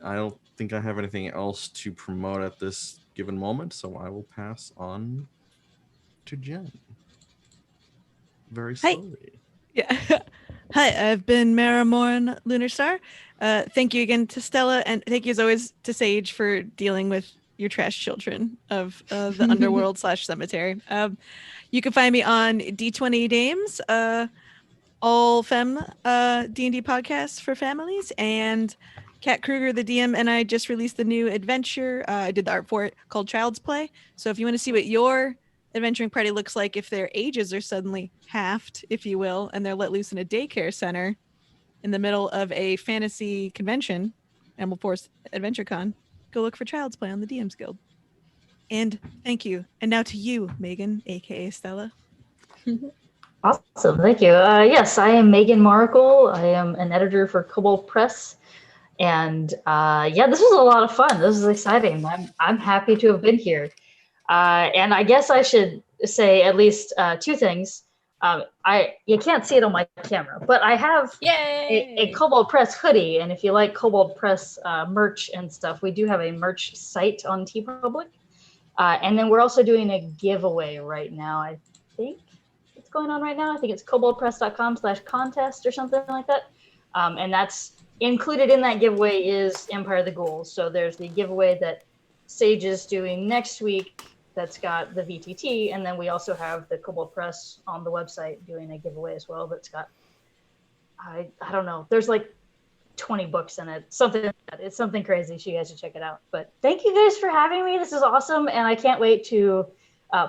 don't think I have anything else to promote at this given moment, so I will pass on to Jen. Very slowly. Yeah. Hi, I've been Marrowmorn Lunar Star. Thank you again to Stella, and thank you as always to Sage for dealing with your trash children of the underworld / cemetery. You can find me on D20 Dames, all femme D&D podcasts for families, and Kat Kruger, the DM, and I just released the new adventure. I did the art for it called Child's Play. So if you want to see what your adventuring party looks like if their ages are suddenly halved, if you will, and they're let loose in a daycare center in the middle of a fantasy convention, Animal Force Adventure Con, go look for Child's Play on the DM's Guild. And thank you. And now to you, Megan, aka Stella. Awesome, thank you. Yes, I am Megan Markle. I am an editor for Kobold Press. And yeah, this was a lot of fun. This is exciting. I'm happy to have been here. And I guess I should say at least two things. You can't see it on my camera, but I have a Kobold Press hoodie. And if you like Kobold Press merch and stuff, we do have a merch site on TeePublic. And then we're also doing a giveaway right now. I think it's going on right now. I think it's koboldpress.com/contest or something like that. And that's included in that giveaway is Empire of the Ghouls. So there's the giveaway that Sage is doing next week that's got the VTT, and then we also have the Kobold Press on the website doing a giveaway as well that's got, I don't know, there's like 20 books in it, something like that. It's something crazy, so you guys should check it out. But thank you guys for having me. This is awesome, and I can't wait to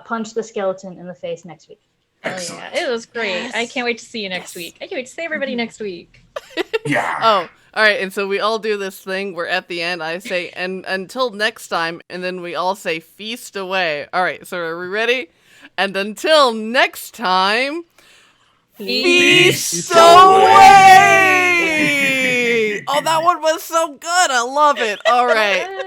punch the skeleton in the face next week. Excellent. Oh, yeah. It was great. Yes. I can't wait to see you next week. I can't wait to see everybody next week. Yeah. Oh, all right. And so we all do this thing where at the end I say, and until next time, and then we all say feast away. All right. So are we ready? And until next time, feast away! Oh, that one was so good. I love it. All right.